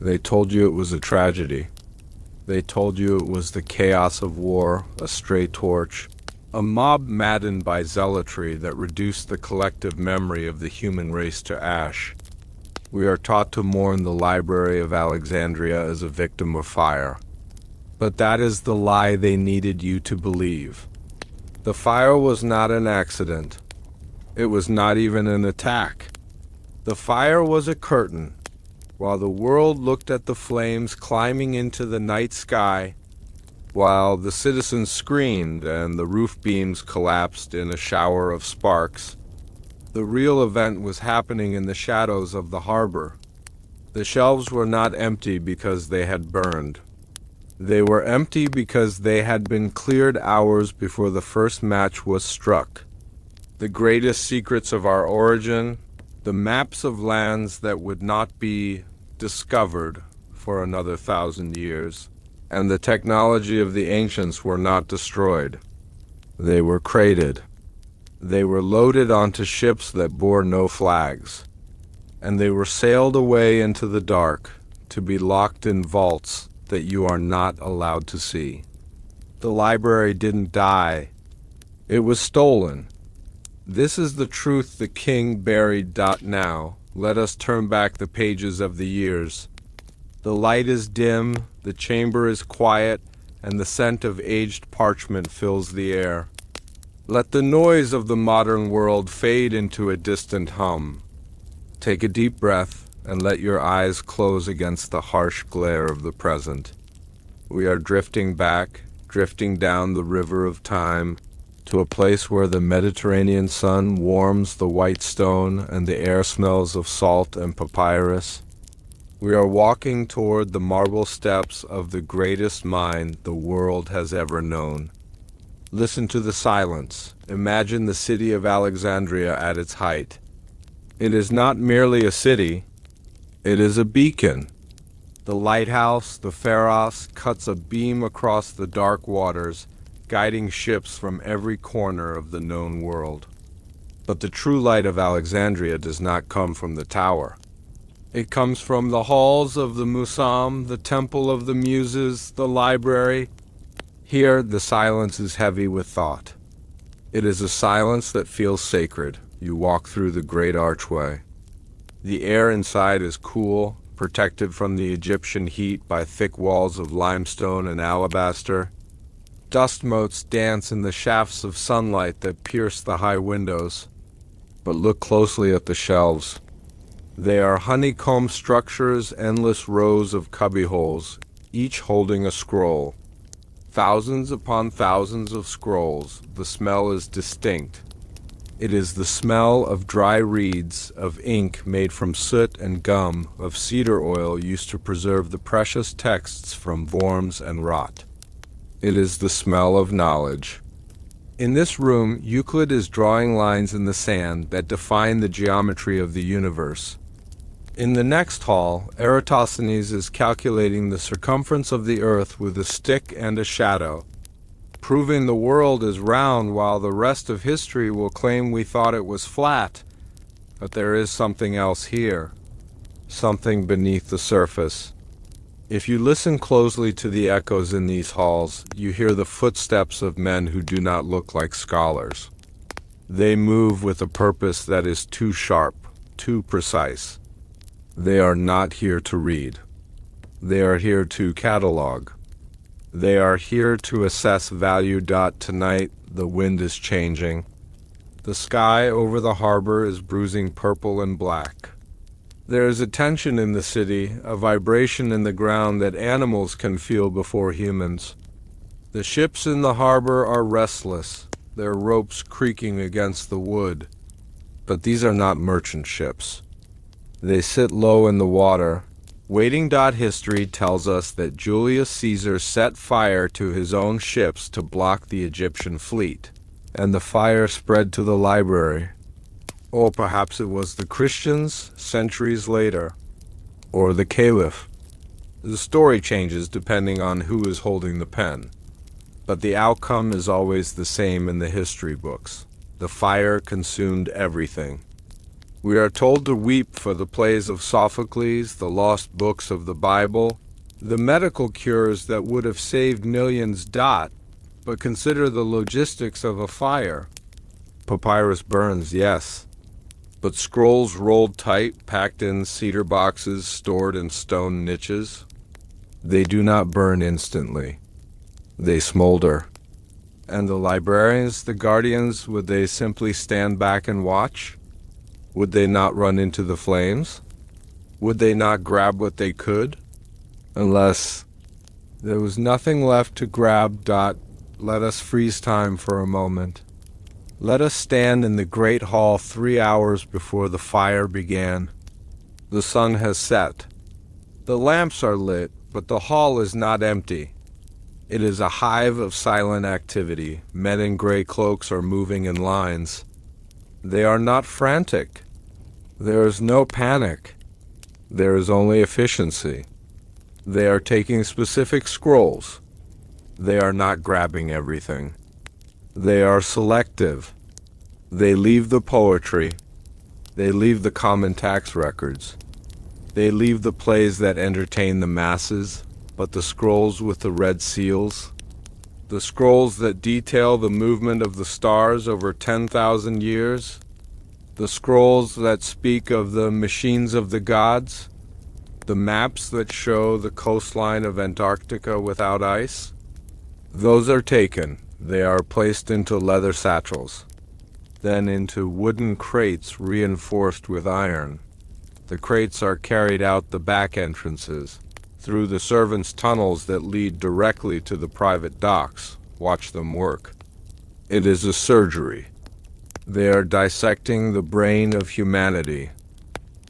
They told you it was a tragedy. They told you it was the chaos of war, a stray torch, a mob maddened by zealotry that reduced the collective memory of the human race to ash. We are taught to mourn the Library of Alexandria as a victim of fire. But that is the lie they needed you to believe. The fire was not an accident. It was not even an attack. The fire was a curtain. While the world looked at the flames climbing into the night sky, while the citizens screamed and the roof beams collapsed in a shower of sparks, the real event was happening in the shadows of the harbor. The shelves were not empty because they had burned. They were empty because they had been cleared hours before the first match was struck. The greatest secrets of our origin, the maps of lands that would not be discovered for another 1,000 years, and the technology of the ancients were not destroyed. They were crated. They were loaded onto ships that bore no flags, and they were sailed away into the dark to be locked in vaults that you are not allowed to see. The library didn't die. It was stolen. This is the truth the king buried. Now, let us turn back the pages of the years. The light is dim, the chamber is quiet, and the scent of aged parchment fills the air. Let the noise of the modern world fade into a distant hum. Take a deep breath and let your eyes close against the harsh glare of the present. We are drifting back, drifting down the river of time, to a place where the Mediterranean sun warms the white stone and the air smells of salt and papyrus. We are walking toward the marble steps of the greatest mind the world has ever known. Listen to the silence. Imagine the city of Alexandria at its height. It is not merely a city, it is a beacon. The lighthouse, the pharos, cuts a beam across the dark waters, guiding ships from every corner of the known world. But the true light of Alexandria does not come from the tower. It comes from the halls of the Museum, the Temple of the Muses, the library. Here, the silence is heavy with thought. It is a silence that feels sacred. You walk through the great archway. The air inside is cool, protected from the Egyptian heat by thick walls of limestone and alabaster. Dust motes dance in the shafts of sunlight that pierce the high windows. But look closely at the shelves. They are honeycomb structures, endless rows of cubbyholes, each holding a scroll. Thousands upon thousands of scrolls. The smell is distinct. It is the smell of dry reeds, of ink made from soot and gum, of cedar oil used to preserve the precious texts from worms and rot. It is the smell of knowledge. In this room, Euclid is drawing lines in the sand that define the geometry of the universe. In the next hall, Eratosthenes is calculating the circumference of the earth with a stick and a shadow, proving the world is round while the rest of history will claim we thought it was flat. But there is something else here, something beneath the surface. If you listen closely to the echoes in these halls, you hear the footsteps of men who do not look like scholars. They move with a purpose that is too sharp, too precise. They are not here to read. They are here to catalog. They are here to assess value. Tonight, the wind is changing. The sky over the harbor is bruising purple and black. There is a tension in the city, a vibration in the ground that animals can feel before humans. The ships in the harbor are restless, their ropes creaking against the wood. But these are not merchant ships. They sit low in the water. Waiting. History tells us that Julius Caesar set fire to his own ships to block the Egyptian fleet, and the fire spread to the library. Or perhaps it was the Christians centuries later, or the Caliph. The story changes depending on who is holding the pen, but the outcome is always the same in the history books. The fire consumed everything. We are told to weep for the plays of Sophocles, the lost books of the Bible, the medical cures that would have saved millions. But consider the logistics of a fire. Papyrus burns, yes, but scrolls rolled tight, packed in cedar boxes, stored in stone niches, they do not burn instantly. They smolder. And the librarians, the guardians, would they simply stand back and watch? Would they not run into the flames? Would they not grab what they could? Unless there was nothing left to grab. Let us freeze time for a moment. Let us stand in the great hall 3 hours before the fire began. The sun has set. The lamps are lit, but the hall is not empty. It is a hive of silent activity. Men in gray cloaks are moving in lines. They are not frantic. There is no panic. There is only efficiency. They are taking specific scrolls. They are not grabbing everything. They are selective. They leave the poetry. They leave the common tax records. They leave the plays that entertain the masses, but the scrolls with the red seals, the scrolls that detail the movement of the stars over 10,000 years, the scrolls that speak of the machines of the gods, the maps that show the coastline of Antarctica without ice, those are taken. They are placed into leather satchels, then into wooden crates reinforced with iron. The crates are carried out the back entrances, through the servants' tunnels that lead directly to the private docks. Watch them work. It is a surgery. They are dissecting the brain of humanity.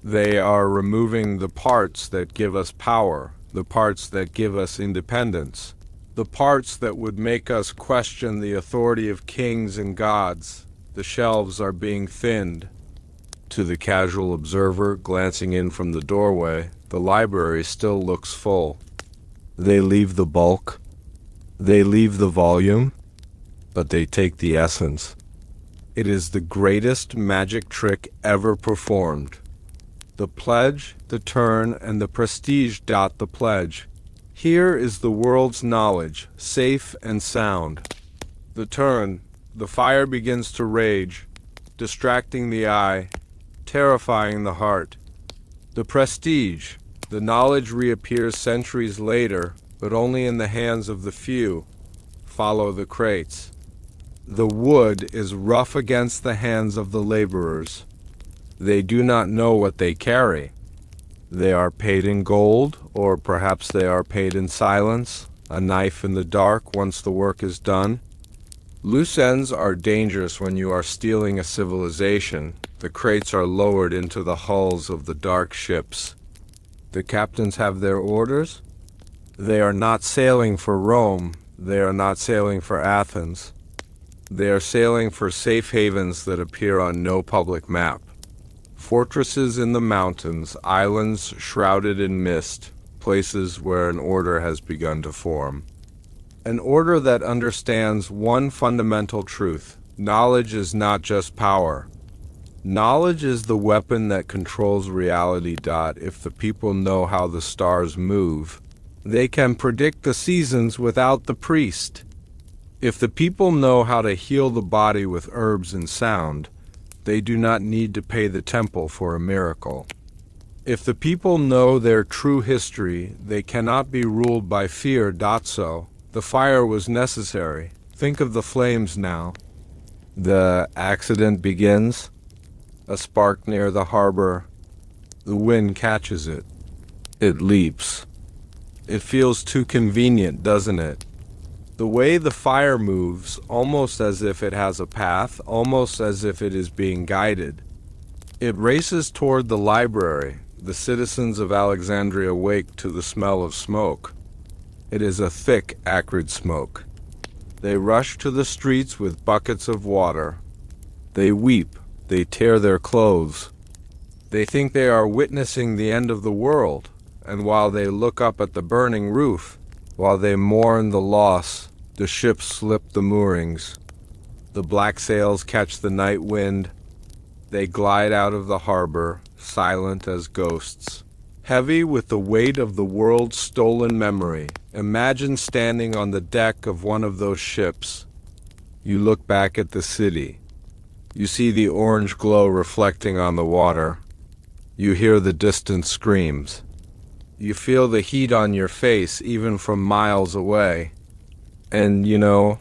They are removing the parts that give us power, the parts that give us independence, the parts that would make us question the authority of kings and gods. The shelves are being thinned. To the casual observer glancing in from the doorway, the library still looks full. They leave the bulk. They leave the volume, but they take the essence. It is the greatest magic trick ever performed. The pledge, the turn, and the prestige. The pledge. Here is the world's knowledge, safe and sound. The turn, the fire begins to rage, distracting the eye, terrifying the heart. The prestige, the knowledge reappears centuries later, but only in the hands of the few. Follow the crates. The wood is rough against the hands of the laborers. They do not know what they carry. They are paid in gold, or perhaps they are paid in silence, a knife in the dark once the work is done. Loose ends are dangerous when you are stealing a civilization. The crates are lowered into the hulls of the dark ships. The captains have their orders. They are not sailing for Rome. They are not sailing for Athens. They are sailing for safe havens that appear on no public map. Fortresses in the mountains, islands shrouded in mist, places where an order has begun to form. An order that understands one fundamental truth. Knowledge is not just power. Knowledge is the weapon that controls reality. If the people know how the stars move, they can predict the seasons without the priest. If the people know how to heal the body with herbs and sound, they do not need to pay the temple for a miracle. If the people know their true history, they cannot be ruled by fear. So, the fire was necessary. Think of the flames now. The accident begins. A spark near the harbor. The wind catches it. It leaps. It feels too convenient, doesn't it? The way the fire moves, almost as if it has a path, almost as if it is being guided. It races toward the library. The citizens of Alexandria wake to the smell of smoke. It is a thick, acrid smoke. They rush to the streets with buckets of water. They weep. They tear their clothes. They think they are witnessing the end of the world, and while they look up at the burning roof, while they mourn the loss, the ships slip the moorings. The black sails catch the night wind. They glide out of the harbor, silent as ghosts, heavy with the weight of the world's stolen memory. Imagine standing on the deck of one of those ships. You look back at the city. You see the orange glow reflecting on the water. You hear the distant screams. You feel the heat on your face even from miles away. And you know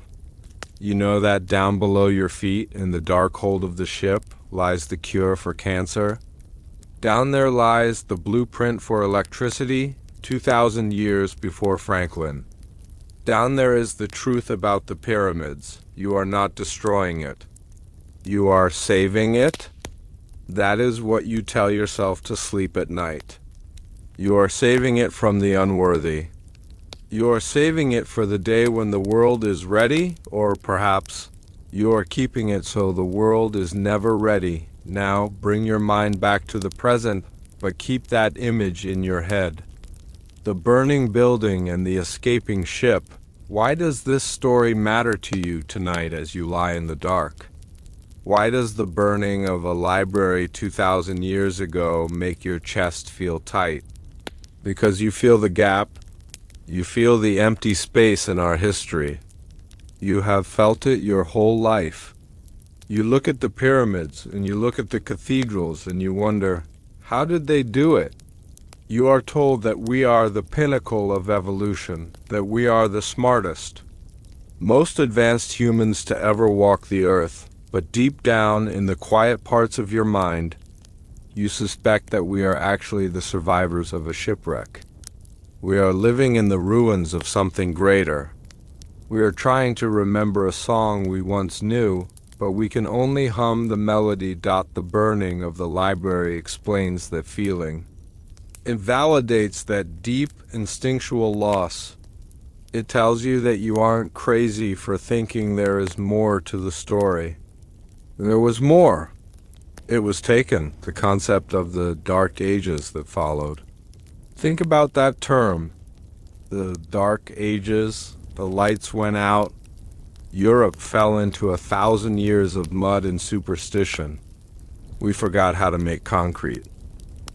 that down below your feet in the dark hold of the ship lies the cure for cancer. Down there lies the blueprint for electricity 2,000 years before Franklin. Down there is the truth about the pyramids. You are not destroying it. You are saving it. That is what you tell yourself to sleep at night. You are saving it from the unworthy. You are saving it for the day when the world is ready, or perhaps you are keeping it so the world is never ready. Now bring your mind back to the present, but keep that image in your head. The burning building and the escaping ship. Why does this story matter to you tonight as you lie in the dark? Why does the burning of a library 2,000 years ago make your chest feel tight? Because you feel the gap. You feel the empty space in our history. You have felt it your whole life. You look at the pyramids and you look at the cathedrals and you wonder, how did they do it? You are told that we are the pinnacle of evolution, that we are the smartest, most advanced humans to ever walk the earth. But deep down in the quiet parts of your mind, you suspect that we are actually the survivors of a shipwreck. We are living in the ruins of something greater. We are trying to remember a song we once knew, but we can only hum the melody. The burning of the library explains that feeling. It validates that deep instinctual loss. It tells you that you aren't crazy for thinking there is more to the story. There was more. It was taken, the concept of the Dark Ages that followed. Think about that term. The Dark Ages, the lights went out. Europe fell into 1,000 years of mud and superstition. We forgot how to make concrete.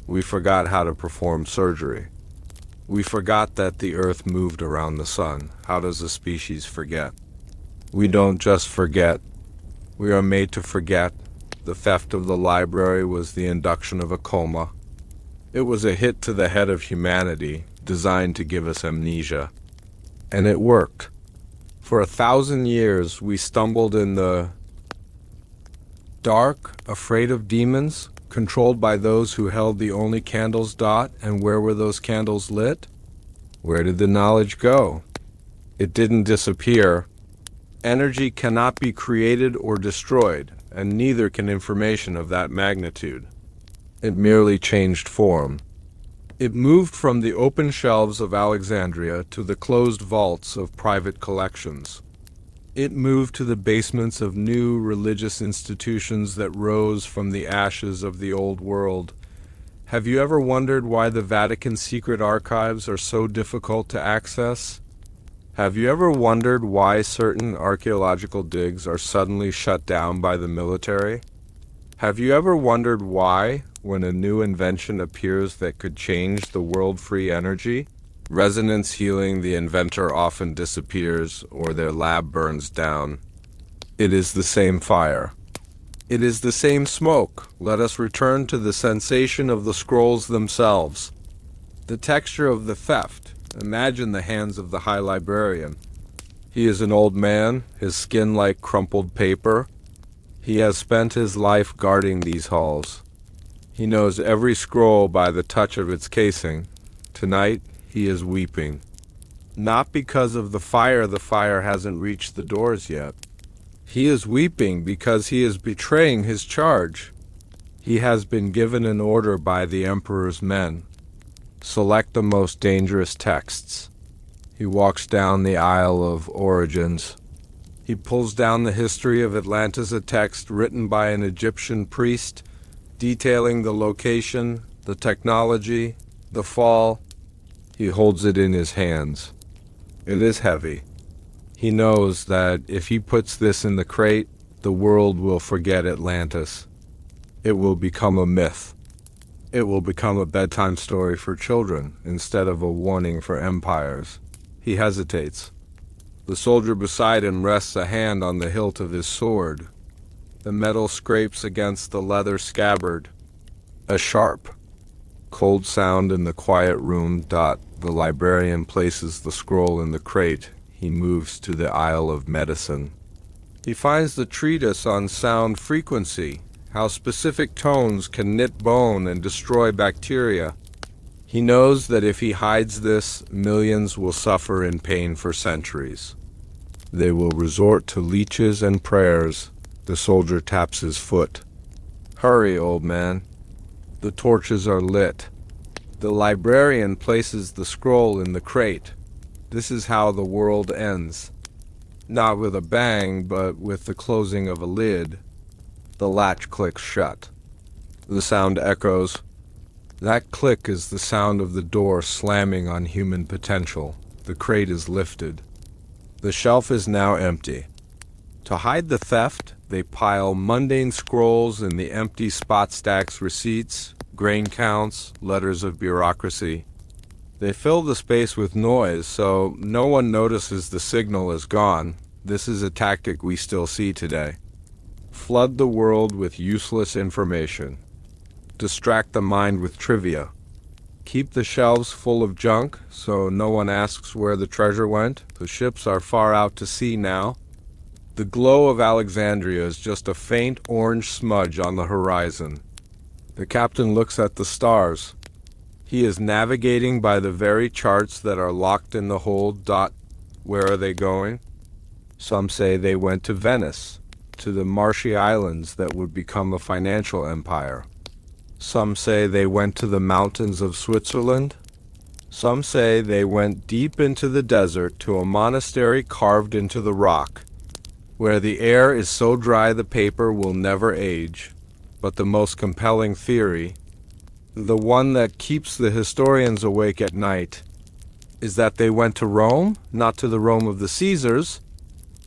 We forgot how to perform surgery. We forgot that the earth moved around the sun. How does a species forget? We don't just forget. We are made to forget. The theft of the library was the induction of a coma. It was a hit to the head of humanity, designed to give us amnesia. And it worked. For 1,000 years, we stumbled in the dark, afraid of demons, controlled by those who held the only candles. And where were those candles lit? Where did the knowledge go? It didn't disappear. Energy cannot be created or destroyed, and neither can information of that magnitude. It merely changed form. It moved from the open shelves of Alexandria to the closed vaults of private collections. It moved to the basements of new religious institutions that rose from the ashes of the old world. Have you ever wondered why the Vatican Secret Archives are so difficult to access? Have you ever wondered why certain archaeological digs are suddenly shut down by the military? Have you ever wondered why, when a new invention appears that could change the world-free energy, resonance healing, the inventor often disappears or their lab burns down? It is the same fire. It is the same smoke. Let us return to the sensation of the scrolls themselves. The texture of the theft. Imagine the hands of the High Librarian. He is an old man, his skin like crumpled paper. He has spent his life guarding these halls. He knows every scroll by the touch of its casing. Tonight, he is weeping. Not because of the fire hasn't reached the doors yet. He is weeping because he is betraying his charge. He has been given an order by the Emperor's men. Select the most dangerous texts. He walks down the aisle of origins. He pulls down the history of Atlantis, a text written by an Egyptian priest, detailing the location, the technology, the fall. He holds it in his hands. It is heavy. He knows that if he puts this in the crate, the world will forget Atlantis. It will become a myth. It will become a bedtime story for children instead of a warning for empires. He hesitates. The soldier beside him rests a hand on the hilt of his sword. The metal scrapes against the leather scabbard. A sharp, cold sound in the quiet room. The librarian places the scroll in the crate. He moves to the aisle of medicine. He finds the treatise on sound frequency, how specific tones can knit bone and destroy bacteria. He knows that if he hides this, millions will suffer in pain for centuries. They will resort to leeches and prayers. The soldier taps his foot. Hurry, old man. The torches are lit. The librarian places the scroll in the crate. This is how the world ends. Not with a bang, but with the closing of a lid. The latch clicks shut. The sound echoes. That click is the sound of the door slamming on human potential. The crate is lifted. The shelf is now empty. To hide the theft, they pile mundane scrolls in the empty spot stacks, receipts, grain counts, letters of bureaucracy. They fill the space with noise so no one notices the signal is gone. This is a tactic we still see today. Flood the world with useless information. Distract the mind with trivia. Keep the shelves full of junk so no one asks where the treasure went. The ships are far out to sea now. The glow of Alexandria is just a faint orange smudge on the horizon. The captain looks at the stars. He is navigating by the very charts that are locked in the hold. Where are they going? Some say they went to Venice, to the marshy islands that would become a financial empire. Some say they went to the mountains of Switzerland. Some say they went deep into the desert to a monastery carved into the rock, where the air is so dry the paper will never age. But the most compelling theory, the one that keeps the historians awake at night, is that they went to Rome, not to the Rome of the Caesars,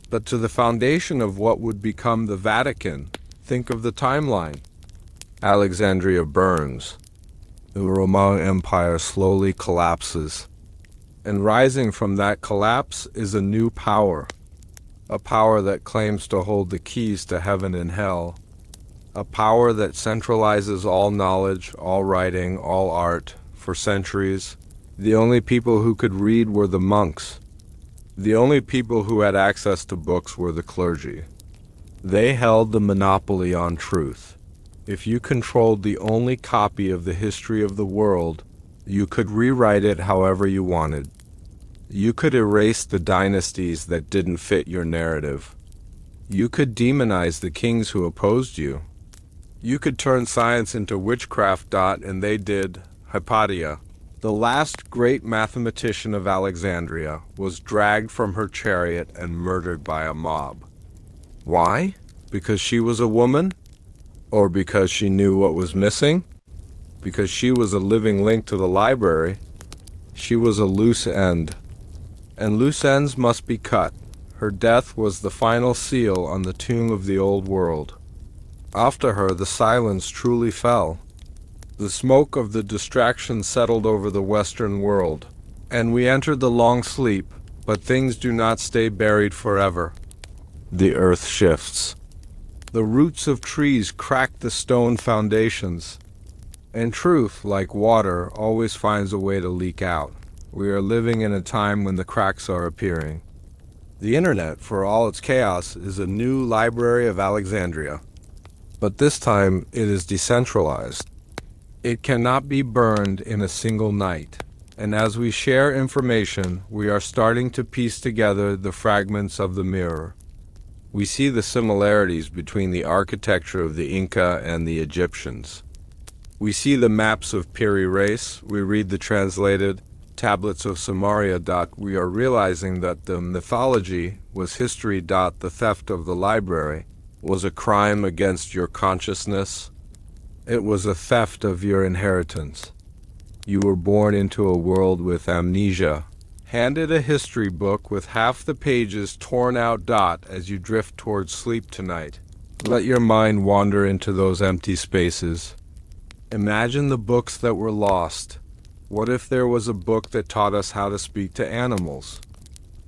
but to the foundation of what would become the Vatican. Think of the timeline. Alexandria burns. The Roman Empire slowly collapses. And rising from that collapse is a new power. A power that claims to hold the keys to heaven and hell. A power that centralizes all knowledge, all writing, all art. For centuries, the only people who could read were the monks. The only people who had access to books were the clergy. They held the monopoly on truth. If you controlled the only copy of the history of the world, you could rewrite it however you wanted. You could erase the dynasties that didn't fit your narrative. You could demonize the kings who opposed you. You could turn science into witchcraft. And they did. Hypatia, the last great mathematician of Alexandria, was dragged from her chariot and murdered by a mob. Why? Because she was a woman? Or because she knew what was missing? Because she was a living link to the library. She was a loose end. And loose ends must be cut. Her death was the final seal on the tomb of the old world. After her, the silence truly fell. The smoke of the distraction settled over the Western world, and we entered the long sleep, but things do not stay buried forever. The earth shifts. The roots of trees crack the stone foundations, and truth, like water, always finds a way to leak out. We are living in a time when the cracks are appearing. The internet, for all its chaos, is a new Library of Alexandria. But this time it is decentralized. It cannot be burned in a single night. And as we share information, we are starting to piece together the fragments of the mirror. We see the similarities between the architecture of the Inca and the Egyptians. We see the maps of Piri Reis. We read the translated tablets of Samaria. We are realizing that the mythology was history. The theft of the library was a crime against your consciousness. It was a theft of your inheritance. You were born into a world with amnesia, handed a history book with half the pages torn out. As you drift towards sleep tonight, Let your mind wander into those empty spaces. Imagine the books that were lost. What if there was a book that taught us how to speak to animals?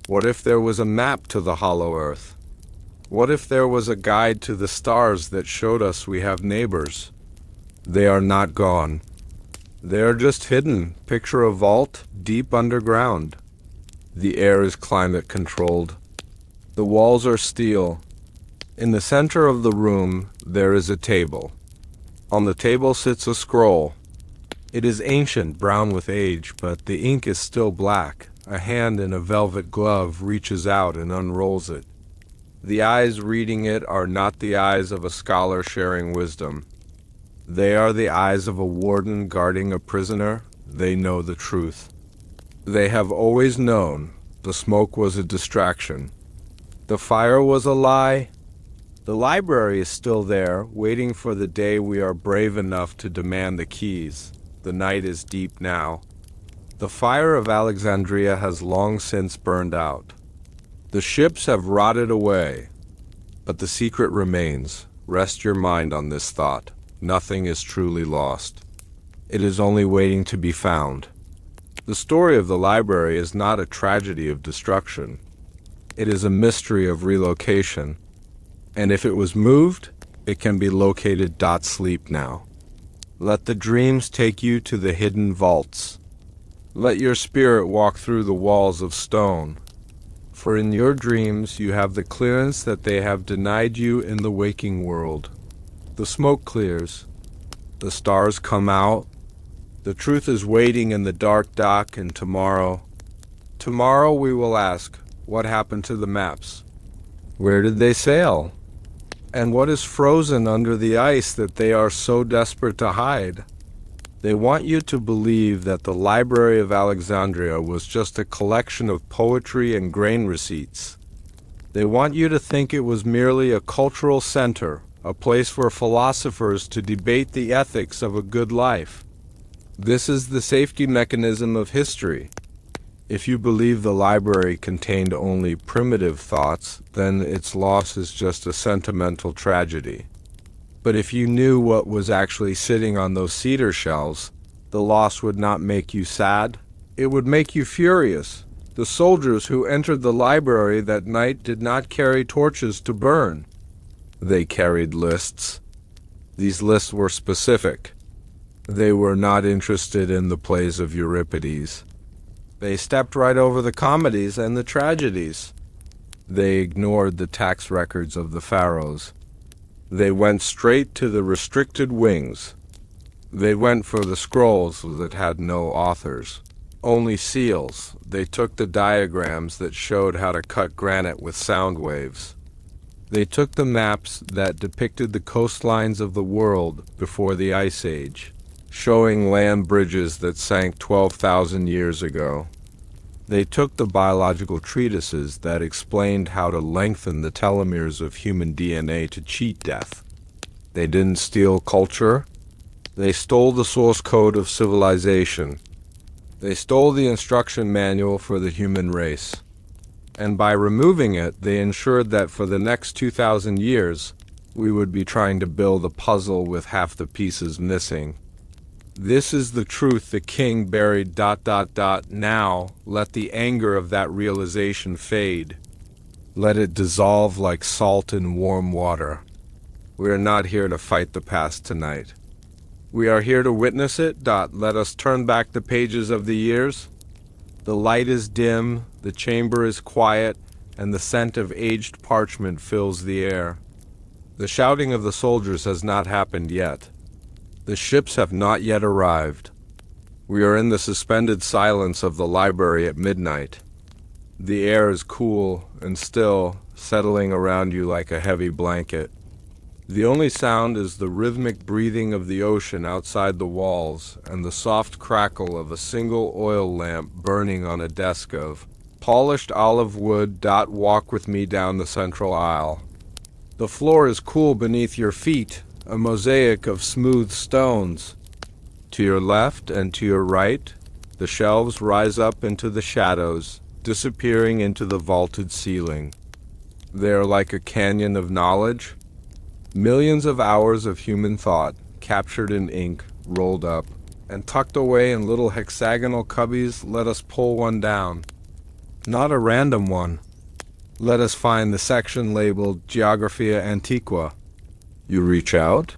What if there was a map to the hollow earth? What if there was a guide to the stars that showed us we have neighbors? They are not gone. They are just hidden. Picture a vault deep underground. The air is climate controlled. The walls are steel. In the center of the room, there is a table. On the table sits a scroll. It is ancient, brown with age, but the ink is still black. A hand in a velvet glove reaches out and unrolls it. The eyes reading it are not the eyes of a scholar sharing wisdom. They are the eyes of a warden guarding a prisoner. They know the truth. They have always known. The smoke was a distraction. The fire was a lie. The library is still there, waiting for the day we are brave enough to demand the keys. The night is deep now. The fire of Alexandria has long since burned out. The ships have rotted away, but the secret remains. Rest your mind on this thought. Nothing is truly lost. It is only waiting to be found. The story of the library is not a tragedy of destruction. It is a mystery of relocation. And if it was moved, it can be located. Sleep now. Let the dreams take you to the hidden vaults. Let your spirit walk through the walls of stone. For in your dreams you have the clearance that they have denied you in the waking world. The smoke clears. The stars come out. The truth is waiting in the dark dock, and tomorrow we will ask, what happened to the maps? Where did they sail? And what is frozen under the ice that they are so desperate to hide? They want you to believe that the Library of Alexandria was just a collection of poetry and grain receipts. They want you to think it was merely a cultural center, a place for philosophers to debate the ethics of a good life. This is the safety mechanism of history. If you believe the library contained only primitive thoughts, then its loss is just a sentimental tragedy. But if you knew what was actually sitting on those cedar shelves, the loss would not make you sad. It would make you furious. The soldiers who entered the library that night did not carry torches to burn. They carried lists. These lists were specific. They were not interested in the plays of Euripides. They stepped right over the comedies and the tragedies. They ignored the tax records of the pharaohs. They went straight to the restricted wings. They went for the scrolls that had no authors, only seals. They took the diagrams that showed how to cut granite with sound waves. They took the maps that depicted the coastlines of the world before the Ice Age, showing land bridges that sank 12,000 years ago. They took the biological treatises that explained how to lengthen the telomeres of human DNA to cheat death. They didn't steal culture. They stole the source code of civilization. They stole the instruction manual for the human race. And by removing it, they ensured that for the next 2,000 years, we would be trying to build a puzzle with half the pieces missing. This is the truth the king buried. Now, let the anger of that realization fade. Let it dissolve like salt in warm water. We are not here to fight the past tonight. We are here to witness it. Let us turn back the pages of the years. The light is dim, the chamber is quiet, and the scent of aged parchment fills the air. The shouting of the soldiers has not happened yet. The ships have not yet arrived. We are in the suspended silence of the library at midnight. The air is cool and still, settling around you like a heavy blanket. The only sound is the rhythmic breathing of the ocean outside the walls and the soft crackle of a single oil lamp burning on a desk of polished olive wood. Walk with me down the central aisle. The floor is cool beneath your feet, a mosaic of smooth stones. To your left and to your right, the shelves rise up into the shadows, disappearing into the vaulted ceiling. They are like a canyon of knowledge. Millions of hours of human thought, captured in ink, rolled up, and tucked away in little hexagonal cubbies. Let us pull one down. Not a random one. Let us find the section labeled Geographia Antiqua. You reach out.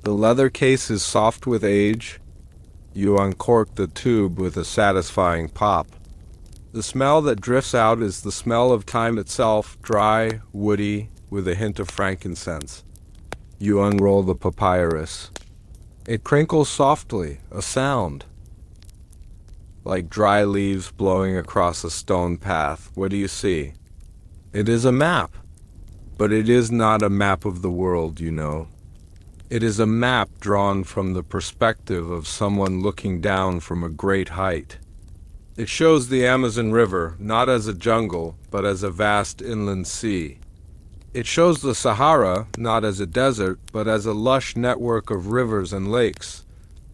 The leather case is soft with age. You uncork the tube with a satisfying pop. The smell that drifts out is the smell of time itself, dry, woody, with a hint of frankincense. You unroll the papyrus. It crinkles softly, a sound, like dry leaves blowing across a stone path. What do you see? It is a map, but it is not a map of the world, you know. It is a map drawn from the perspective of someone looking down from a great height. It shows the Amazon River not as a jungle, but as a vast inland sea. It shows the Sahara not as a desert, but as a lush network of rivers and lakes.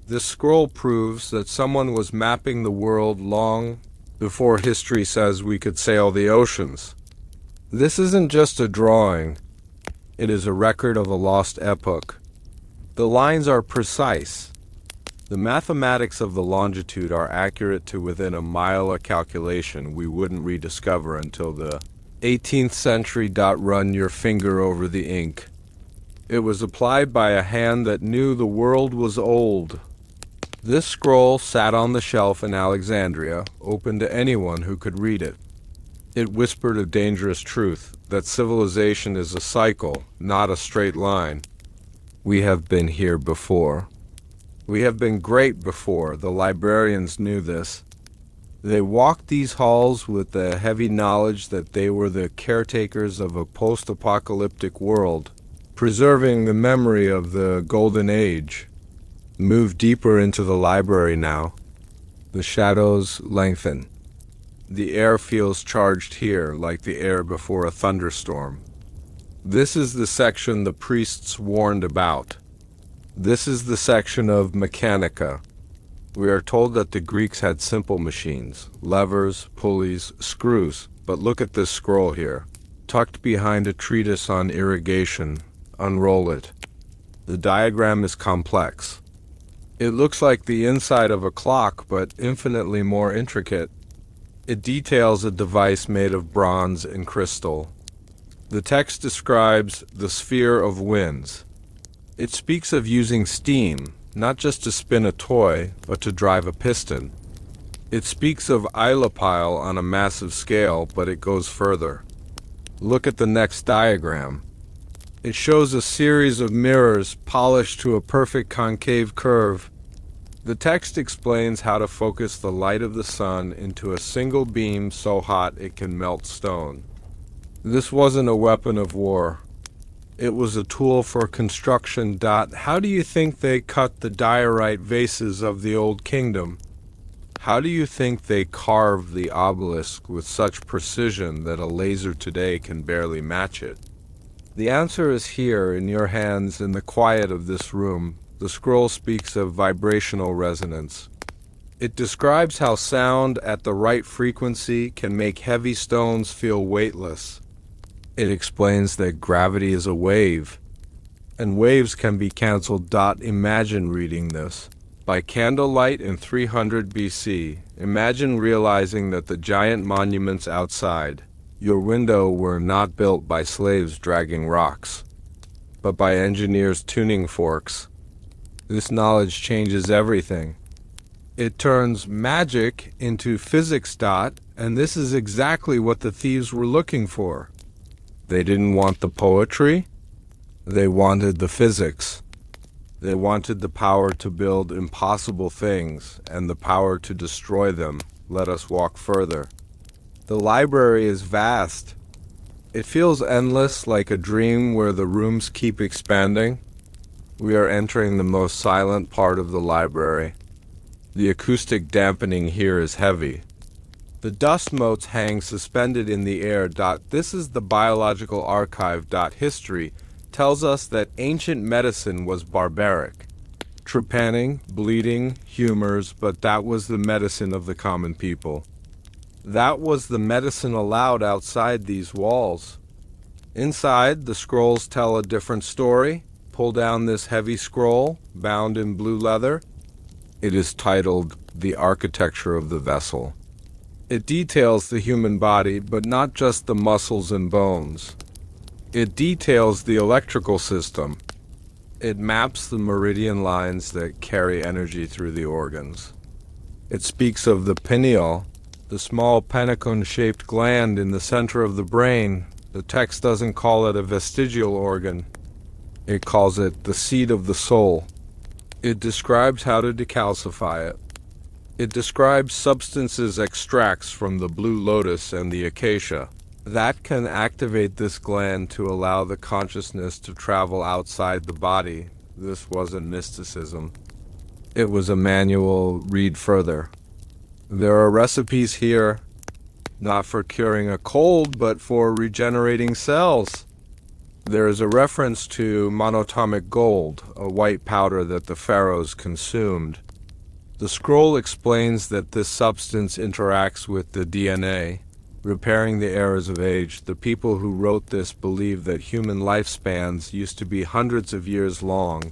This scroll proves that someone was mapping the world long before history says we could sail the oceans. This isn't just a drawing. It is a record of a lost epoch. The lines are precise. The mathematics of the longitude are accurate to within a mile, a calculation we wouldn't rediscover until the 18th century. Run your finger over the ink. It was applied by a hand that knew the world was old. This scroll sat on the shelf in Alexandria, open to anyone who could read it. It whispered a dangerous truth, that civilization is a cycle, not a straight line. We have been here before. We have been great before. The librarians knew this. They walked these halls with the heavy knowledge that they were the caretakers of a post-apocalyptic world, preserving the memory of the Golden Age. Move deeper into the library now. The shadows lengthen. The air feels charged here, like the air before a thunderstorm. This is the section the priests warned about. This is the section of Mechanica. We are told that the Greeks had simple machines, levers, pulleys, screws, but look at this scroll here, tucked behind a treatise on irrigation. Unroll it. The diagram is complex. It looks like the inside of a clock, but infinitely more intricate. It details a device made of bronze and crystal. The text describes the sphere of winds. It speaks of using steam, not just to spin a toy, but to drive a piston. It speaks of Ilopile on a massive scale, but it goes further. Look at the next diagram. It shows a series of mirrors polished to a perfect concave curve. The text explains how to focus the light of the sun into a single beam so hot it can melt stone. This wasn't a weapon of war. It was a tool for construction. How do you think they cut the diorite vases of the Old Kingdom? How do you think they carved the obelisk with such precision that a laser today can barely match it? The answer is here in your hands, in the quiet of this room. The scroll speaks of vibrational resonance. It describes how sound at the right frequency can make heavy stones feel weightless. It explains that gravity is a wave, and waves can be canceled. Imagine reading this. By candlelight in 300 BC, imagine realizing that the giant monuments outside your window were not built by slaves dragging rocks, but by engineers tuning forks. This knowledge changes everything. It turns magic into physics. And this is exactly what the thieves were looking for. They didn't want the poetry. They wanted the physics. They wanted the power to build impossible things and the power to destroy them. Let us walk further. The library is vast. It feels endless, like a dream where the rooms keep expanding. We are entering the most silent part of the library. The acoustic dampening here is heavy. The dust motes hang suspended in the air. This is the biological archive. History tells us that ancient medicine was barbaric. Trepanning, bleeding, humors, but that was the medicine of the common people. That was the medicine allowed outside these walls. Inside, the scrolls tell a different story. Pull down this heavy scroll, bound in blue leather. It is titled The Architecture of the Vessel. It details the human body, but not just the muscles and bones. It details the electrical system. It maps the meridian lines that carry energy through the organs. It speaks of the pineal, the small pentagon-shaped gland in the center of the brain. The text doesn't call it a vestigial organ. It calls it the seat of the soul. It describes how to decalcify it. It describes substances extracts from the blue lotus and the acacia that can activate this gland to allow the consciousness to travel outside the body. This wasn't mysticism. It was a manual. Read further. There are recipes here, not for curing a cold, but for regenerating cells. There is a reference to monatomic gold, a white powder that the pharaohs consumed. The scroll explains that this substance interacts with the DNA, repairing the errors of age. The people who wrote this believed that human lifespans used to be hundreds of years long.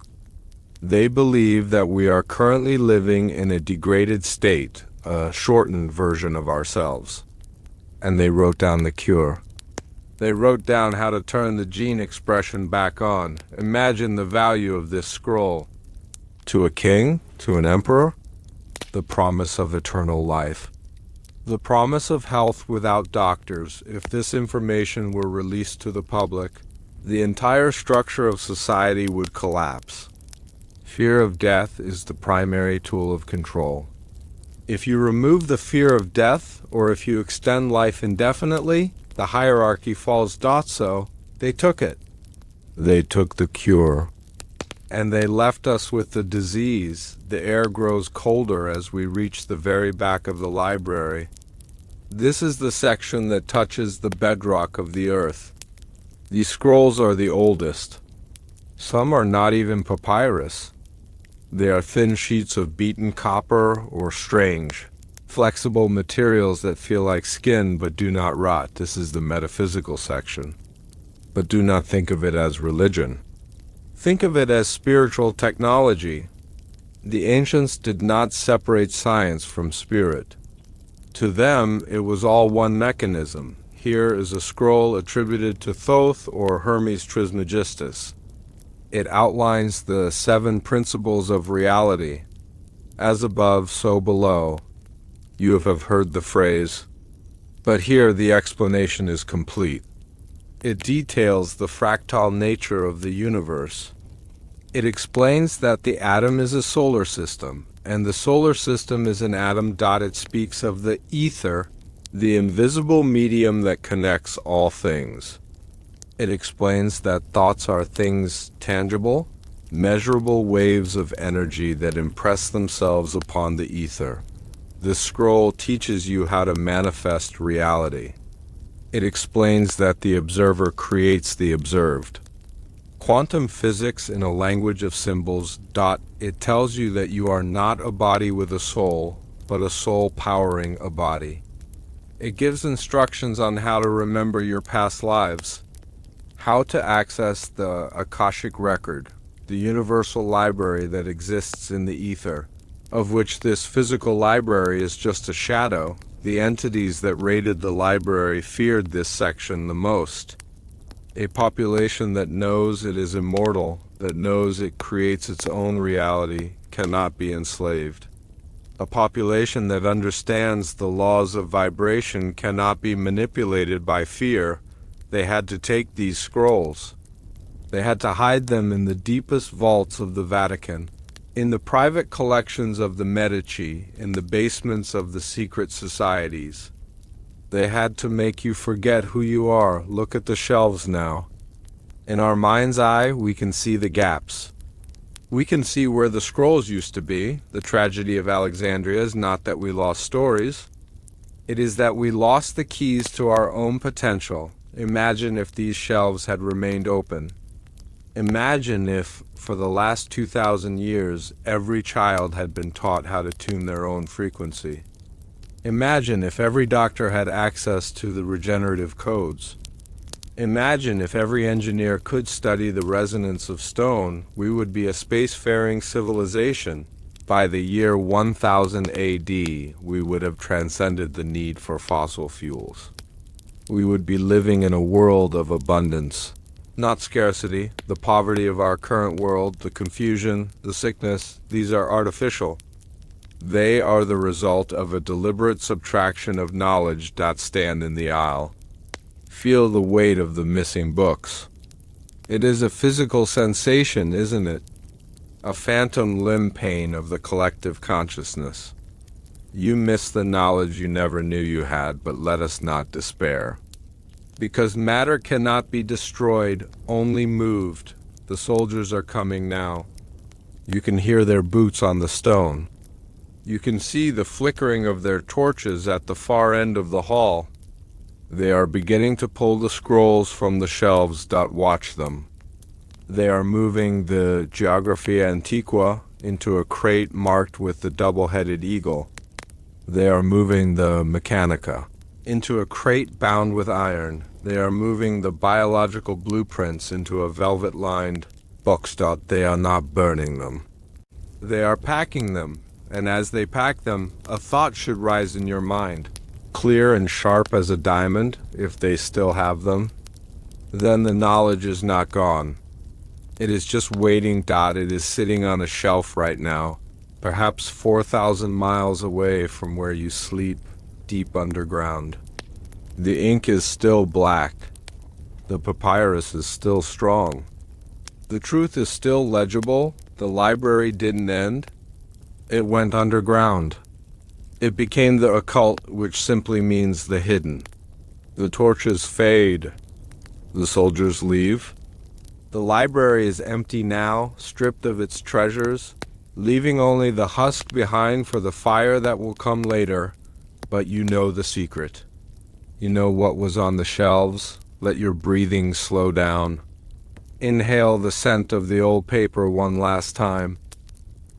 They believe that we are currently living in a degraded state, a shortened version of ourselves. And they wrote down the cure. They wrote down how to turn the gene expression back on. Imagine the value of this scroll. To a king, to an emperor, the promise of eternal life. The promise of health without doctors. If this information were released to the public, the entire structure of society would collapse. Fear of death is the primary tool of control. If you remove the fear of death, or if you extend life indefinitely, the hierarchy falls. So they took it. They took the cure. And they left us with the disease. The air grows colder as we reach the very back of the library. This is the section that touches the bedrock of the earth. These scrolls are the oldest. Some are not even papyrus. They are thin sheets of beaten copper or strange, flexible materials that feel like skin but do not rot. This is the metaphysical section. But do not think of it as religion. Think of it as spiritual technology. The ancients did not separate science from spirit. To them, it was all one mechanism. Here is a scroll attributed to Thoth or Hermes Trismegistus. It outlines the 7 principles of reality. As above, so below. You have heard the phrase, but here the explanation is complete. It details the fractal nature of the universe. It explains that the atom is a solar system, and the solar system is an atom. It speaks of the ether, the invisible medium that connects all things. It explains that thoughts are things tangible, measurable waves of energy that impress themselves upon the ether. This scroll teaches you how to manifest reality. It explains that the observer creates the observed. Quantum physics in a language of symbols. It tells you that you are not a body with a soul, but a soul powering a body. It gives instructions on how to remember your past lives, how to access the Akashic record, the universal library that exists in the ether, of which this physical library is just a shadow. The entities that raided the library feared this section the most. A population that knows it is immortal, that knows it creates its own reality, cannot be enslaved. A population that understands the laws of vibration cannot be manipulated by fear. They had to take these scrolls. They had to hide them in the deepest vaults of the Vatican, in the private collections of the Medici, in the basements of the secret societies. They had to make you forget who you are. Look at the shelves now. In our mind's eye, we can see the gaps. We can see where the scrolls used to be. The tragedy of Alexandria is not that we lost stories. It is that we lost the keys to our own potential. Imagine if these shelves had remained open. Imagine if, for the last 2,000 years, every child had been taught how to tune their own frequency. Imagine if every doctor had access to the regenerative codes. Imagine if every engineer could study the resonance of stone, we would be a spacefaring civilization. By the year 1000 AD, we would have transcended the need for fossil fuels. We would be living in a world of abundance, not scarcity. The poverty of our current world, the confusion, the sickness, these are artificial. They are the result of a deliberate subtraction of knowledge that stand in the aisle. Feel the weight of the missing books. It is a physical sensation, isn't it? A phantom limb pain of the collective consciousness. You miss the knowledge you never knew you had, but let us not despair. Because matter cannot be destroyed, only moved. The soldiers are coming now. You can hear their boots on the stone. You can see the flickering of their torches at the far end of the hall. They are beginning to pull the scrolls from the shelves. Watch them. They are moving the Geographia Antiqua into a crate marked with the double-headed eagle. They are moving the Mechanica into a crate bound with iron. They are moving the biological blueprints into a velvet-lined box. They are not burning them. They are packing them, and as they pack them, a thought should rise in your mind. Clear and sharp as a diamond, if they still have them. Then the knowledge is not gone. It is just waiting. It is sitting on a shelf right now, perhaps 4,000 miles away from where you sleep, deep underground. The ink is still black. The papyrus is still strong. The truth is still legible. The library didn't end. It went underground. It became the occult, which simply means the hidden. The torches fade. The soldiers leave. The library is empty now, stripped of its treasures, leaving only the husk behind for the fire that will come later. But you know the secret. You know what was on the shelves. Let your breathing slow down. Inhale the scent of the old paper one last time.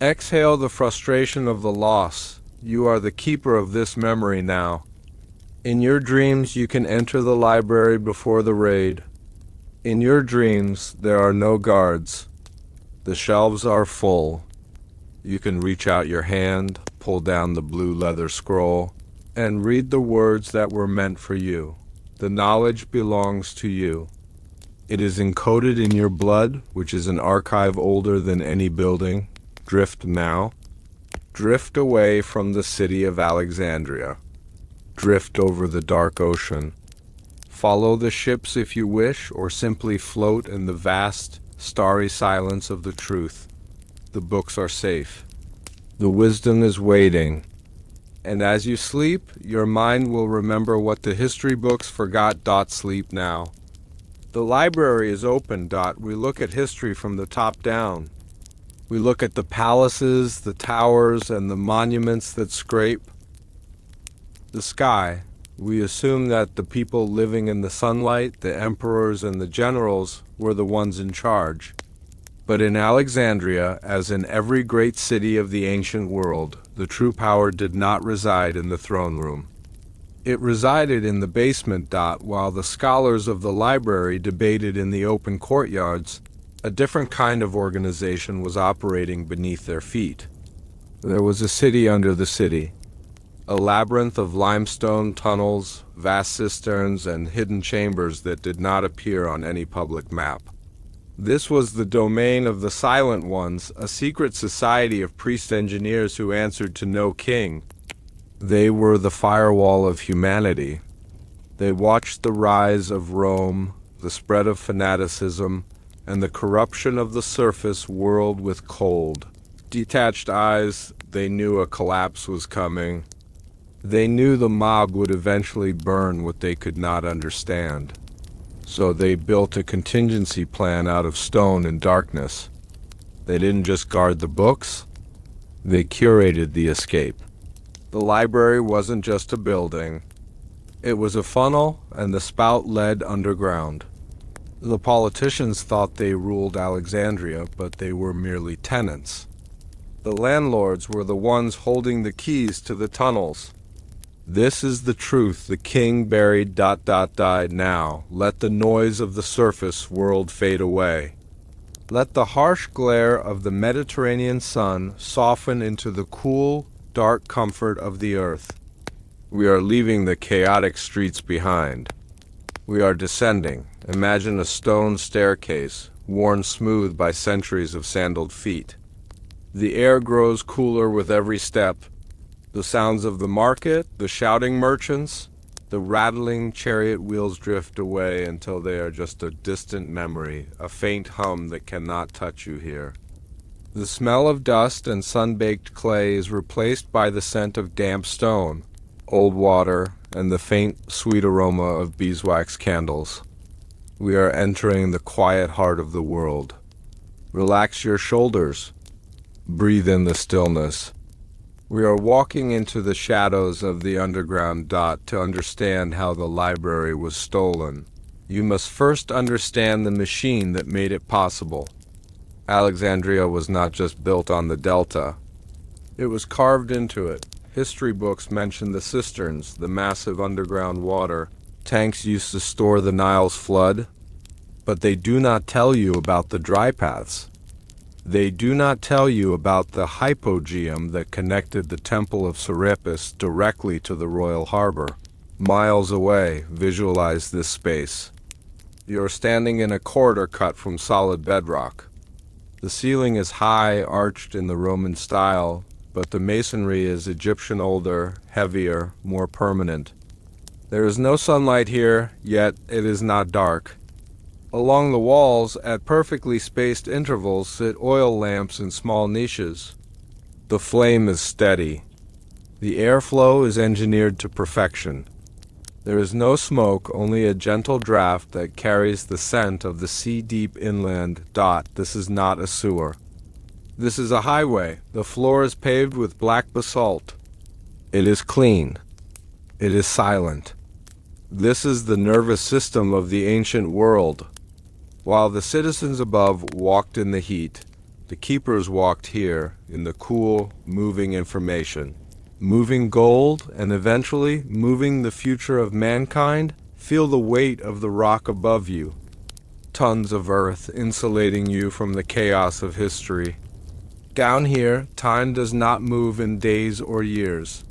Exhale the frustration of the loss. You are the keeper of this memory now. In your dreams, you can enter the library before the raid. In your dreams, there are no guards. The shelves are full. You can reach out your hand, pull down the blue leather scroll, and read the words that were meant for you. The knowledge belongs to you. It is encoded in your blood, which is an archive older than any building. Drift now. Drift away from the city of Alexandria. Drift over the dark ocean. Follow the ships if you wish, or simply float in the vast, starry silence of the truth. The books are safe. The wisdom is waiting. And as you sleep, your mind will remember what the history books forgot. Sleep now. The library is open. We look at history from the top down. We look at the palaces, the towers, and the monuments that scrape the sky. We assume that the people living in the sunlight, the emperors and the generals, were the ones in charge. But in Alexandria, as in every great city of the ancient world, the true power did not reside in the throne room. It resided in the basement. While the scholars of the library debated in the open courtyards, a different kind of organization was operating beneath their feet. There was a city under the city. A labyrinth of limestone tunnels, vast cisterns, and hidden chambers that did not appear on any public map. This was the domain of the Silent Ones, a secret society of priest-engineers who answered to no king. They were the firewall of humanity. They watched the rise of Rome, the spread of fanaticism, and the corruption of the surface world with cold, detached eyes. They knew a collapse was coming. They knew the mob would eventually burn what they could not understand. So they built a contingency plan out of stone and darkness. They didn't just guard the books, they curated the escape. The library wasn't just a building. It was a funnel, and the spout led underground. The politicians thought they ruled Alexandria, but they were merely tenants. The landlords were the ones holding the keys to the tunnels. This is the truth, the king buried ... Now, let the noise of the surface world fade away. Let the harsh glare of the Mediterranean sun soften into the cool, dark comfort of the earth. We are leaving the chaotic streets behind. We are descending. Imagine a stone staircase, worn smooth by centuries of sandaled feet. The air grows cooler with every step. The sounds of the market, the shouting merchants, the rattling chariot wheels drift away until they are just a distant memory, a faint hum that cannot touch you here. The smell of dust and sun-baked clay is replaced by the scent of damp stone, old water, and the faint, sweet aroma of beeswax candles. We are entering the quiet heart of the world. Relax your shoulders. Breathe in the stillness. We are walking into the shadows of the underground ... To understand how the library was stolen, you must first understand the machine that made it possible. Alexandria was not just built on the delta. It was carved into it. History books mention the cisterns, the massive underground water tanks used to store the Nile's flood, but they do not tell you about the dry paths. They do not tell you about the hypogeum that connected the Temple of Serapis directly to the royal harbor. Miles away, visualize this space. You're standing in a corridor cut from solid bedrock. The ceiling is high, arched in the Roman style, but the masonry is Egyptian, older, heavier, more permanent. There is no sunlight here, yet it is not dark. Along the walls, at perfectly spaced intervals, sit oil lamps in small niches. The flame is steady. The airflow is engineered to perfection. There is no smoke, only a gentle draft that carries the scent of the sea-deep inland. This is not a sewer. This is a highway. The floor is paved with black basalt. It is clean. It is silent. This is the nervous system of the ancient world. While the citizens above walked in the heat, the keepers walked here in the cool, moving information. Moving gold, and eventually moving the future of mankind. Feel the weight of the rock above you. Tons of earth insulating you from the chaos of history. Down here, time does not move in days or years.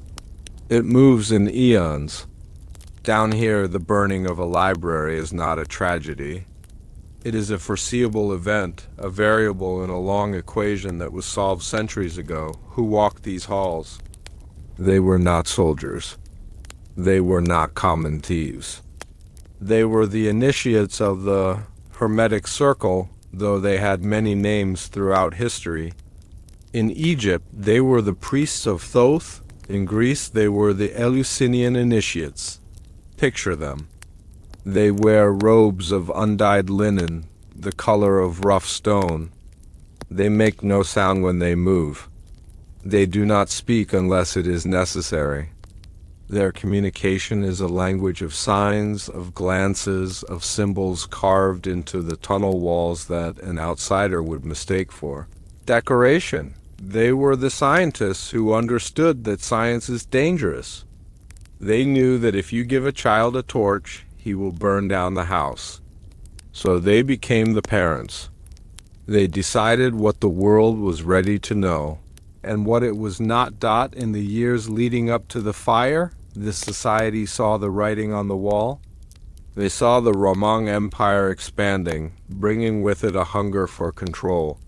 It moves in eons. Down here, the burning of a library is not a tragedy. It is a foreseeable event, a variable in a long equation that was solved centuries ago. Who walked these halls? They were not soldiers. They were not common thieves. They were the initiates of the Hermetic Circle, though they had many names throughout history. In Egypt, they were the priests of Thoth. In Greece, they were the Eleusinian initiates. Picture them. They wear robes of undyed linen, the color of rough stone. They make no sound when they move. They do not speak unless it is necessary. Their communication is a language of signs, of glances, of symbols carved into the tunnel walls that an outsider would mistake for decoration. They were the scientists who understood that science is dangerous. They knew that if you give a child a torch, he will burn down the house. So they became the parents. They decided what the world was ready to know, and what it was not. In the years leading up to the fire, this society saw the writing on the wall. They saw the Roman Empire expanding, bringing with it a hunger for control.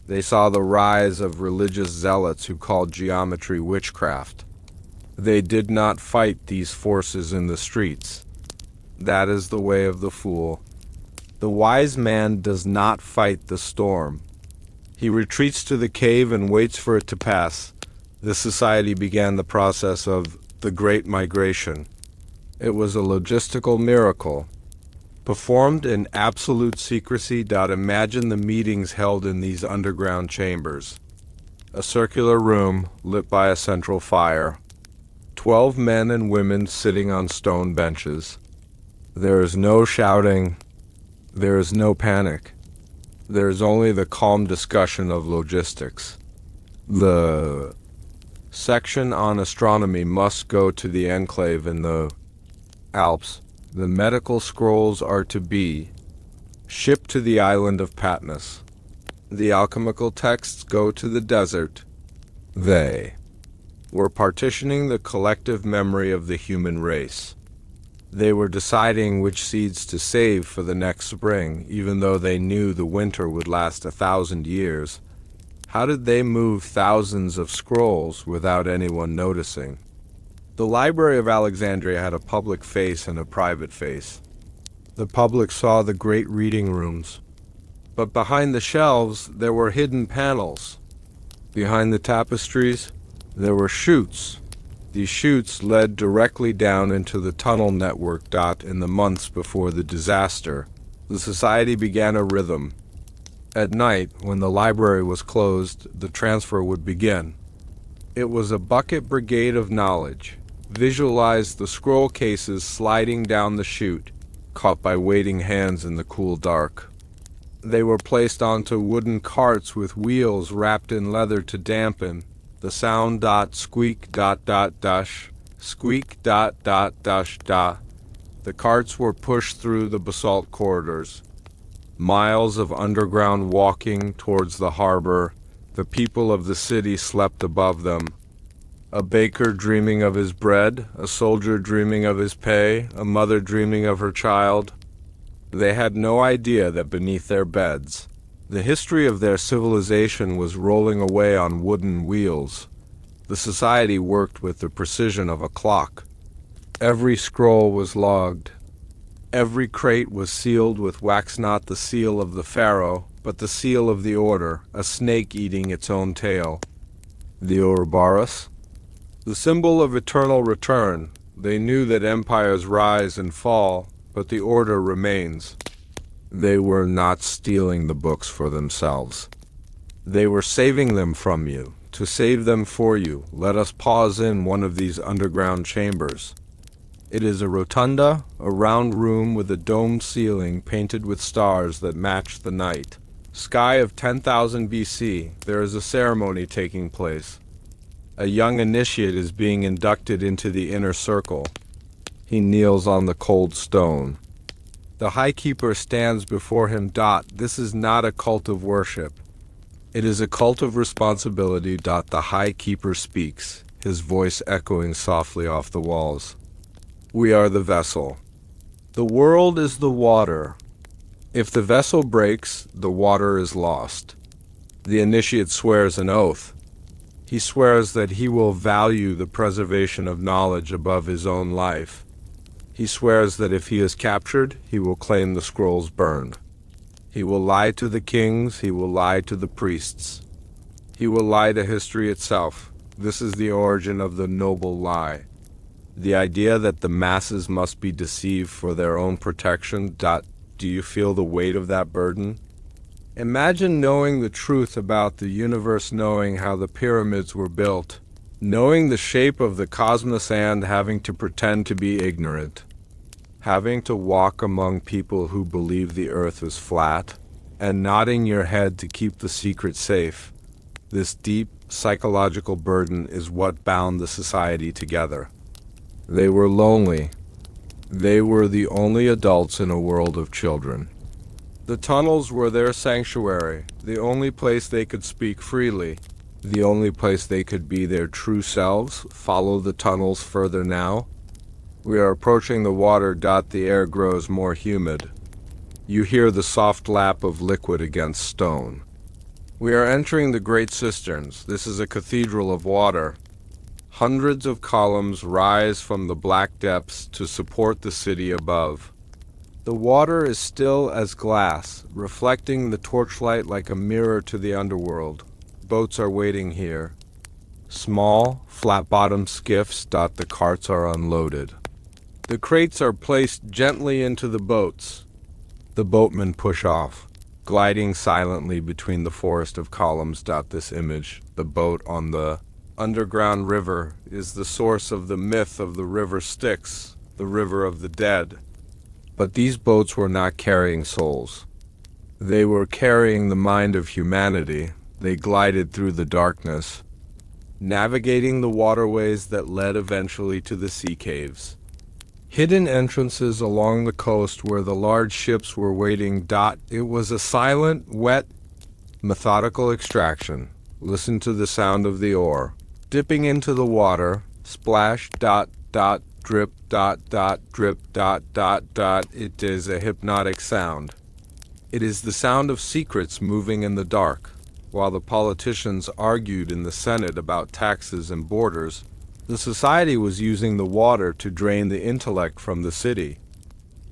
They saw the rise of religious zealots who called geometry witchcraft. They did not fight these forces in the streets. That is the way of the fool. The wise man does not fight the storm. He retreats to the cave and waits for it to pass. This society began the process of the Great Migration. It was a logistical miracle, performed in absolute secrecy. Imagine the meetings held in these underground chambers. A circular room lit by a central fire. 12 men and women sitting on stone benches. There is no shouting. There is no panic. There is only the calm discussion of logistics. The Section on astronomy must go to the enclave in the Alps. The medical scrolls are to be shipped to the island of Patmos. The alchemical texts go to the desert. They were partitioning the collective memory of the human race. They were deciding which seeds to save for the next spring, even though they knew the winter would last 1,000 years. How did they move thousands of scrolls without anyone noticing? The Library of Alexandria had a public face and a private face. The public saw the great reading rooms, but behind the shelves there were hidden panels. Behind the tapestries there were chutes. These chutes led directly down into the tunnel network. In the months before the disaster, the society began a rhythm. At night, when the library was closed, the transfer would begin. It was a bucket brigade of knowledge. Visualize the scroll cases sliding down the chute, caught by waiting hands in the cool dark. They were placed onto wooden carts with wheels wrapped in leather to dampen the sound. Squeak. Dash. Squeak. Dash. Da. The carts were pushed through the basalt corridors. Miles of underground walking towards the harbor. The people of the city slept above them. A baker dreaming of his bread, a soldier dreaming of his pay, a mother dreaming of her child. They had no idea that beneath their beds, the history of their civilization was rolling away on wooden wheels. The society worked with the precision of a clock. Every scroll was logged. Every crate was sealed with wax, not the seal of the pharaoh, but the seal of the order, a snake eating its own tail. The Ouroboros, the symbol of eternal return. They knew that empires rise and fall, but the order remains. They were not stealing the books for themselves. They were saving them from you, to save them for you. Let us pause in one of these underground chambers. It is a rotunda, a round room with a domed ceiling painted with stars that match the night. Sky of 10,000 BC, there is a ceremony taking place. A young initiate is being inducted into the inner circle. He kneels on the cold stone. The high keeper stands before him. This is not a cult of worship. It is a cult of responsibility. The high keeper speaks, his voice echoing softly off the walls. We are the vessel. The world is the water. If the vessel breaks, the water is lost. The initiate swears an oath. He swears that he will value the preservation of knowledge above his own life. He swears that if he is captured, he will claim the scrolls burned. He will lie to the kings, he will lie to the priests. He will lie to history itself. This is the origin of the noble lie. The idea that the masses must be deceived for their own protection. Do you feel the weight of that burden? Imagine knowing the truth about the universe, knowing how the pyramids were built, knowing the shape of the cosmos and having to pretend to be ignorant, having to walk among people who believe the earth is flat, and nodding your head to keep the secret safe. This deep psychological burden is what bound the society together. They were lonely. They were the only adults in a world of children. The tunnels were their sanctuary, the only place they could speak freely, the only place they could be their true selves. Follow the tunnels further now. We are approaching the water. The air grows more humid. You hear the soft lap of liquid against stone. We are entering the great cisterns. This is a cathedral of water. Hundreds of columns rise from the black depths to support the city above. The water is still as glass, reflecting the torchlight like a mirror to the underworld. Boats are waiting here. Small, flat-bottomed skiffs. The carts are unloaded. The crates are placed gently into the boats. The boatmen push off, gliding silently between the forest of columns. This image, the boat on the underground river, is the source of the myth of the river Styx, the river of the dead. But these boats were not carrying souls. They were carrying the mind of humanity. They glided through the darkness. navigating the waterways that led eventually to the sea caves. Hidden entrances along the coast where the large ships were waiting. It was a silent, wet, methodical extraction. Listen to the sound of the oar dipping into the water. Splash, drip, drip, It is a hypnotic sound. It is the sound of secrets moving in the dark. While the politicians argued in the Senate about taxes and borders, the society was using the water to drain the intellect from the city.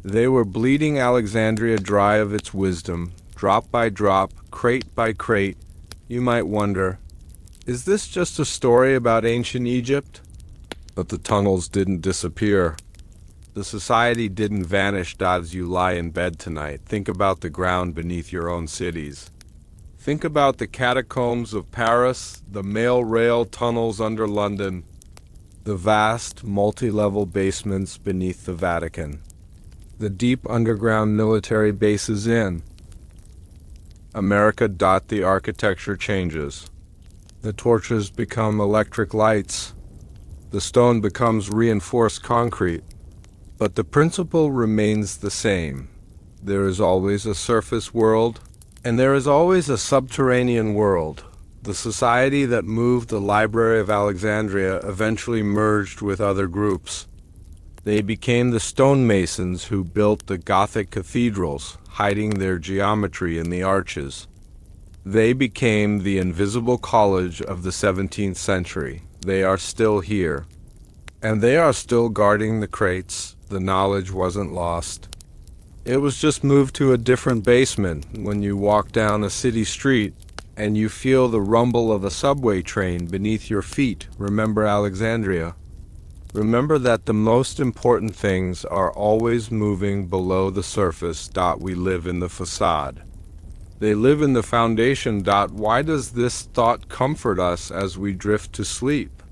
They were bleeding Alexandria dry of its wisdom, drop by drop, crate by crate. You might wonder, is this just a story about ancient Egypt? But the tunnels didn't disappear. The society didn't vanish as you lie in bed tonight. Think about the ground beneath your own cities. Think about the catacombs of Paris, the mail rail tunnels under London, the vast multi-level basements beneath the Vatican, the deep underground military bases in America. The architecture changes. The torches become electric lights. The stone becomes reinforced concrete. But the principle remains the same. There is always a surface world, and there is always a subterranean world. The society that moved the Library of Alexandria eventually merged with other groups. They became the stonemasons who built the Gothic cathedrals, hiding their geometry in the arches. They became the invisible college of the 17th century. They are still here. And they are still guarding the crates. The knowledge wasn't lost. It was just moved to a different basement. When you walk down a city street and you feel the rumble of a subway train beneath your feet, remember Alexandria. Remember that the most important things are always moving below the surface. We live in the facade. They live in the foundation. Why does this thought comfort us as we drift to sleep?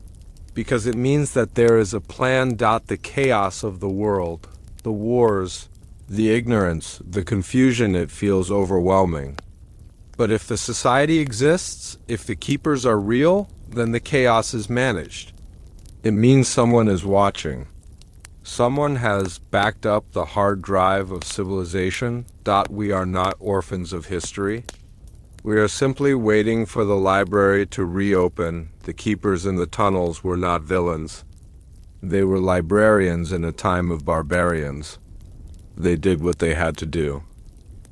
Because it means that there is a plan. The chaos of the world, the wars, the ignorance, the confusion, it feels overwhelming. But if the society exists, if the keepers are real, then the chaos is managed. It means someone is watching. Someone has backed up the hard drive of civilization. We are not orphans of history. We are simply waiting for the library to reopen. The keepers in the tunnels were not villains. They were librarians in a time of barbarians. They did what they had to do.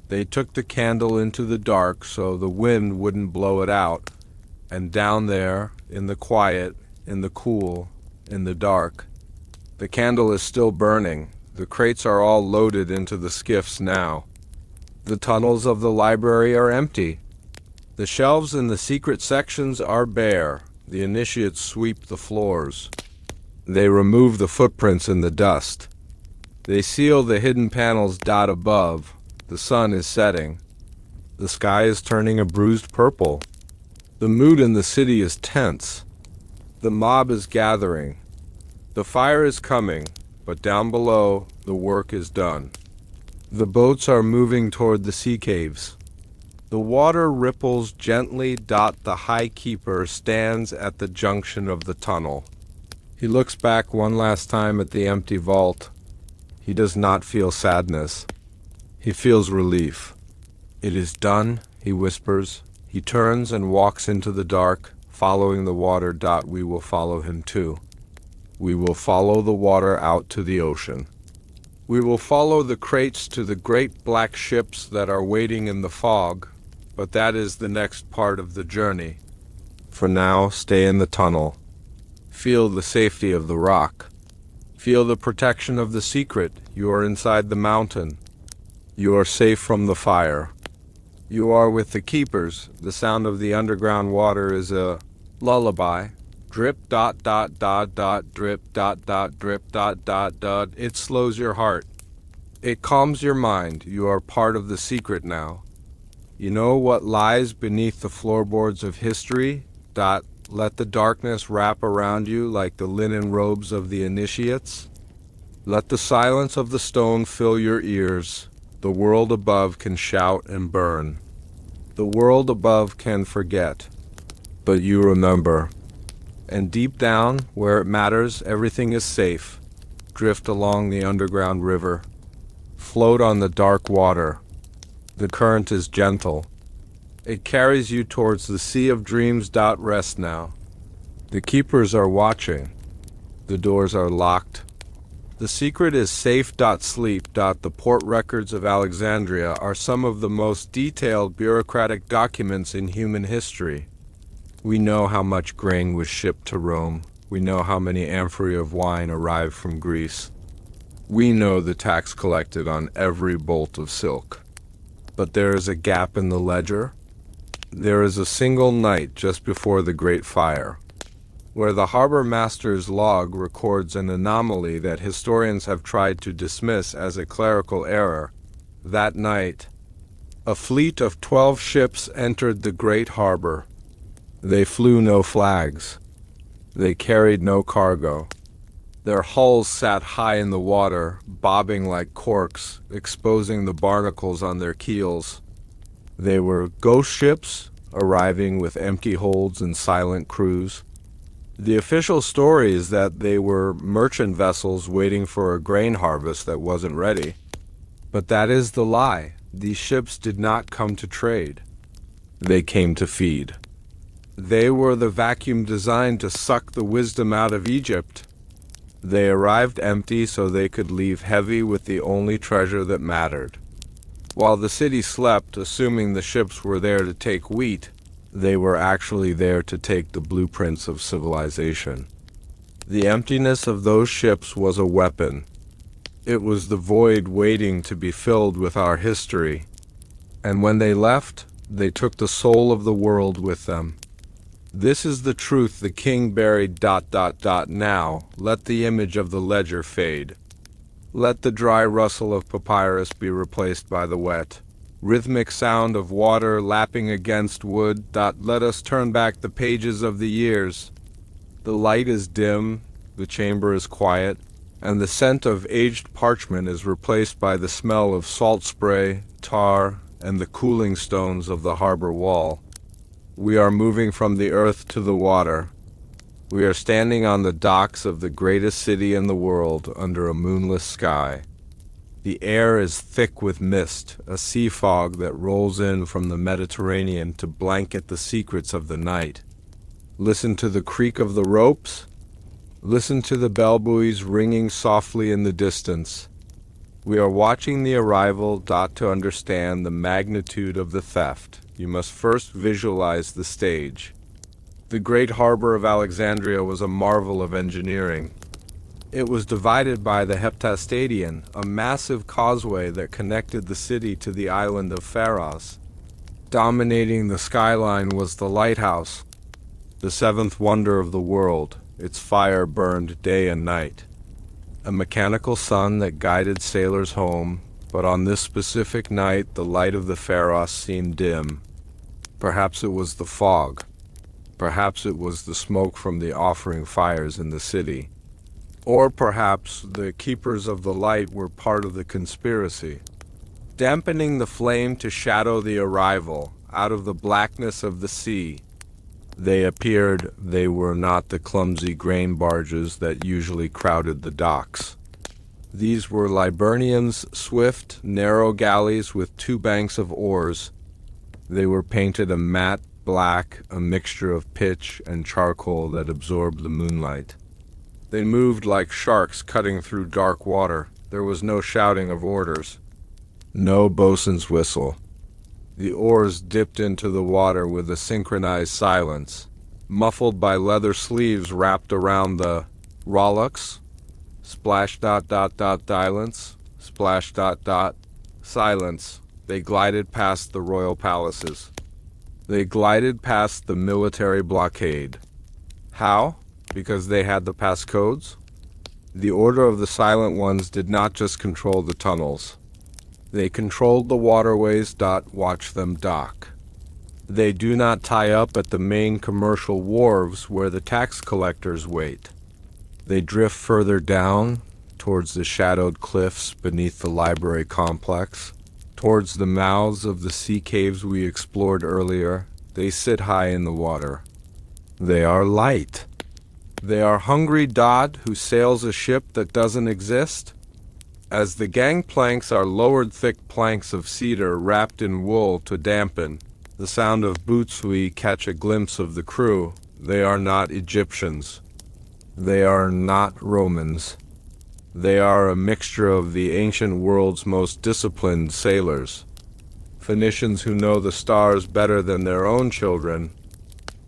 They took the candle into the dark so the wind wouldn't blow it out. And down there, in the quiet, in the cool, in the dark, the candle is still burning. The crates are all loaded into the skiffs now. The tunnels of the library are empty. The shelves in the secret sections are bare. The initiates sweep the floors. They remove the footprints in the dust. They seal the hidden panels. Above, the sun is setting. The sky is turning a bruised purple. The mood in the city is tense. The mob is gathering. The fire is coming, but down below, the work is done. The boats are moving toward the sea caves. The water ripples gently. The high keeper stands at the junction of the tunnel. He looks back one last time at the empty vault. He does not feel sadness. He feels relief. It is done, he whispers. He turns and walks into the dark, following the water. We will follow him too. We will follow the water out to the ocean. We will follow the crates to the great black ships that are waiting in the fog, but that is the next part of the journey. For now, stay in the tunnel. Feel the safety of the rock. Feel the protection of the secret. You are inside the mountain. You are safe from the fire. You are with the keepers. The sound of the underground water is a lullaby. Drip, drip, drip, It slows your heart. It calms your mind. You are part of the secret now. You know what lies beneath the floorboards of history? Let the darkness wrap around you like the linen robes of the initiates. Let the silence of the stone fill your ears. The world above can shout and burn. The world above can forget. But you remember. And deep down, where it matters, everything is safe. Drift along the underground river. Float on the dark water. The current is gentle. It carries you towards the sea of dreams. Rest now. The keepers are watching. The doors are locked. The secret is safe. Sleep. The port records of Alexandria are some of the most detailed bureaucratic documents in human history. We know how much grain was shipped to Rome. We know how many amphorae of wine arrived from Greece. We know the tax collected on every bolt of silk. But there is a gap in the ledger. There is a single night just before the Great Fire, where the harbor master's log records an anomaly that historians have tried to dismiss as a clerical error. That night, a fleet of 12 ships entered the great harbor. They flew no flags. They carried no cargo. Their hulls sat high in the water, bobbing like corks, exposing the barnacles on their keels. They were ghost ships, arriving with empty holds and silent crews. The official story is that they were merchant vessels waiting for a grain harvest that wasn't ready. But that is the lie. These ships did not come to trade. They came to feed. They were the vacuum designed to suck the wisdom out of Egypt. They arrived empty so they could leave heavy with the only treasure that mattered. While the city slept, assuming the ships were there to take wheat, they were actually there to take the blueprints of civilization. The emptiness of those ships was a weapon. It was the void waiting to be filled with our history. And when they left, they took the soul of the world with them. This is the truth the king buried. Now, let the image of the ledger fade. Let the dry rustle of papyrus be replaced by the wet, rhythmic sound of water lapping against wood. Let us turn back the pages of the years. The light is dim, the chamber is quiet, and the scent of aged parchment is replaced by the smell of salt spray, tar, and the cooling stones of the harbor wall. We are moving from the earth to the water. We are standing on the docks of the greatest city in the world under a moonless sky. The air is thick with mist, a sea fog that rolls in from the Mediterranean to blanket the secrets of the night. Listen to the creak of the ropes. Listen to the bell buoys ringing softly in the distance. We are watching the arrival. To understand the magnitude of the theft, you must first visualize the stage. The great harbor of Alexandria was a marvel of engineering. It was divided by the Heptastadion, a massive causeway that connected the city to the island of Pharos. Dominating the skyline was the lighthouse, the seventh wonder of the world. Its fire burned day and night. A mechanical sun that guided sailors home, but on this specific night the light of the Pharos seemed dim. Perhaps it was the fog. Perhaps it was the smoke from the offering fires in the city. Or perhaps the keepers of the light were part of the conspiracy, dampening the flame to shadow the arrival. Out of the blackness of the sea, they appeared. They were not the clumsy grain barges that usually crowded the docks. These were Liburnians, swift, narrow galleys with 2 banks of oars. They were painted a matte black, a mixture of pitch and charcoal that absorbed the moonlight. They moved like sharks cutting through dark water. There was no shouting of orders, no bosun's whistle. The oars dipped into the water with a synchronized silence, muffled by leather sleeves wrapped around the rowlocks. Splash ... silence, splash ... silence. They glided past the royal palaces. They glided past the military blockade. How? Because they had the passcodes? The Order of the Silent Ones did not just control the tunnels. They controlled the waterways. Watch them dock. They do not tie up at the main commercial wharves where the tax collectors wait. They drift further down, towards the shadowed cliffs beneath the library complex, towards the mouths of the sea caves we explored earlier. They sit high in the water. They are light. They are hungry Dodd who sails a ship that doesn't exist. As the gangplanks are lowered, thick planks of cedar wrapped in wool to dampen the sound of boots, we catch a glimpse of the crew. They are not Egyptians. They are not Romans. They are a mixture of the ancient world's most disciplined sailors. Phoenicians who know the stars better than their own children.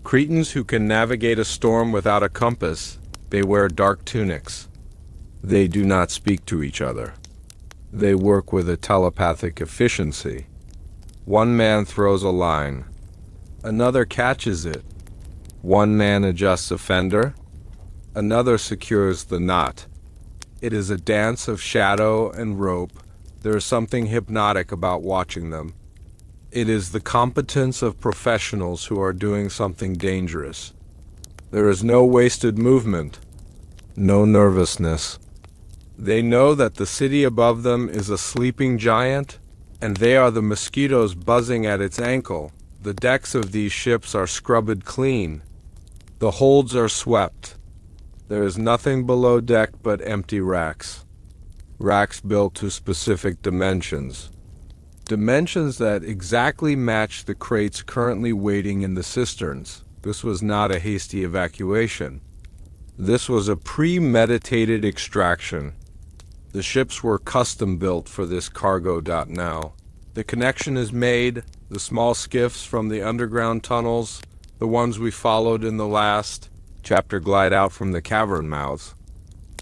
Cretans who can navigate a storm without a compass. They wear dark tunics. They do not speak to each other. They work with a telepathic efficiency. One man throws a line. Another catches it. One man adjusts a fender. Another secures the knot. It is a dance of shadow and rope. There is something hypnotic about watching them. It is the competence of professionals who are doing something dangerous. There is no wasted movement, no nervousness. They know that the city above them is a sleeping giant, and they are the mosquitoes buzzing at its ankle. The decks of these ships are scrubbed clean. The holds are swept. There is nothing below deck but empty racks. Racks built to specific dimensions. Dimensions that exactly match the crates currently waiting in the cisterns. This was not a hasty evacuation. This was a premeditated extraction. The ships were custom built for this cargo. Now, the connection is made. The small skiffs from the underground tunnels, the ones we followed in the last chapter, glide out from the cavern mouths.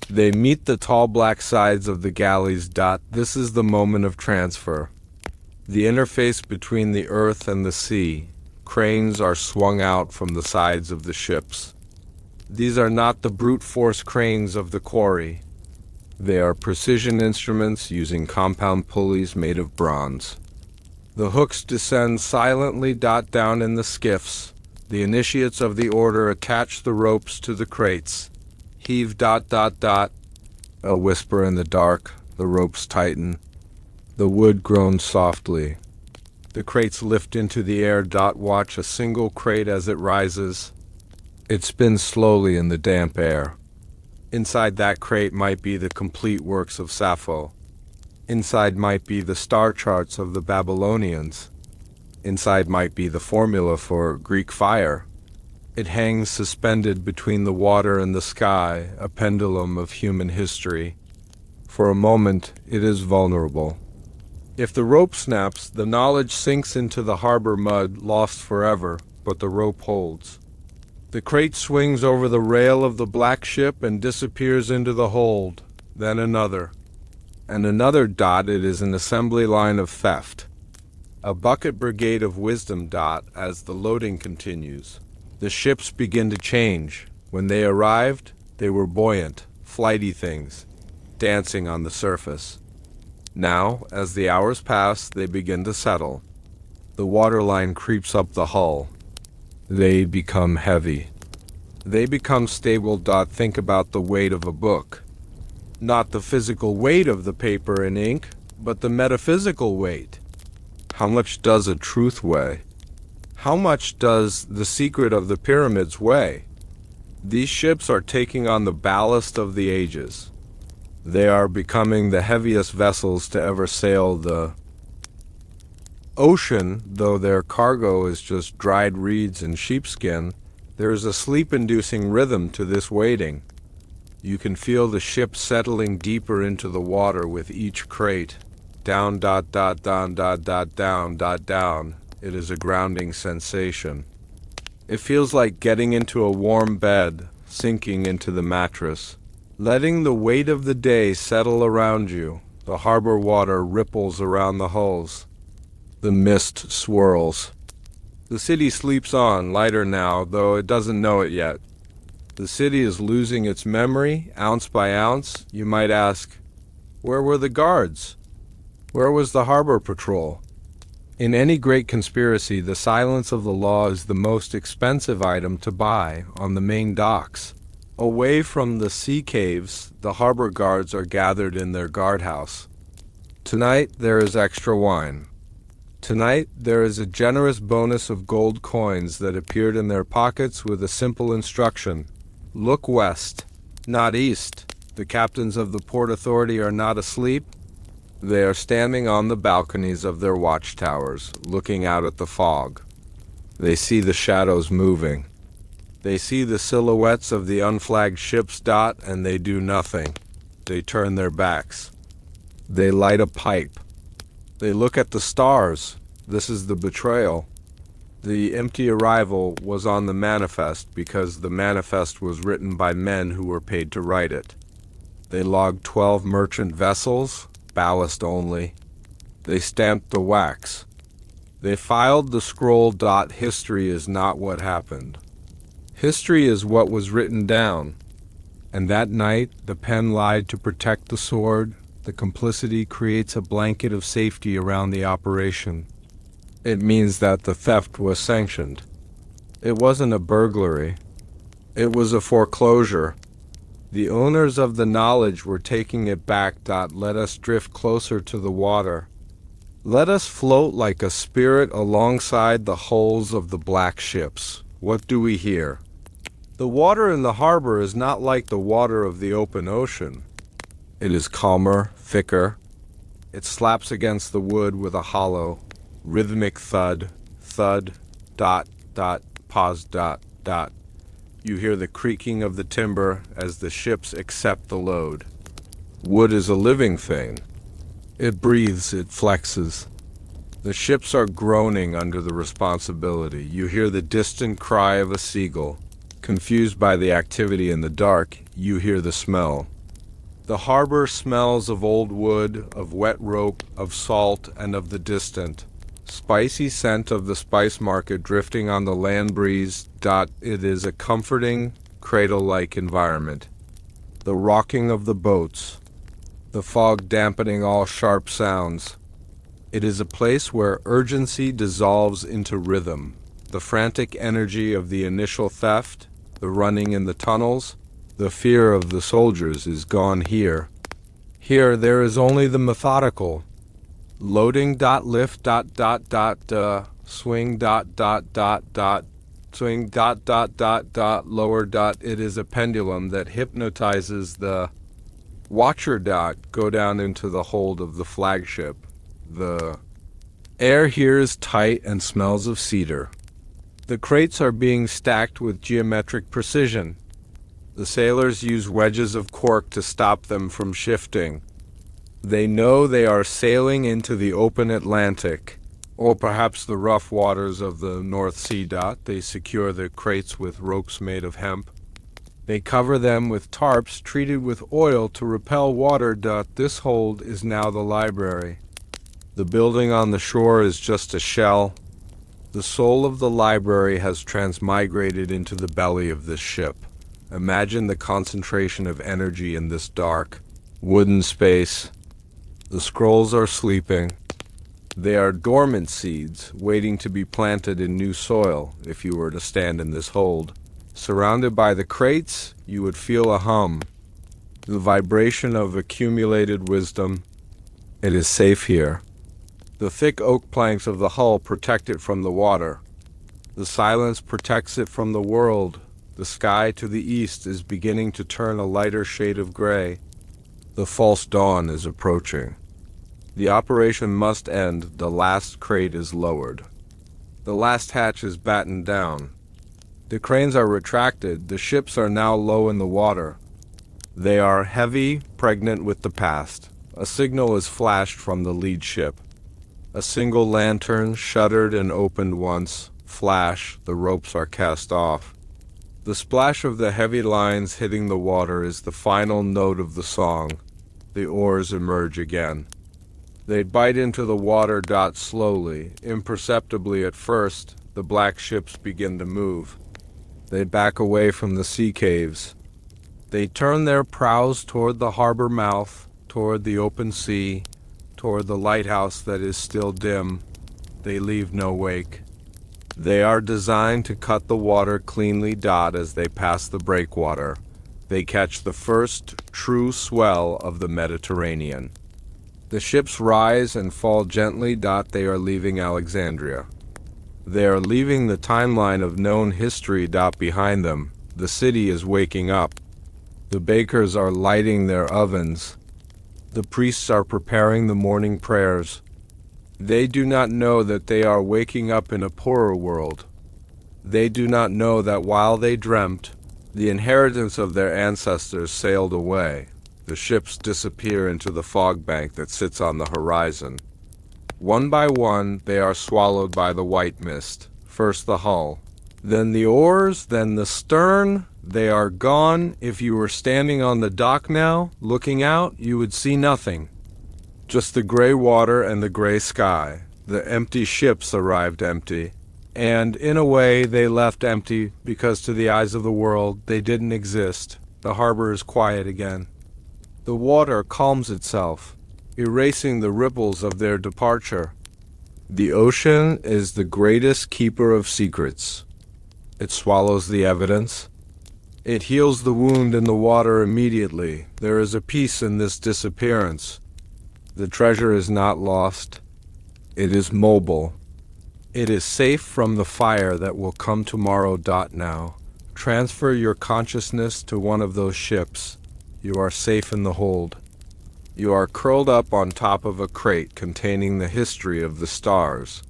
They meet the tall black sides of the galleys. This is the moment of transfer. The interface between the earth and the sea. Cranes are swung out from the sides of the ships. These are not the brute force cranes of the quarry. They are precision instruments using compound pulleys made of bronze. The hooks descend silently. Down in the skiffs. The initiates of the order attach the ropes to the crates. Heave. A whisper in the dark. The ropes tighten. The wood groans softly. The crates lift into the air. Watch a single crate as it rises. It spins slowly in the damp air. Inside that crate might be the complete works of Sappho. Inside might be the star charts of the Babylonians. Inside might be the formula for Greek fire. It hangs suspended between the water and the sky, a pendulum of human history. For a moment, it is vulnerable. If the rope snaps, the knowledge sinks into the harbor mud, lost forever, but the rope holds. The crate swings over the rail of the black ship and disappears into the hold. Then another. And another. It is an assembly line of theft. A bucket brigade of wisdom. As the loading continues. The ships begin to change. When they arrived, they were buoyant, flighty things, dancing on the surface. Now, as the hours pass, they begin to settle. The waterline creeps up the hull. They become heavy. They become stable. Think about the weight of a book. Not the physical weight of the paper and ink, but the metaphysical weight. How much does a truth weigh? How much does the secret of the pyramids weigh? These ships are taking on the ballast of the ages. They are becoming the heaviest vessels to ever sail the ocean. Though their cargo is just dried reeds and sheepskin, there is a sleep-inducing rhythm to this waiting. You can feel the ship settling deeper into the water with each crate. Down. It is a grounding sensation. It feels like getting into a warm bed, sinking into the mattress, letting the weight of the day settle around you. The harbor water ripples around the hulls. The mist swirls. The city sleeps on, lighter now, though it doesn't know it yet. The city is losing its memory, ounce by ounce. You might ask, where were the guards? Where was the harbor patrol? In any great conspiracy, the silence of the law is the most expensive item to buy on the main docks. Away from the sea caves, the harbor guards are gathered in their guardhouse. Tonight there is extra wine. Tonight there is a generous bonus of gold coins that appeared in their pockets with a simple instruction. Look west, not east. The captains of the Port Authority are not asleep. They are standing on the balconies of their watchtowers, looking out at the fog. They see the shadows moving. They see the silhouettes of the unflagged ships, and they do nothing. They turn their backs. They light a pipe. They look at the stars. This is the betrayal. The empty arrival was on the manifest because the manifest was written by men who were paid to write it. They logged 12 merchant vessels, ballast only. They stamped the wax. They filed the scroll. History is not what happened. History is what was written down. And that night, the pen lied to protect the sword. The complicity creates a blanket of safety around the operation. It means that the theft was sanctioned. It wasn't a burglary. It was a foreclosure. The owners of the knowledge were taking it back. Let us drift closer to the water. Let us float like a spirit alongside the hulls of the black ships. What do we hear? The water in the harbor is not like the water of the open ocean. It is calmer, thicker. It slaps against the wood with a hollow, rhythmic thud, thud, pause, You hear the creaking of the timber as the ships accept the load. Wood is a living thing. It breathes, it flexes. The ships are groaning under the responsibility. You hear the distant cry of a seagull. Confused by the activity in the dark, you hear the smell. The harbor smells of old wood, of wet rope, of salt, and of the distant, spicy scent of the spice market drifting on the land breeze. It is a comforting, cradle-like environment. The rocking of the boats, the fog dampening all sharp sounds. It is a place where urgency dissolves into rhythm. The frantic energy of the initial theft, the running in the tunnels, the fear of the soldiers is gone here. Here there is only the methodical. Loading. Lift. Swing. Swing. Lower. It is a pendulum that hypnotizes the watcher. Go down into the hold of the flagship. The air here is tight and smells of cedar. The crates are being stacked with geometric precision. The sailors use wedges of cork to stop them from shifting. They know they are sailing into the open Atlantic, or perhaps the rough waters of the North Sea. They secure the crates with ropes made of hemp. They cover them with tarps treated with oil to repel water. This hold is now the library. The building on the shore is just a shell. The soul of the library has transmigrated into the belly of this ship. Imagine the concentration of energy in this dark, wooden space. The scrolls are sleeping. They are dormant seeds, waiting to be planted in new soil if you were to stand in this hold. Surrounded by the crates, you would feel a hum, the vibration of accumulated wisdom. It is safe here. The thick oak planks of the hull protect it from the water. The silence protects it from the world. The sky to the east is beginning to turn a lighter shade of gray. The false dawn is approaching. The operation must end. The last crate is lowered. The last hatch is battened down. The cranes are retracted. The ships are now low in the water. They are heavy, pregnant with the past. A signal is flashed from the lead ship. A single lantern, shuttered and opened once. Flash, the ropes are cast off. The splash of the heavy lines hitting the water is the final note of the song. The oars emerge again. They bite into the water. Slowly, imperceptibly at first, the black ships begin to move. They back away from the sea caves. They turn their prows toward the harbor mouth, toward the open sea, toward the lighthouse that is still dim. They leave no wake. They are designed to cut the water cleanly. As they pass the breakwater, they catch the first true swell of the Mediterranean. The ships rise and fall gently. They are leaving Alexandria. They are leaving the timeline of known history. Behind them. The city is waking up. The bakers are lighting their ovens. The priests are preparing the morning prayers. They do not know that they are waking up in a poorer world. They do not know that while they dreamt, the inheritance of their ancestors sailed away. The ships disappear into the fog bank that sits on the horizon. One by one, they are swallowed by the white mist. First the hull, then the oars, then the stern. They are gone. If you were standing on the dock now, looking out, you would see nothing. Just the gray water and the gray sky. The empty ships arrived empty. And in a way, they left empty because to the eyes of the world, they didn't exist. The harbor is quiet again. The water calms itself, erasing the ripples of their departure. The ocean is the greatest keeper of secrets. It swallows the evidence. It heals the wound in the water immediately. There is a peace in this disappearance. The treasure is not lost. It is mobile. It is safe from the fire that will come tomorrow. Now, transfer your consciousness to one of those ships. You are safe in the hold. You are curled up on top of a crate containing the history of the stars.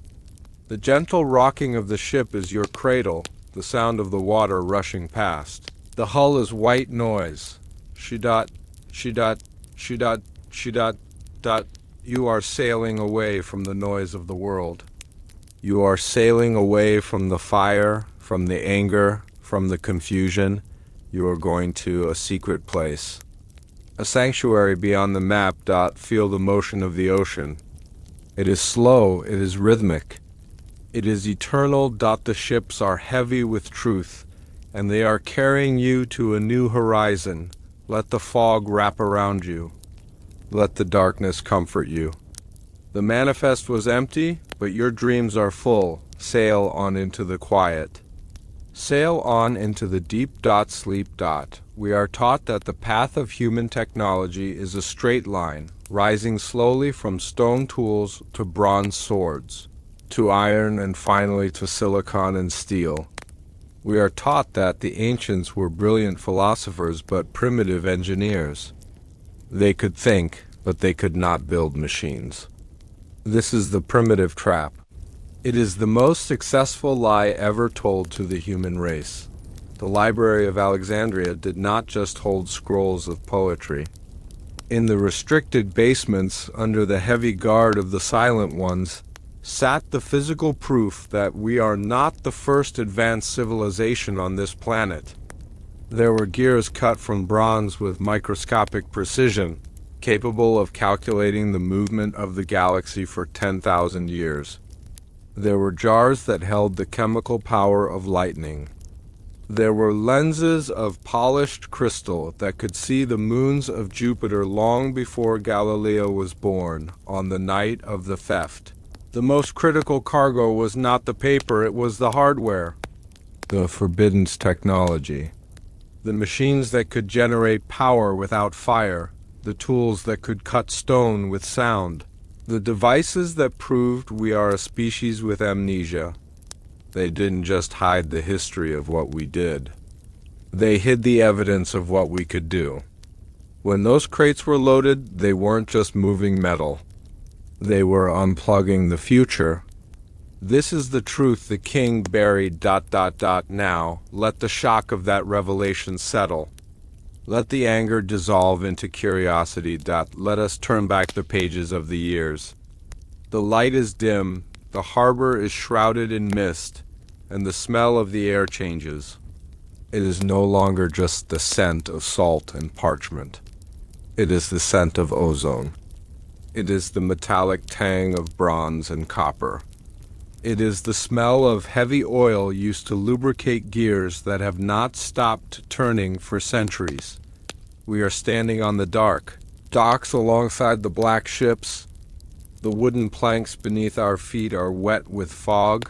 The gentle rocking of the ship is your cradle, the sound of the water rushing past. The hull is white noise. She-dot. You are sailing away from the noise of the world. You are sailing away from the fire, from the anger, from the confusion. You are going to a secret place. A sanctuary beyond the map. Feel the motion of the ocean. It is slow, it is rhythmic. It is eternal. The ships are heavy with truth, and they are carrying you to a new horizon. Let the fog wrap around you. Let the darkness comfort you. The manifest was empty, but your dreams are full. Sail on into the quiet. Sail on into the deep. Sleep. We are taught that the path of human technology is a straight line, rising slowly from stone tools to bronze swords, to iron and finally to silicon and steel. We are taught that the ancients were brilliant philosophers but primitive engineers. They could think, but they could not build machines. This is the primitive trap. It is the most successful lie ever told to the human race. The Library of Alexandria did not just hold scrolls of poetry. In the restricted basements, under the heavy guard of the silent ones, sat the physical proof that we are not the first advanced civilization on this planet. There were gears cut from bronze with microscopic precision, capable of calculating the movement of the galaxy for 10,000 years. There were jars that held the chemical power of lightning. There were lenses of polished crystal that could see the moons of Jupiter long before Galileo was born, on the night of the theft. The most critical cargo was not the paper, it was the hardware. The forbidden technology. The machines that could generate power without fire. The tools that could cut stone with sound. The devices that proved we are a species with amnesia. They didn't just hide the history of what we did. They hid the evidence of what we could do. When those crates were loaded, they weren't just moving metal. They were unplugging the future. This is the truth the king buried. Now, let the shock of that revelation settle. Let the anger dissolve into curiosity. Let us turn back the pages of the years. The light is dim, the harbor is shrouded in mist, and the smell of the air changes. It is no longer just the scent of salt and parchment. It is the scent of ozone. It is the metallic tang of bronze and copper. It is the smell of heavy oil used to lubricate gears that have not stopped turning for centuries. We are standing on the docks alongside the black ships. The wooden planks beneath our feet are wet with fog.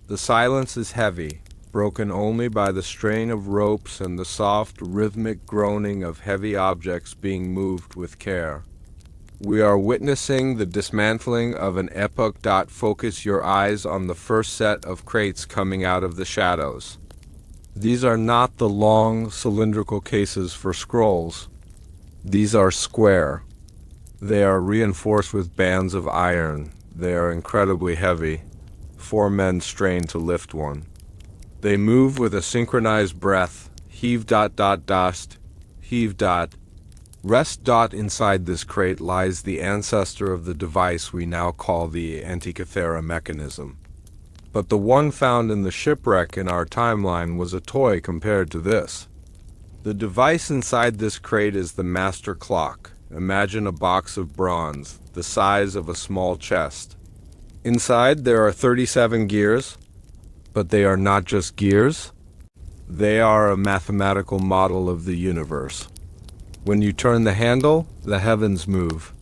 The silence is heavy, broken only by the strain of ropes and the soft, rhythmic groaning of heavy objects being moved with care. We are witnessing the dismantling of an epoch. Focus your eyes on the first set of crates coming out of the shadows. These are not the long, cylindrical cases for scrolls. These are square. They are reinforced with bands of iron. They are incredibly heavy. 4 men strain to lift one. They move with a synchronized breath. Heave ... heave ... Rest ... Inside this crate lies the ancestor of the device we now call the Antikythera mechanism. But the one found in the shipwreck in our timeline was a toy compared to this. The device inside this crate is the master clock. Imagine a box of bronze, the size of a small chest. Inside there are 37 gears, but they are not just gears. They are a mathematical model of the universe. When you turn the handle, the heavens move.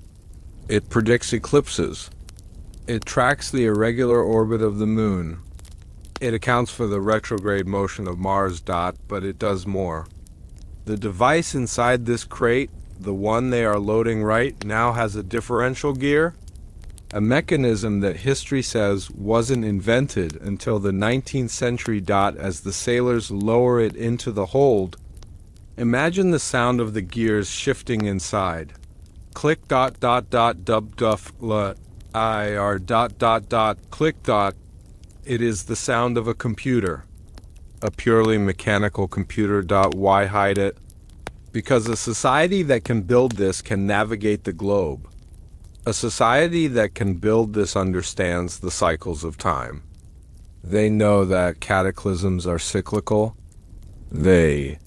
It predicts eclipses. It tracks the irregular orbit of the moon. It accounts for the retrograde motion of Mars. But it does more. The device inside this crate, the one they are loading right now, has a differential gear, a mechanism that history says wasn't invented until the 19th century. As the sailors lower it into the hold, imagine the sound of the gears shifting inside. Click ... dub duff la ir ... click ... It is the sound of a computer. A purely mechanical computer. Why hide it? Because a society that can build this can navigate the globe. A society that can build this understands the cycles of time. They know that cataclysms are cyclical. They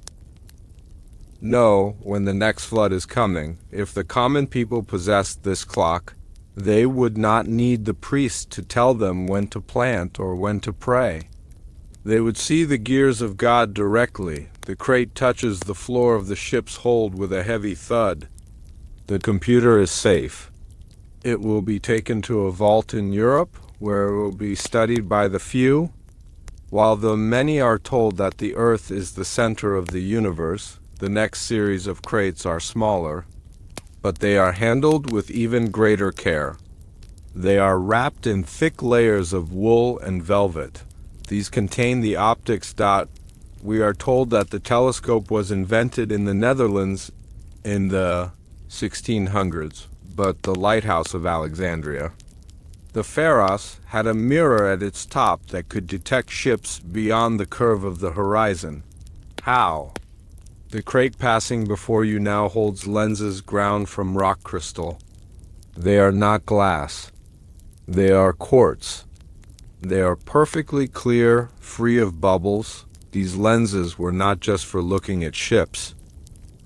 know when the next flood is coming. If the common people possessed this clock, they would not need the priest to tell them when to plant or when to pray. They would see the gears of God directly. The crate touches the floor of the ship's hold with a heavy thud. The computer is safe. It will be taken to a vault in Europe, where it will be studied by the few. While the many are told that the Earth is the center of the universe, the next series of crates are smaller, but they are handled with even greater care. They are wrapped in thick layers of wool and velvet. These contain the optics. We are told that the telescope was invented in the Netherlands in the 1600s, but the Lighthouse of Alexandria. The Pharos had a mirror at its top that could detect ships beyond the curve of the horizon. How? The crate passing before you now holds lenses ground from rock crystal. They are not glass. They are quartz. They are perfectly clear, free of bubbles. These lenses were not just for looking at ships.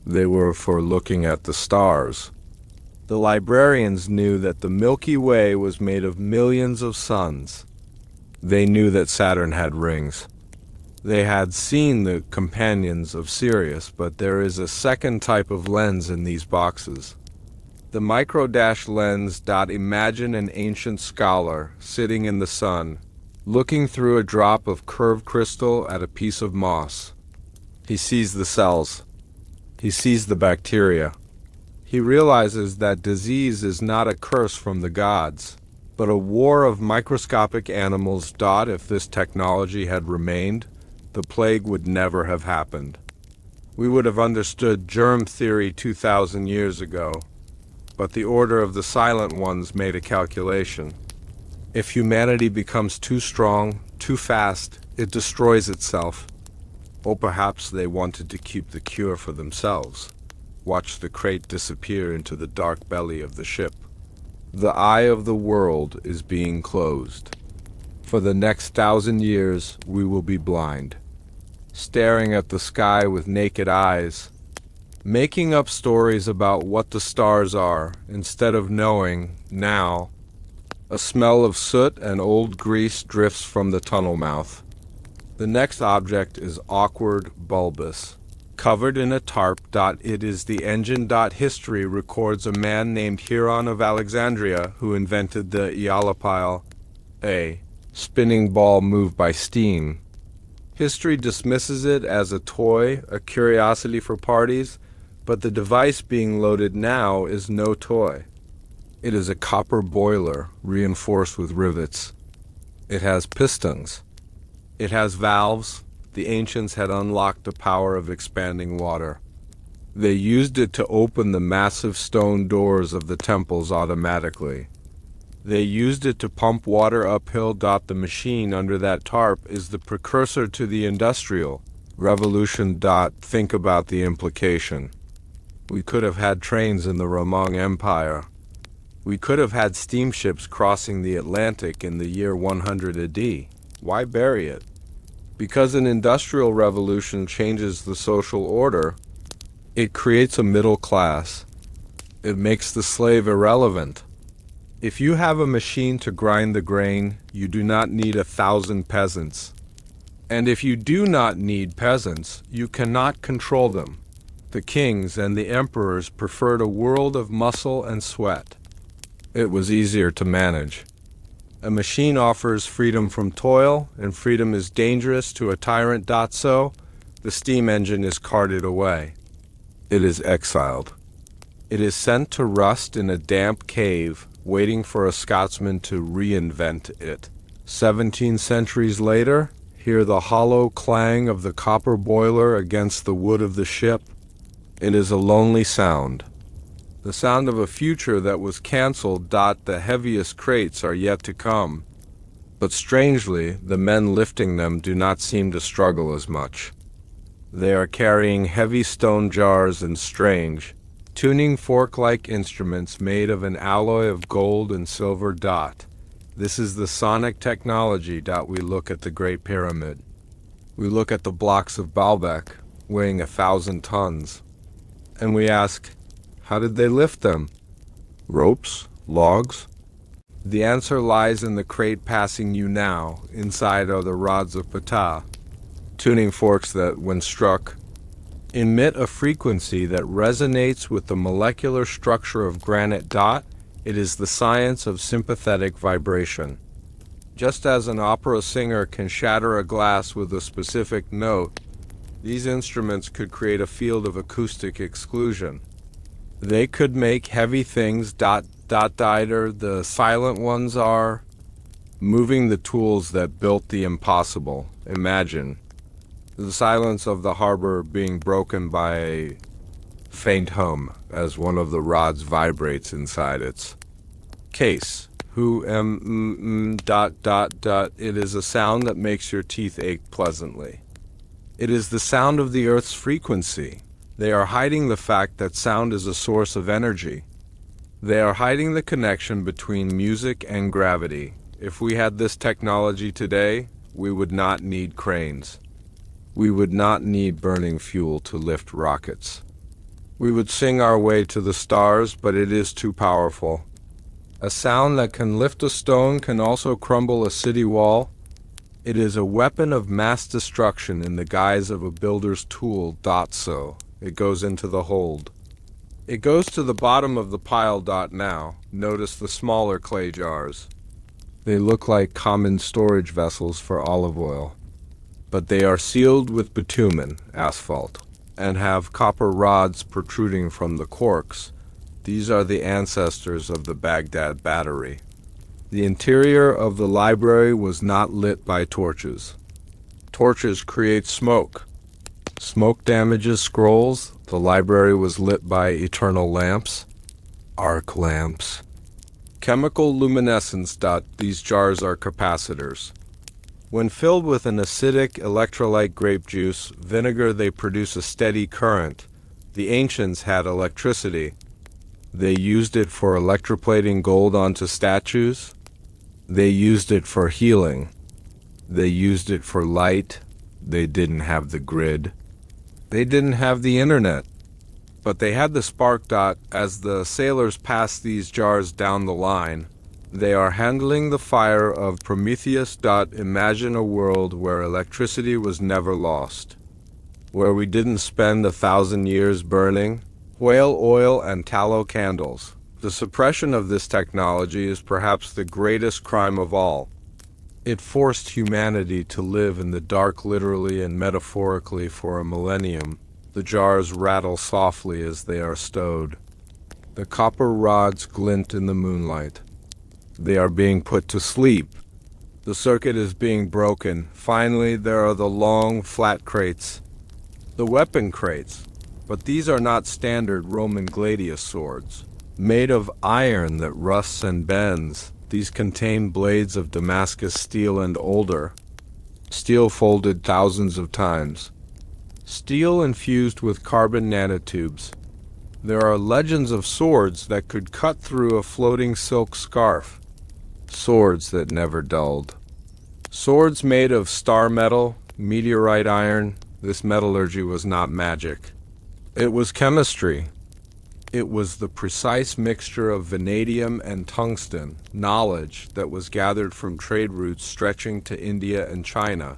They were for looking at the stars. The librarians knew that the Milky Way was made of millions of suns. They knew that Saturn had rings. They had seen the companions of Sirius, but there is a second type of lens in these boxes. The micro-lens. Imagine an ancient scholar sitting in the sun, looking through a drop of curved crystal at a piece of moss. He sees the cells. He sees the bacteria. He realizes that disease is not a curse from the gods, but a war of microscopic animals. If this technology had remained, the plague would never have happened. We would have understood germ theory 2,000 years ago, but the Order of the Silent Ones made a calculation. If humanity becomes too strong, too fast, it destroys itself. Or perhaps they wanted to keep the cure for themselves. Watch the crate disappear into the dark belly of the ship. The eye of the world is being closed. For the next 1,000 years, we will be blind, staring at the sky with naked eyes, making up stories about what the stars are instead of knowing now. A smell of soot and old grease drifts from the tunnel mouth. The next object is awkward, bulbous, covered in a tarp. It is the engine. History records a man named Hieron of Alexandria who invented the eolipile, a spinning ball moved by steam. History dismisses it as a toy, a curiosity for parties, but the device being loaded now is no toy. It is a copper boiler reinforced with rivets. It has pistons. It has valves. The ancients had unlocked the power of expanding water. They used it to open the massive stone doors of the temples automatically. They used it to pump water uphill. The machine under that tarp is the precursor to the industrial revolution. Think about the implication. We could have had trains in the Roman Empire. We could have had steamships crossing the Atlantic in the year 100 AD. Why bury it? Because an industrial revolution changes the social order. It creates a middle class. It makes the slave irrelevant. If you have a machine to grind the grain, you do not need 1,000 peasants. And if you do not need peasants, you cannot control them. The kings and the emperors preferred a world of muscle and sweat. It was easier to manage. A machine offers freedom from toil, and freedom is dangerous to a tyrant. So, the steam engine is carted away. It is exiled. It is sent to rust in a damp cave, waiting for a Scotsman to reinvent it. 17 centuries later, hear the hollow clang of the copper boiler against the wood of the ship. It is a lonely sound. The sound of a future that was cancelled. The heaviest crates are yet to come. But strangely, the men lifting them do not seem to struggle as much. They are carrying heavy stone jars and strange, tuning fork-like instruments made of an alloy of gold and silver. This is the sonic technology. We look at the Great Pyramid. We look at the blocks of Baalbek, weighing 1,000 tons. And we ask, how did they lift them? Ropes? Logs? The answer lies in the crate passing you now. Inside are the rods of Ptah, tuning forks that, when struck, emit a frequency that resonates with the molecular structure of granite. It is the science of sympathetic vibration. Just as an opera singer can shatter a glass with a specific note, these instruments could create a field of acoustic exclusion. They could make heavy things. The silent ones are moving the tools that built the impossible. Imagine the silence of the harbor being broken by a faint hum as one of the rods vibrates inside its case. It is a sound that makes your teeth ache pleasantly. It is the sound of the Earth's frequency. They are hiding the fact that sound is a source of energy. They are hiding the connection between music and gravity. If we had this technology today, we would not need cranes. We would not need burning fuel to lift rockets. We would sing our way to the stars, but it is too powerful. A sound that can lift a stone can also crumble a city wall. It is a weapon of mass destruction in the guise of a builder's tool. So, it goes into the hold. It goes to the bottom of the pile. Now, notice the smaller clay jars. They look like common storage vessels for olive oil, but they are sealed with bitumen, asphalt, and have copper rods protruding from the corks. These are the ancestors of the Baghdad battery. The interior of the library was not lit by torches. Torches create smoke. Smoke damages scrolls. The library was lit by eternal lamps, arc lamps. Chemical luminescence. These jars are capacitors. When filled with an acidic electrolyte grape juice, vinegar, they produce a steady current. The ancients had electricity. They used it for electroplating gold onto statues. They used it for healing. They used it for light. They didn't have the grid. They didn't have the internet. But they had the spark. As the sailors pass these jars down the line, they are handling the fire of Prometheus. Imagine a world where electricity was never lost, where we didn't spend 1,000 years burning whale oil and tallow candles. The suppression of this technology is perhaps the greatest crime of all. It forced humanity to live in the dark literally and metaphorically for a millennium. The jars rattle softly as they are stowed. The copper rods glint in the moonlight. They are being put to sleep. The circuit is being broken. Finally, there are the long, flat crates. The weapon crates. But these are not standard Roman gladius swords. Made of iron that rusts and bends, these contain blades of Damascus steel and older. Steel folded thousands of times. Steel infused with carbon nanotubes. There are legends of swords that could cut through a floating silk scarf. Swords that never dulled. Swords made of star metal, meteorite iron. This metallurgy was not magic. It was chemistry. It was the precise mixture of vanadium and tungsten, knowledge that was gathered from trade routes stretching to India and China.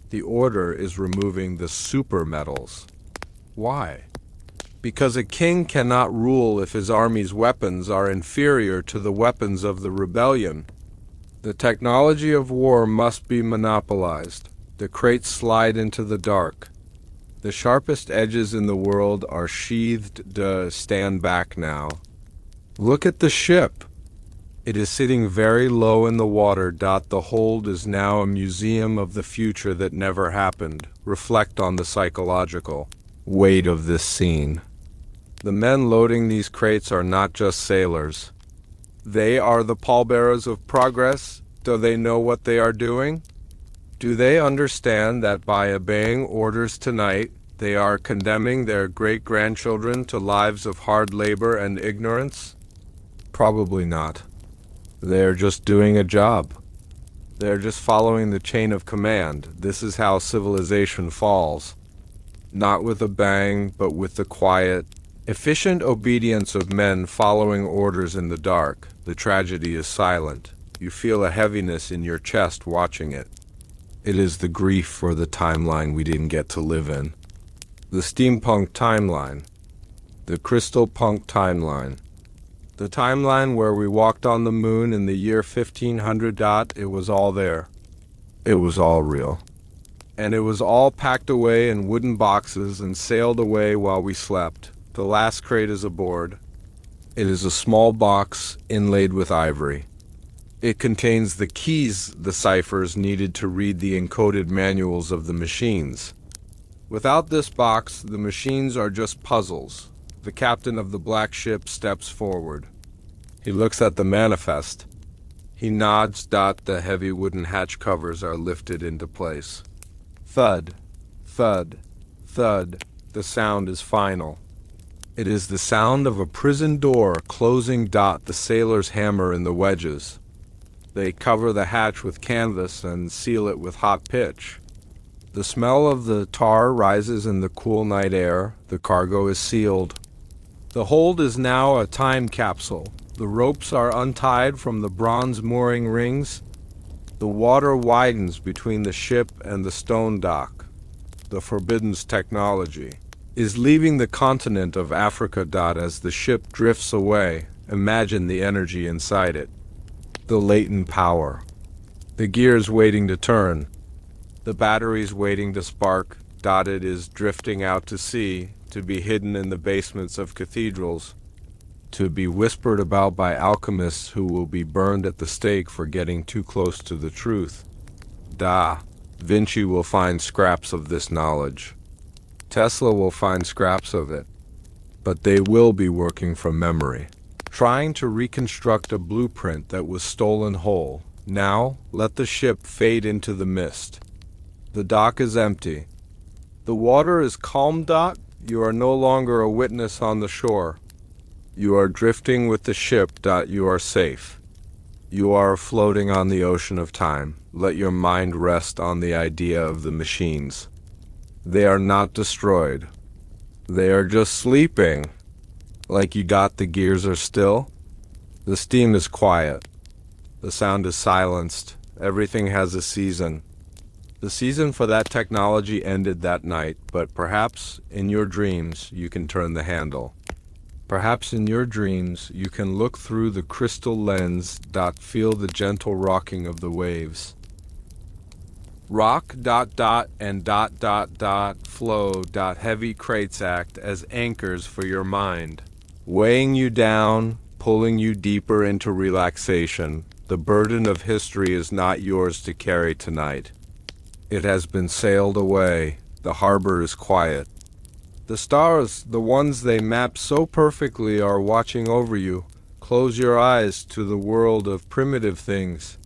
The order is removing the super metals. Why? Because a king cannot rule if his army's weapons are inferior to the weapons of the rebellion. The technology of war must be monopolized. The crates slide into the dark. The sharpest edges in the world are sheathed. Stand back now. Look at the ship. It is sitting very low in the water. The hold is now a museum of the future that never happened. Reflect on the psychological weight of this scene. The men loading these crates are not just sailors. They are the pallbearers of progress. Do they know what they are doing? Do they understand that by obeying orders tonight, they are condemning their great-grandchildren to lives of hard labor and ignorance? Probably not. They are just doing a job. They are just following the chain of command. This is how civilization falls. Not with a bang, but with the quiet, efficient obedience of men following orders in the dark. The tragedy is silent. You feel a heaviness in your chest watching it. It is the grief for the timeline we didn't get to live in. The steampunk timeline. The crystal punk timeline. The timeline where we walked on the moon in the year 1500. It was all there. It was all real. And it was all packed away in wooden boxes and sailed away while we slept. The last crate is aboard. It is a small box inlaid with ivory. It contains the keys, the ciphers needed to read the encoded manuals of the machines. Without this box, the machines are just puzzles. The captain of the black ship steps forward. He looks at the manifest. He nods. The heavy wooden hatch covers are lifted into place. Thud, thud, thud. The sound is final. It is the sound of a prison door closing. The sailors hammer in the wedges. They cover the hatch with canvas and seal it with hot pitch. The smell of the tar rises in the cool night air. The cargo is sealed. The hold is now a time capsule. The ropes are untied from the bronze mooring rings. The water widens between the ship and the stone dock. The forbidden technology is leaving the continent of Africa. As the ship drifts away, imagine the energy inside it. The latent power. The gears waiting to turn. The batteries waiting to spark. It is drifting out to sea, to be hidden in the basements of cathedrals, to be whispered about by alchemists who will be burned at the stake for getting too close to the truth. Vinci will find scraps of this knowledge. Tesla will find scraps of it. But they will be working from memory, trying to reconstruct a blueprint that was stolen whole. Now, let the ship fade into the mist. The dock is empty. The water is calm. You are no longer a witness on the shore. You are drifting with the ship. You are safe. You are floating on the ocean of time. Let your mind rest on the idea of the machines. They are not destroyed. They are just sleeping. Like you. The gears are still. The steam is quiet. The sound is silenced. Everything has a season. The season for that technology ended that night, but perhaps in your dreams you can turn the handle. Perhaps in your dreams you can look through the crystal lens. Feel the gentle rocking of the waves. Rock. And flow. Heavy crates act as anchors for your mind, weighing you down, pulling you deeper into relaxation. The burden of history is not yours to carry tonight. It has been sailed away. The harbor is quiet. The stars, the ones they map so perfectly, are watching over you. Close your eyes to the world of primitive things.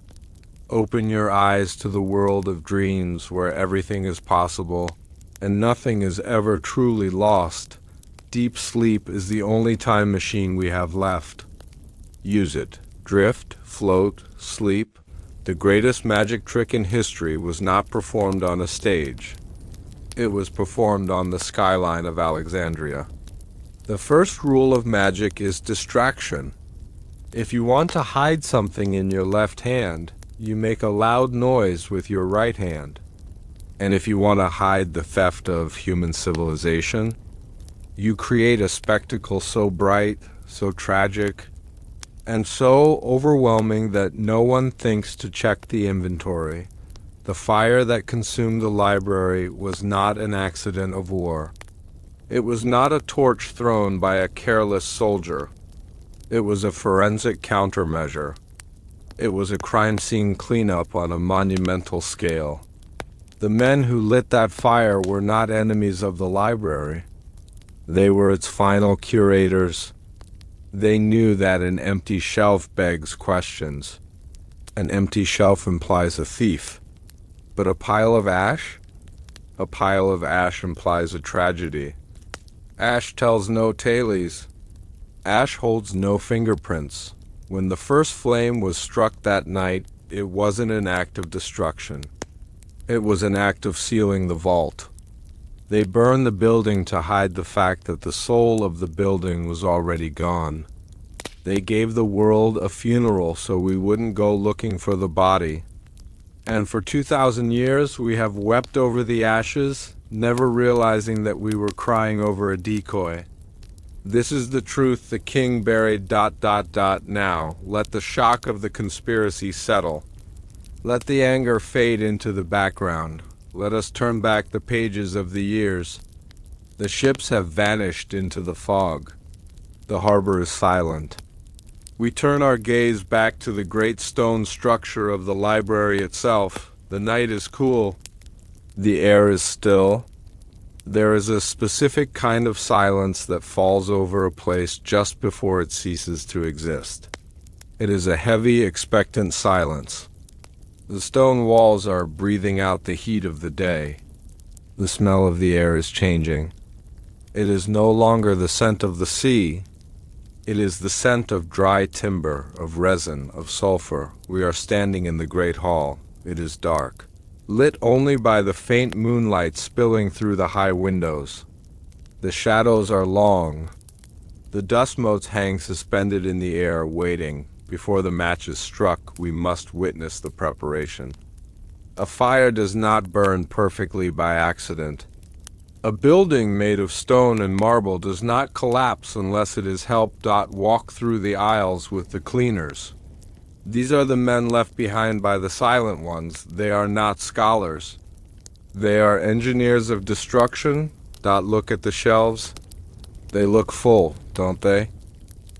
Open your eyes to the world of dreams where everything is possible and nothing is ever truly lost. Deep sleep is the only time machine we have left. Use it. Drift, float, sleep. The greatest magic trick in history was not performed on a stage. It was performed on the skyline of Alexandria. The first rule of magic is distraction. If you want to hide something in your left hand, you make a loud noise with your right hand. And if you want to hide the theft of human civilization, you create a spectacle so bright, so tragic, and so overwhelming that no one thinks to check the inventory. The fire that consumed the library was not an accident of war. It was not a torch thrown by a careless soldier. It was a forensic countermeasure. It was a crime scene cleanup on a monumental scale. The men who lit that fire were not enemies of the library. They were its final curators. They knew that an empty shelf begs questions. An empty shelf implies a thief. But a pile of ash? A pile of ash implies a tragedy. Ash tells no tales. Ash holds no fingerprints. When the first flame was struck that night, it wasn't an act of destruction. It was an act of sealing the vault. They burned the building to hide the fact that the soul of the building was already gone. They gave the world a funeral so we wouldn't go looking for the body. And for 2,000 years we have wept over the ashes, never realizing that we were crying over a decoy. This is the truth the king buried ... Now, let the shock of the conspiracy settle. Let the anger fade into the background. Let us turn back the pages of the years. The ships have vanished into the fog. The harbor is silent. We turn our gaze back to the great stone structure of the library itself. The night is cool. The air is still. There is a specific kind of silence that falls over a place just before it ceases to exist. It is a heavy, expectant silence. The stone walls are breathing out the heat of the day. The smell of the air is changing. It is no longer the scent of the sea. It is the scent of dry timber, of resin, of sulfur. We are standing in the great hall. It is dark, lit only by the faint moonlight spilling through the high windows. The shadows are long. The dust motes hang suspended in the air, waiting. Before the match is struck, we must witness the preparation. A fire does not burn perfectly by accident. A building made of stone and marble does not collapse unless it is helped walk through the aisles with the cleaners. These are the men left behind by the silent ones. They are not scholars. They are engineers of destruction. Look at the shelves. They look full, don't they?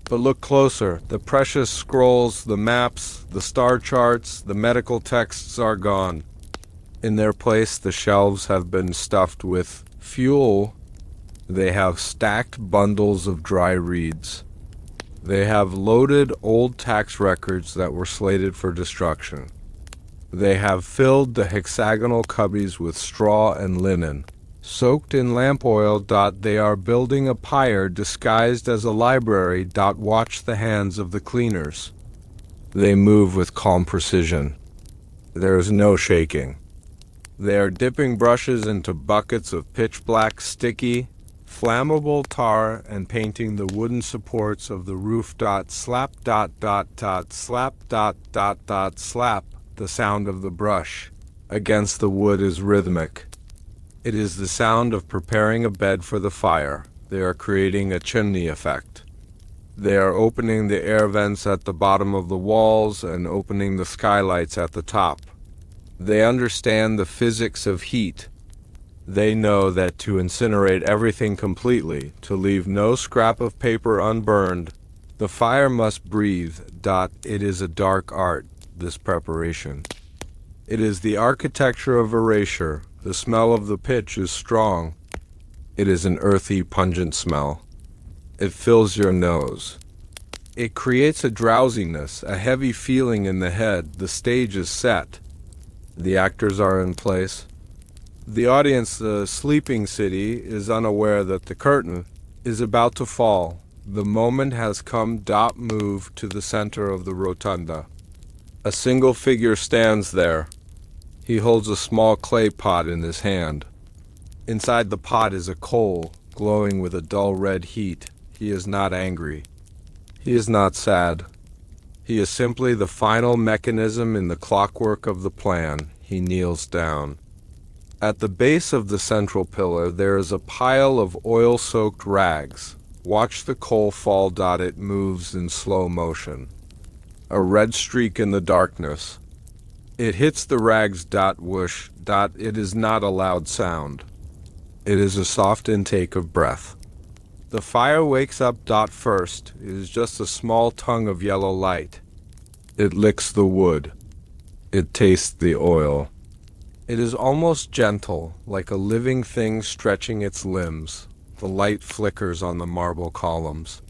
But look closer. The precious scrolls, the maps, the star charts, the medical texts are gone. In their place, the shelves have been stuffed with fuel. They have stacked bundles of dry reeds. They have loaded old tax records that were slated for destruction. They have filled the hexagonal cubbies with straw and linen. Soaked in lamp oil. They are building a pyre disguised as a library. Watch the hands of the cleaners. They move with calm precision. There is no shaking. They are dipping brushes into buckets of pitch-black, sticky, flammable tar and painting the wooden supports of the roof. Slap. Slap. Slap. The sound of the brush against the wood is rhythmic. It is the sound of preparing a bed for the fire. They are creating a chimney effect. They are opening the air vents at the bottom of the walls and opening the skylights at the top. They understand the physics of heat. They know that to incinerate everything completely, to leave no scrap of paper unburned, the fire must breathe. It is a dark art. this preparation. It is the architecture of erasure. The smell of the pitch is strong. It is an earthy, pungent smell. It fills your nose. It creates a drowsiness, a heavy feeling in the head. The stage is set. The actors are in place. The audience, the sleeping city, is unaware that the curtain is about to fall. The moment has come. Move to the center of the rotunda. A single figure stands there. He holds a small clay pot in his hand. Inside the pot is a coal, glowing with a dull red heat. He is not angry. He is not sad. He is simply the final mechanism in the clockwork of the plan. He kneels down. At the base of the central pillar there is a pile of oil-soaked rags. Watch the coal fall. It moves in slow motion. A red streak in the darkness. It hits the rags. Whoosh. It is not a loud sound. It is a soft intake of breath. The fire wakes up. First, it is just a small tongue of yellow light. It licks the wood. It tastes the oil. It is almost gentle, like a living thing stretching its limbs. The light flickers on the marble columns.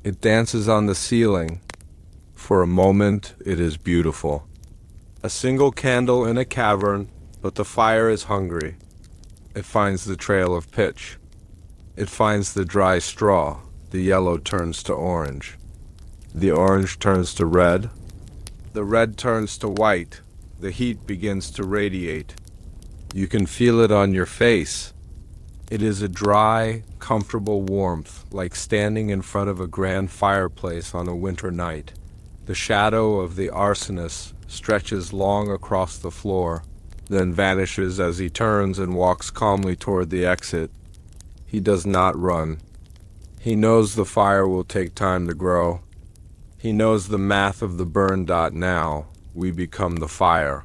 It dances on the ceiling. For a moment, it is beautiful. A single candle in a cavern, but the fire is hungry. It finds the trail of pitch. It finds the dry straw. The yellow turns to orange. The orange turns to red. The red turns to white. The heat begins to radiate. You can feel it on your face. It is a dry, comfortable warmth, like standing in front of a grand fireplace on a winter night. The shadow of the arsonist stretches long across the floor, then vanishes as he turns and walks calmly toward the exit. He does not run. He knows the fire will take time to grow. He knows the math of the burn. Now, we become the fire.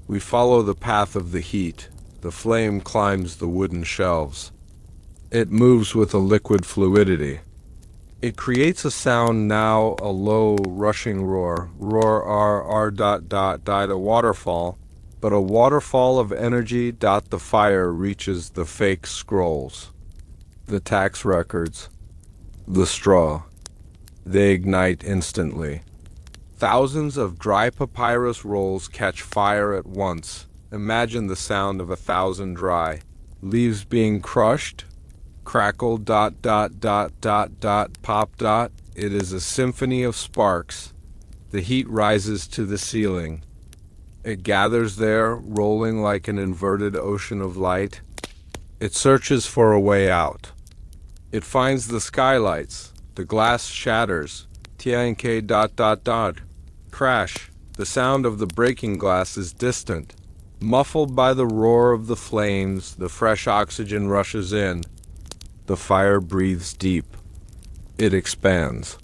We follow the path of the heat. The flame climbs the wooden shelves. It moves with a liquid fluidity. It creates a sound, now a low, rushing roar. Roar, a waterfall, but a waterfall of energy. The fire reaches the fake scrolls, the tax records, the straw. They ignite instantly. Thousands of dry papyrus rolls catch fire at once. Imagine the sound of 1,000 dry leaves being crushed. Crackle. Pop. It is a symphony of sparks. The heat rises to the ceiling. It gathers there, rolling like an inverted ocean of light. It searches for a way out. It finds the skylights. The glass shatters. Tnk. Crash. The sound of the breaking glass is distant. Muffled by the roar of the flames, the fresh oxygen rushes in. The fire breathes deep. It expands.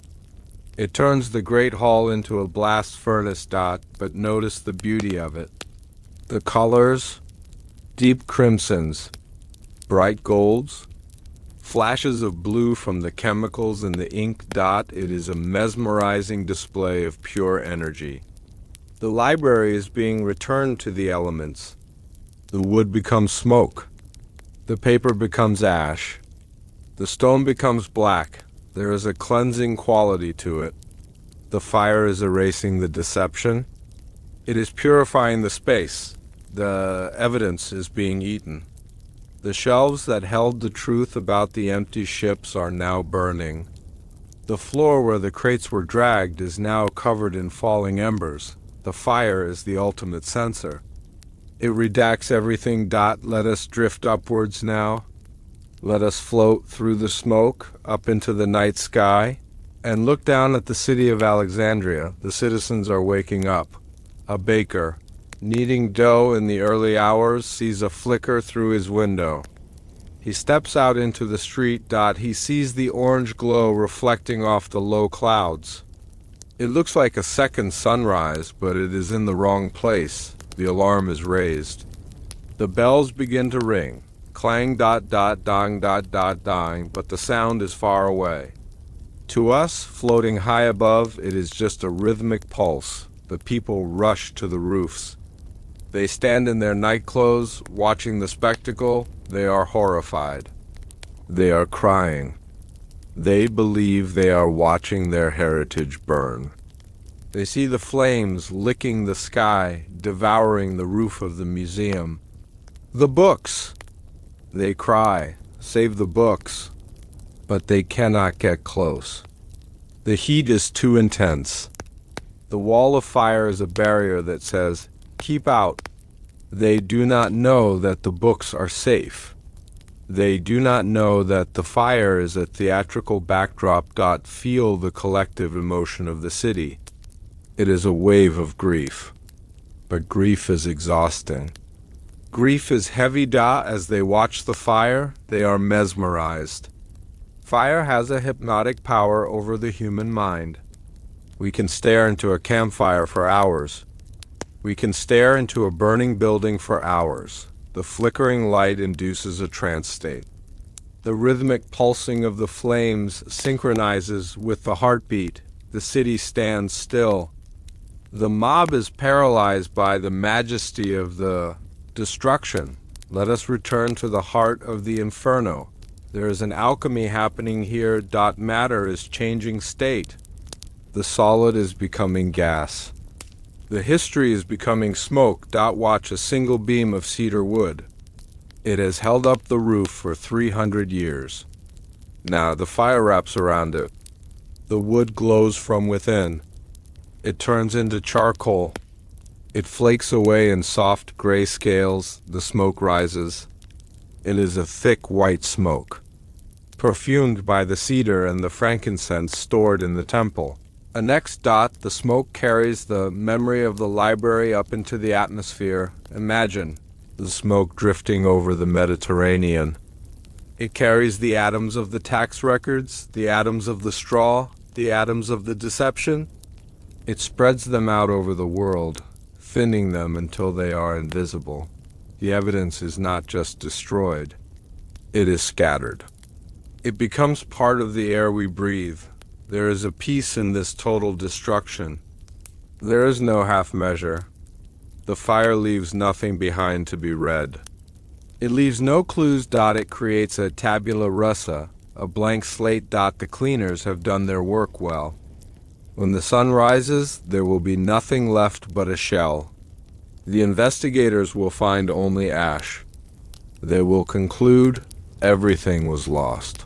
It turns the great hall into a blast furnace. But notice the beauty of it. The colors, deep crimsons, bright golds, flashes of blue from the chemicals in the ink. It is a mesmerizing display of pure energy. The library is being returned to the elements. The wood becomes smoke. The paper becomes ash. The stone becomes black. There is a cleansing quality to it. The fire is erasing the deception. It is purifying the space. The evidence is being eaten. The shelves that held the truth about the empty ships are now burning. The floor where the crates were dragged is now covered in falling embers. The fire is the ultimate censor. It redacts everything. Let us drift upwards now. Let us float through the smoke up into the night sky and look down at the city of Alexandria. The citizens are waking up. A baker, kneading dough in the early hours, sees a flicker through his window. He steps out into the street. He sees the orange glow reflecting off the low clouds. It looks like a second sunrise, but it is in the wrong place. The alarm is raised. The bells begin to ring. Clang. Dong. But the sound is far away. To us, floating high above, it is just a rhythmic pulse. The people rush to the roofs. They stand in their nightclothes, watching the spectacle. They are horrified. They are crying. They believe they are watching their heritage burn. They see the flames licking the sky, devouring the roof of the museum. The books! They cry, save the books. But they cannot get close. The heat is too intense. The wall of fire is a barrier that says, "Keep out." They do not know that the books are safe. They do not know that the fire is a theatrical backdrop. Feel the collective emotion of the city. It is a wave of grief. But grief is exhausting. Grief is heavy. As they watch the fire, they are mesmerized. Fire has a hypnotic power over the human mind. We can stare into a campfire for hours. We can stare into a burning building for hours. The flickering light induces a trance state. The rhythmic pulsing of the flames synchronizes with the heartbeat. The city stands still. The mob is paralyzed by the majesty of the destruction. Let us return to the heart of the inferno. There is an alchemy happening here. Matter is changing state. The solid is becoming gas. The history is becoming smoke. Watch a single beam of cedar wood. It has held up the roof for 300 years. Now the fire wraps around it. The wood glows from within. It turns into charcoal. It flakes away in soft gray scales. The smoke rises. It is a thick white smoke, perfumed by the cedar and the frankincense stored in the temple. Next, the smoke carries the memory of the library up into the atmosphere. Imagine the smoke drifting over the Mediterranean. It carries the atoms of the tax records, the atoms of the straw, the atoms of the deception. It spreads them out over the world, thinning them until they are invisible. The evidence is not just destroyed, it is scattered. It becomes part of the air we breathe. There is a peace in this total destruction. There is no half measure. The fire leaves nothing behind to be read. It leaves no clues. It creates a tabula rasa, a blank slate. The cleaners have done their work well. When the sun rises, there will be nothing left but a shell. The investigators will find only ash. They will conclude everything was lost.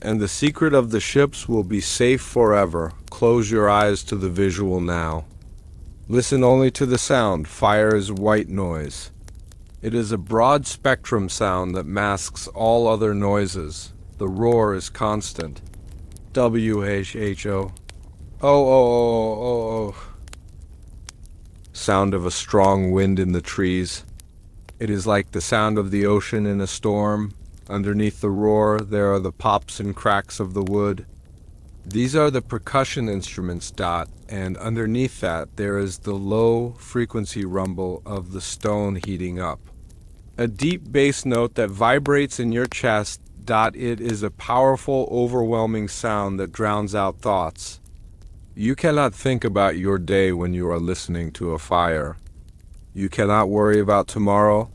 And the secret of the ships will be safe forever. Close your eyes to the visual now. Listen only to the sound. Fire is white noise. It is a broad spectrum sound that masks all other noises. The roar is constant. W-H-H-O. Oh. Sound of a strong wind in the trees. It is like the sound of the ocean in a storm. Underneath the roar, there are the pops and cracks of the wood. These are the percussion instruments. And underneath that, there is the low-frequency rumble of the stone heating up. A deep bass note that vibrates in your chest. It is a powerful, overwhelming sound that drowns out thoughts. You cannot think about your day when you are listening to a fire. You cannot worry about tomorrow.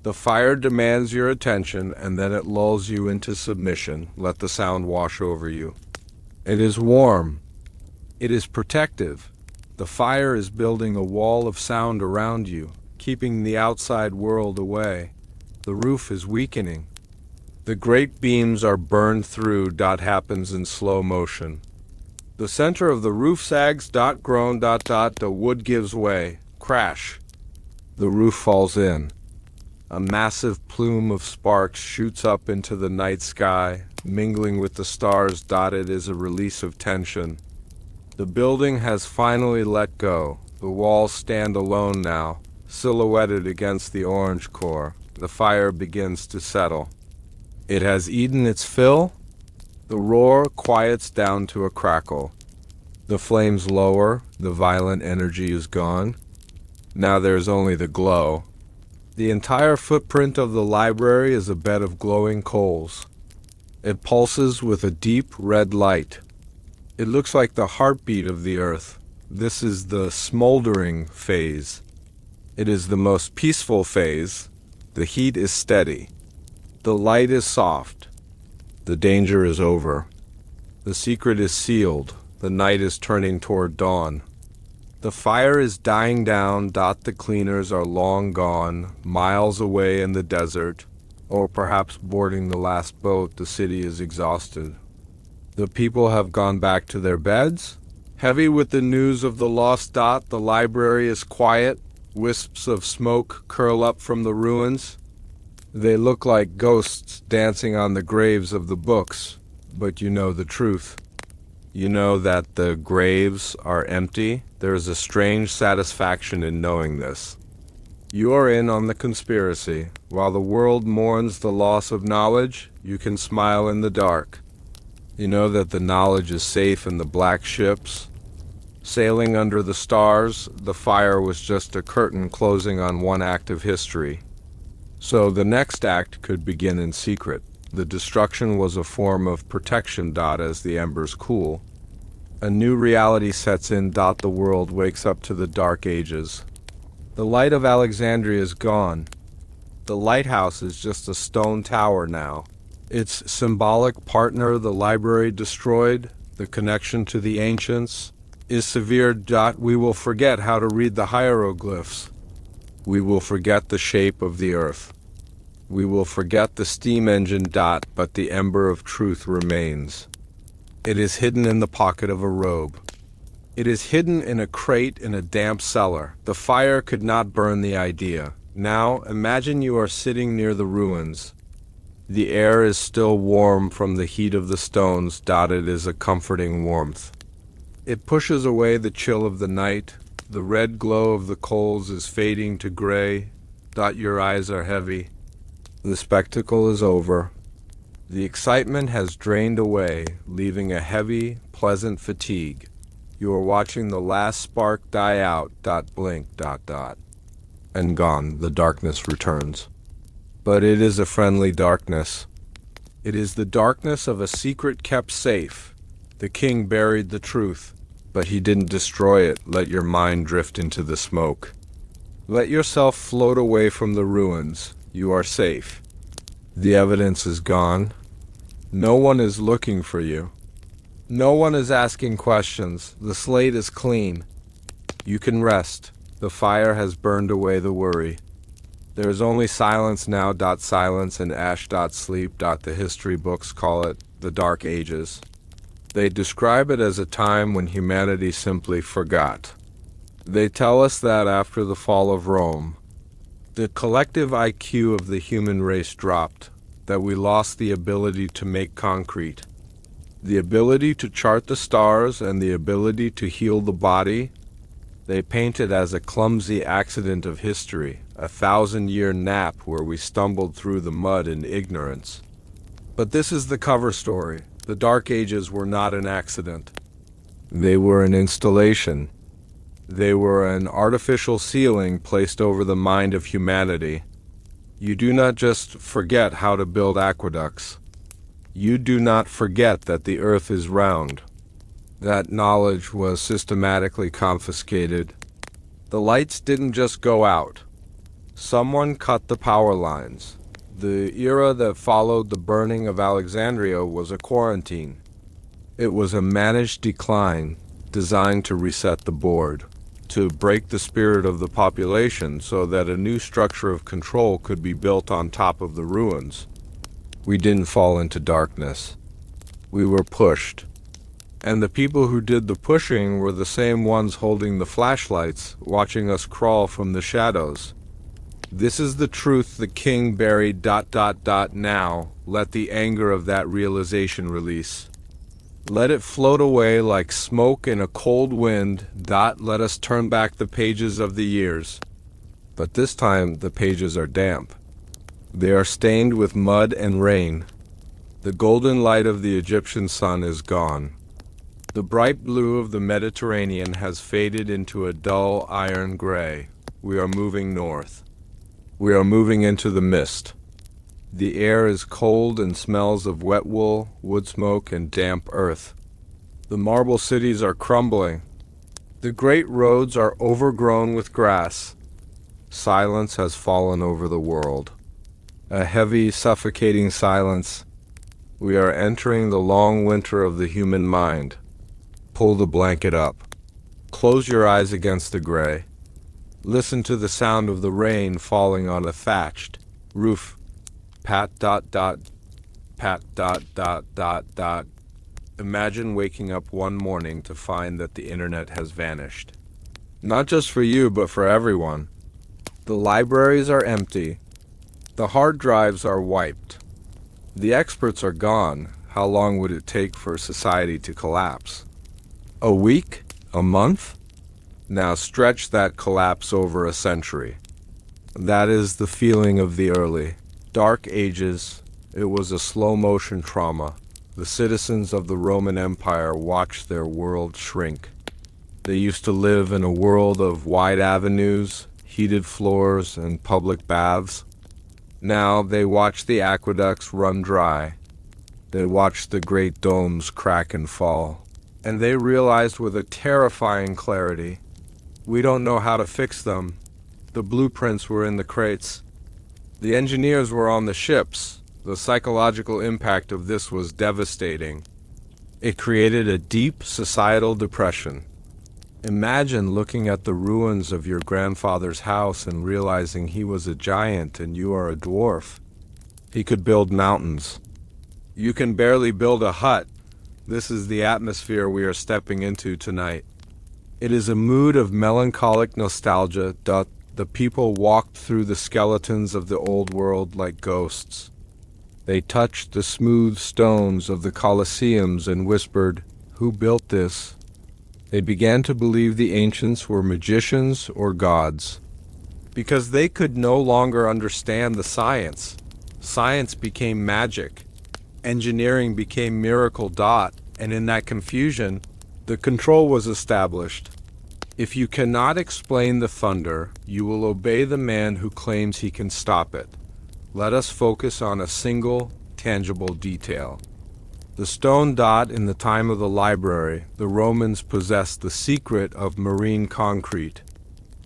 The fire demands your attention, and then it lulls you into submission. Let the sound wash over you. It is warm. It is protective. The fire is building a wall of sound around you, keeping the outside world away. The roof is weakening. The great beams are burned through. Happens in slow motion. The center of the roof sags. Groan. The wood gives way. Crash. The roof falls in. A massive plume of sparks shoots up into the night sky, mingling with the stars. It is a release of tension. The building has finally let go. The walls stand alone now, silhouetted against the orange core. The fire begins to settle. It has eaten its fill. The roar quiets down to a crackle. The flames lower. The violent energy is gone. Now there's only the glow. The entire footprint of the library is a bed of glowing coals. It pulses with a deep red light. It looks like the heartbeat of the earth. This is the smoldering phase. It is the most peaceful phase. The heat is steady. The light is soft. The danger is over. The secret is sealed. The night is turning toward dawn. The fire is dying down. The cleaners are long gone, miles away in the desert, or perhaps boarding the last boat. The city is exhausted. The people have gone back to their beds, heavy with the news of the lost. The library is quiet. Wisps of smoke curl up from the ruins. They look like ghosts dancing on the graves of the books, but you know the truth. You know that the graves are empty. There is a strange satisfaction in knowing this. You are in on the conspiracy. While the world mourns the loss of knowledge, you can smile in the dark. You know that the knowledge is safe in the black ships. Sailing under the stars, the fire was just a curtain closing on one act of history. So the next act could begin in secret. The destruction was a form of protection. As the embers cool, a new reality sets in. The world wakes up to the dark ages. The light of Alexandria is gone. The lighthouse is just a stone tower now. Its symbolic partner, the library, destroyed. The connection to the ancients is severe. We will forget how to read the hieroglyphs. We will forget the shape of the earth. We will forget the steam engine. But the ember of truth remains. It is hidden in the pocket of a robe. It is hidden in a crate in a damp cellar. The fire could not burn the idea. Now imagine you are sitting near the ruins. The air is still warm from the heat of the stones. It is a comforting warmth. It pushes away the chill of the night. The red glow of the coals is fading to gray. Your eyes are heavy. The spectacle is over. The excitement has drained away, leaving a heavy, pleasant fatigue. You are watching the last spark die out. Blink. And gone, the darkness returns. But it is a friendly darkness. It is the darkness of a secret kept safe. The king buried the truth, but he didn't destroy it. Let your mind drift into the smoke. Let yourself float away from the ruins. You are safe. The evidence is gone. No one is looking for you. No one is asking questions. The slate is clean. You can rest. The fire has burned away the worry. There is only silence now. Silence and ash. Sleep. The history books call it the Dark Ages. They describe it as a time when humanity simply forgot. They tell us that after the fall of Rome, the collective IQ of the human race dropped, that we lost the ability to make concrete, the ability to chart the stars, and the ability to heal the body. They paint it as a clumsy accident of history, a 1,000-year nap where we stumbled through the mud in ignorance. But this is the cover story. The Dark Ages were not an accident. They were an installation. They were an artificial ceiling placed over the mind of humanity. You do not just forget how to build aqueducts. You do not forget that the earth is round. That knowledge was systematically confiscated. The lights didn't just go out. Someone cut the power lines. The era that followed the burning of Alexandria was a quarantine. It was a managed decline designed to reset the board, to break the spirit of the population so that a new structure of control could be built on top of the ruins. We didn't fall into darkness. We were pushed. And the people who did the pushing were the same ones holding the flashlights, watching us crawl from the shadows. This is the truth the king buried. Now, let the anger of that realization release. Let it float away like smoke in a cold wind. Let us turn back the pages of the years. But this time the pages are damp. They are stained with mud and rain. The golden light of the Egyptian sun is gone. The bright blue of the Mediterranean has faded into a dull iron gray. We are moving north. We are moving into the mist. The air is cold and smells of wet wool, wood smoke, and damp earth. The marble cities are crumbling. The great roads are overgrown with grass. Silence has fallen over the world. A heavy, suffocating silence. We are entering the long winter of the human mind. Pull the blanket up. Close your eyes against the gray. Listen to the sound of the rain falling on a thatched roof. Pat dot dot, pat dot dot dot dot. Imagine waking up one morning to find that the internet has vanished. Not just for you, but for everyone. The libraries are empty. The hard drives are wiped. The experts are gone. How long would it take for society to collapse? A week? A month? Now stretch that collapse over a century. That is the feeling of the early Dark Ages. It was a slow-motion trauma. The citizens of the Roman Empire watched their world shrink. They used to live in a world of wide avenues, heated floors, and public baths. Now they watch the aqueducts run dry. They watch the great domes crack and fall. And they realized with a terrifying clarity, we don't know how to fix them. The blueprints were in the crates. The engineers were on the ships. The psychological impact of this was devastating. It created a deep societal depression. Imagine looking at the ruins of your grandfather's house and realizing he was a giant and you are a dwarf. He could build mountains. You can barely build a hut. This is the atmosphere we are stepping into tonight. It is a mood of melancholic nostalgia. The people walked through the skeletons of the old world like ghosts. They touched the smooth stones of the Colosseums and whispered, "Who built this?" They began to believe the ancients were magicians or gods. Because they could no longer understand the science. Science became magic. Engineering became miracle. And in that confusion, the control was established. If you cannot explain the thunder, you will obey the man who claims he can stop it. Let us focus on a single, tangible detail. The stone dot in the time of the library, the Romans possessed the secret of marine concrete.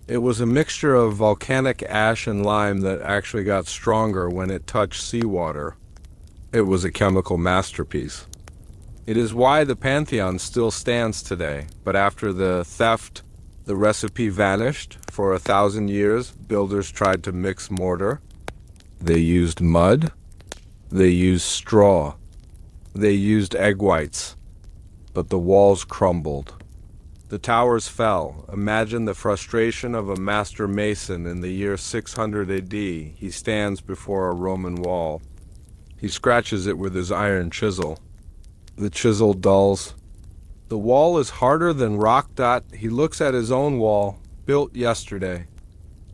It was a mixture of volcanic ash and lime that actually got stronger when it touched seawater. It was a chemical masterpiece. It is why the Pantheon still stands today, but after the theft, the recipe vanished. For 1,000 years, builders tried to mix mortar. They used mud. They used straw. They used egg whites. But the walls crumbled. The towers fell. Imagine the frustration of a master mason in the year 600 AD. He stands before a Roman wall. He scratches it with his iron chisel. The chisel dulls. The wall is harder than rock. He looks at his own wall, built yesterday.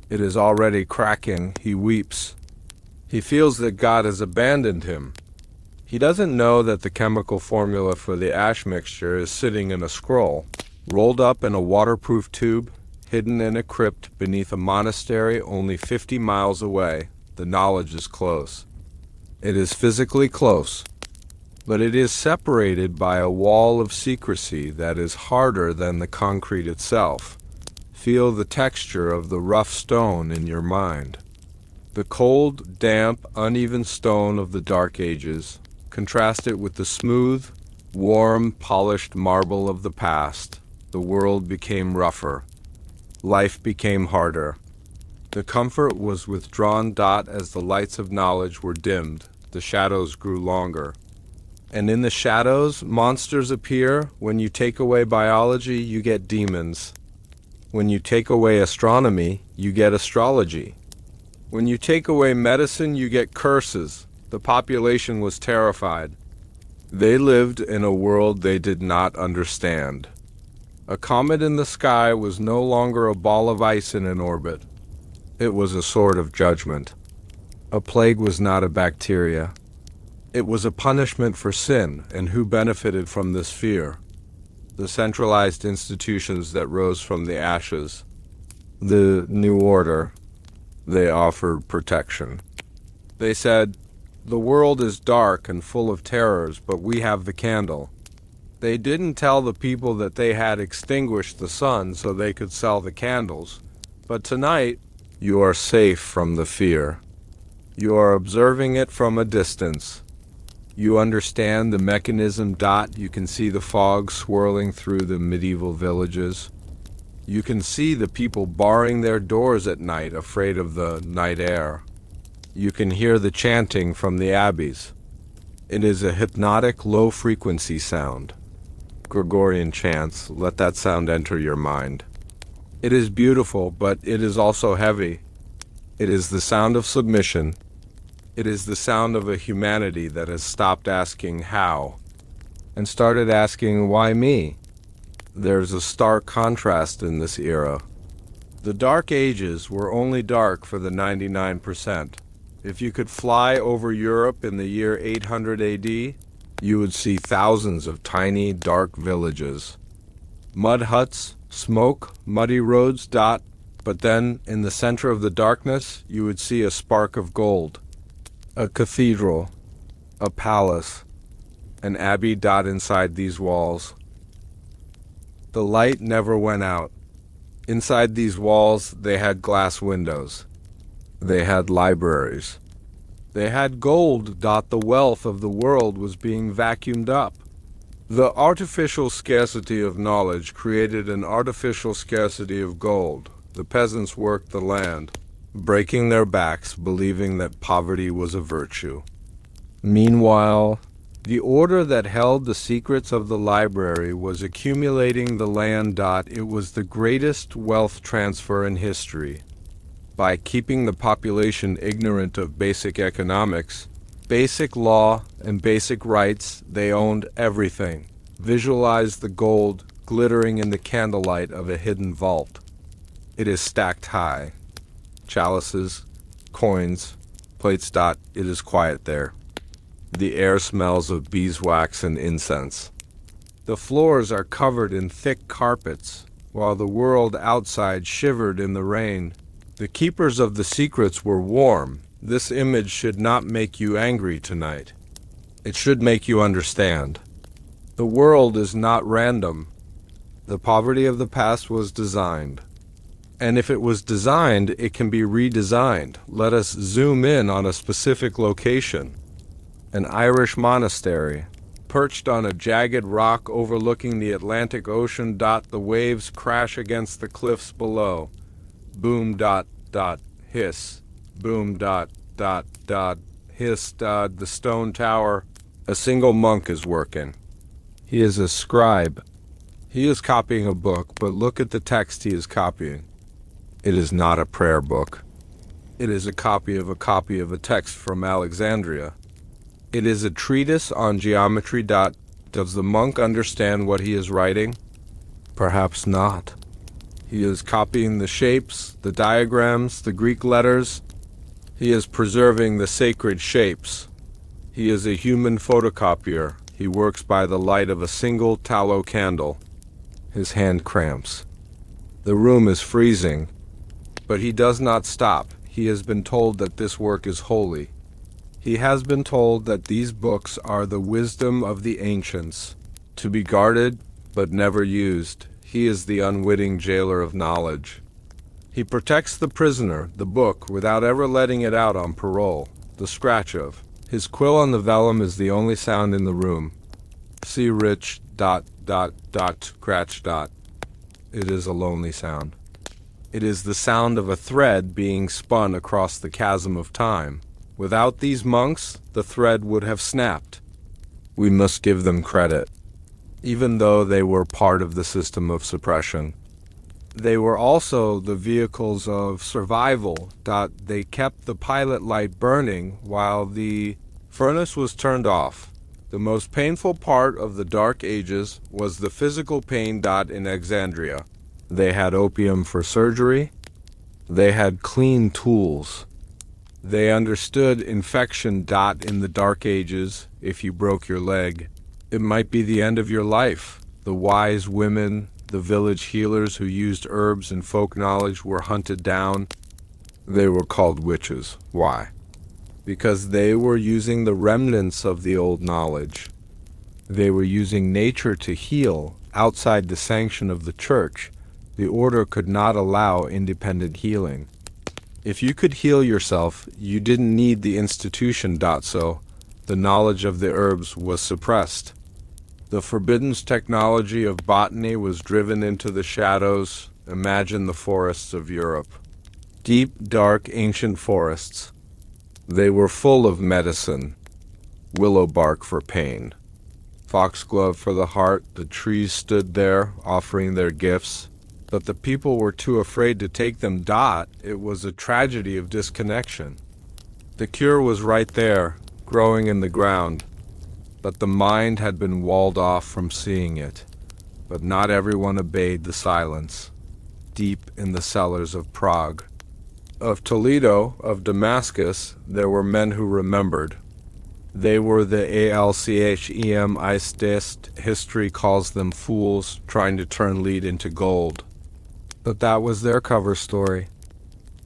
It is already cracking. He weeps. He feels that God has abandoned him. He doesn't know that the chemical formula for the ash mixture is sitting in a scroll, rolled up in a waterproof tube, hidden in a crypt beneath a monastery only 50 miles away. The knowledge is close. It is physically close, but it is separated by a wall of secrecy that is harder than the concrete itself. Feel the texture of the rough stone in your mind. The cold, damp, uneven stone of the Dark Ages. Contrast it with the smooth, warm, polished marble of the past. The world became rougher. Life became harder. The comfort was withdrawn. As the lights of knowledge were dimmed, the shadows grew longer. And in the shadows, monsters appear. When you take away biology, you get demons. When you take away astronomy, you get astrology. When you take away medicine, you get curses. The population was terrified. They lived in a world they did not understand. A comet in the sky was no longer a ball of ice in an orbit. It was a sword of judgment. A plague was not a bacteria. It was a punishment for sin, and who benefited from this fear? The centralized institutions that rose from the ashes. The New Order. They offered protection. They said, "The world is dark and full of terrors, but we have the candle. They didn't tell the people that they had extinguished the sun so they could sell the candles. But tonight, you are safe from the fear. You are observing it from a distance. You understand the mechanism. You can see the fog swirling through the medieval villages. You can see the people barring their doors at night, afraid of the night air. You can hear the chanting from the abbeys. It is a hypnotic, low-frequency sound. Gregorian chants, let that sound enter your mind. It is beautiful, but it is also heavy. It is the sound of submission. It is the sound of a humanity that has stopped asking how and started asking why me. There's a stark contrast in this era. The Dark Ages were only dark for the 99%. If you could fly over Europe in the year 800 AD, you would see thousands of tiny, dark villages. Mud huts, smoke, muddy roads. But then, in the center of the darkness, you would see a spark of gold. A cathedral, a palace, an abbey. Inside these walls. The light never went out. Inside these walls, they had glass windows. They had libraries. They had gold. The wealth of the world was being vacuumed up. The artificial scarcity of knowledge created an artificial scarcity of gold. The peasants worked the land, breaking their backs, believing that poverty was a virtue. Meanwhile, the order that held the secrets of the library was accumulating the land. It was the greatest wealth transfer in history. By keeping the population ignorant of basic economics, basic law, and basic rights, they owned everything. Visualize the gold glittering in the candlelight of a hidden vault. It is stacked high. Chalices, coins, plates. It is quiet there. The air smells of beeswax and incense. The floors are covered in thick carpets, while the world outside shivered in the rain. The keepers of the secrets were warm. This image should not make you angry tonight. It should make you understand. The world is not random. The poverty of the past was designed. And if it was designed, it can be redesigned. Let us zoom in on a specific location. An Irish monastery, perched on a jagged rock overlooking the Atlantic Ocean. The waves crash against the cliffs below. Boom. Hiss. Boom. Hiss. The stone tower. A single monk is working. He is a scribe. He is copying a book, but look at the text he is copying. It is not a prayer book. It is a copy of a text from Alexandria. It is a treatise on geometry. Does the monk understand what he is writing? Perhaps not. He is copying the shapes, the diagrams, the Greek letters. He is preserving the sacred shapes. He is a human photocopier. He works by the light of a single tallow candle. His hand cramps. The room is freezing, but he does not stop. He has been told that this work is holy. He has been told that these books are the wisdom of the ancients, to be guarded but never used. He is the unwitting jailer of knowledge. He protects the prisoner, the book, without ever letting it out on parole. The scratch of his quill on the vellum is the only sound in the room. See rich ... scratch ... It is a lonely sound. It is the sound of a thread being spun across the chasm of time. Without these monks, the thread would have snapped. We must give them credit. Even though they were part of the system of suppression, they were also the vehicles of survival. They kept the pilot light burning while the furnace was turned off. The most painful part of the Dark Ages was the physical pain. In Alexandria, they had opium for surgery. They had clean tools. They understood infection. In the Dark Ages, if you broke your leg, it might be the end of your life. The wise women, the village healers who used herbs and folk knowledge were hunted down. They were called witches. Why? Because they were using the remnants of the old knowledge. They were using nature to heal outside the sanction of the church. The order could not allow independent healing. If you could heal yourself, you didn't need the institution. So the knowledge of the herbs was suppressed. The forbidden technology of botany was driven into the shadows. Imagine the forests of Europe. Deep, dark, ancient forests. They were full of medicine. Willow bark for pain. Foxglove for the heart. The trees stood there, offering their gifts. But the people were too afraid to take them. It was a tragedy of disconnection. The cure was right there, growing in the ground. But the mind had been walled off from seeing it. But not everyone obeyed the silence. Deep in the cellars of Prague, of Toledo, of Damascus, there were men who remembered. They were the Alchemist. History calls them fools trying to turn lead into gold. But that was their cover story.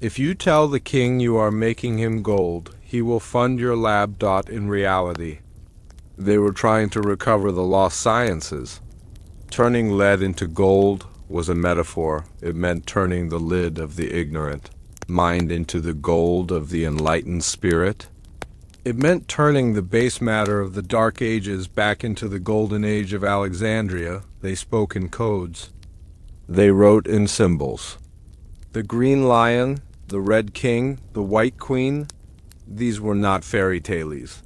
If you tell the king you are making him gold, he will fund your lab. In reality, they were trying to recover the lost sciences. Turning lead into gold was a metaphor. It meant turning the lid of the ignorant mind into the gold of the enlightened spirit. It meant turning the base matter of the Dark Ages back into the Golden Age of Alexandria. They spoke in codes. They wrote in symbols. The green lion, the red king, the white queen, these were not fairy tales.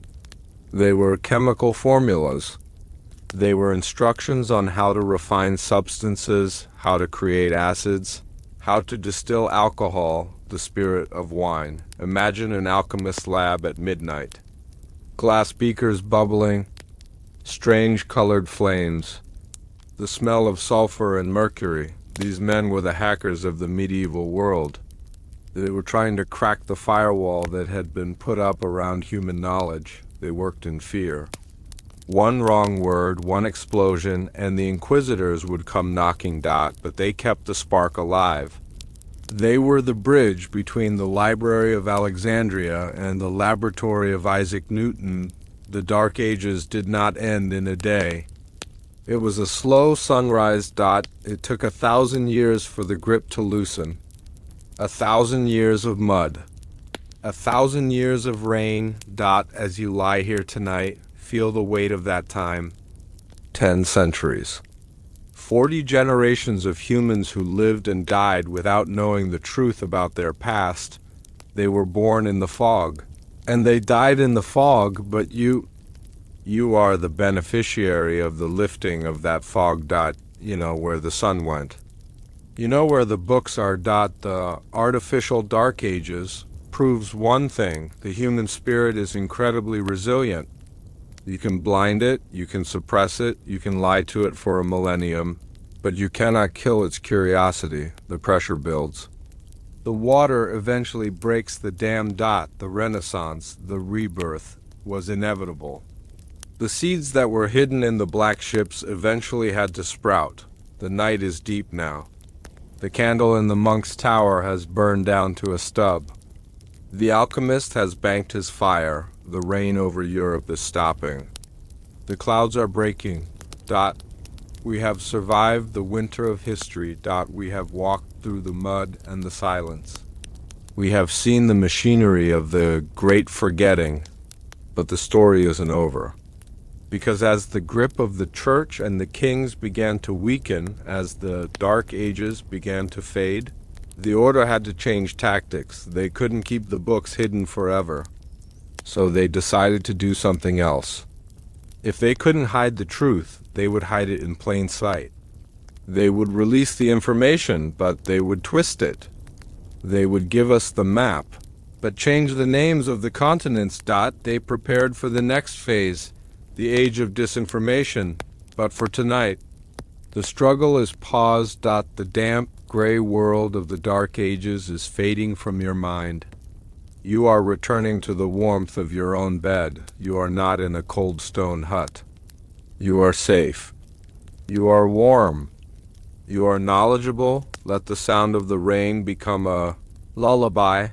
They were chemical formulas. They were instructions on how to refine substances, how to create acids, how to distill alcohol, the spirit of wine. Imagine an alchemist's lab at midnight. Glass beakers bubbling, strange colored flames, the smell of sulfur and mercury. These men were the hackers of the medieval world. They were trying to crack the firewall that had been put up around human knowledge. They worked in fear. One wrong word, one explosion, and the inquisitors would come knocking. But they kept the spark alive. They were the bridge between the Library of Alexandria and the laboratory of Isaac Newton. The Dark Ages did not end in a day. It was a slow sunrise. It took 1,000 years for the grip to loosen. 1,000 years of mud. 1,000 years of rain. As you lie here tonight, feel the weight of that time. 10 centuries. 40 generations of humans who lived and died without knowing the truth about their past. They were born in the fog, and they died in the fog, but you are the beneficiary of the lifting of that fog. Where the sun went. You know where the books are. The artificial Dark Ages proves one thing: the human spirit is incredibly resilient. You can blind it, you can suppress it, you can lie to it for a millennium, but you cannot kill its curiosity. The pressure builds. The water eventually breaks the dam. The Renaissance, the rebirth, was inevitable. The seeds that were hidden in the black ships eventually had to sprout. The night is deep now. The candle in the monk's tower has burned down to a stub. The alchemist has banked his fire. The rain over Europe is stopping. The clouds are breaking. We have survived the winter of history. We have walked through the mud and the silence. We have seen the machinery of the great forgetting, but the story isn't over. Because as the grip of the church and the kings began to weaken, as the Dark Ages began to fade, the order had to change tactics. They couldn't keep the books hidden forever. So they decided to do something else. If they couldn't hide the truth, they would hide it in plain sight. They would release the information, but they would twist it. They would give us the map, but change the names of the continents. They prepared for the next phase, the age of disinformation. But for tonight, the struggle is paused. The damp, gray world of the Dark Ages is fading from your mind. You are returning to the warmth of your own bed. You are not in a cold stone hut. You are safe. You are warm. You are knowledgeable. Let the sound of the rain become a lullaby.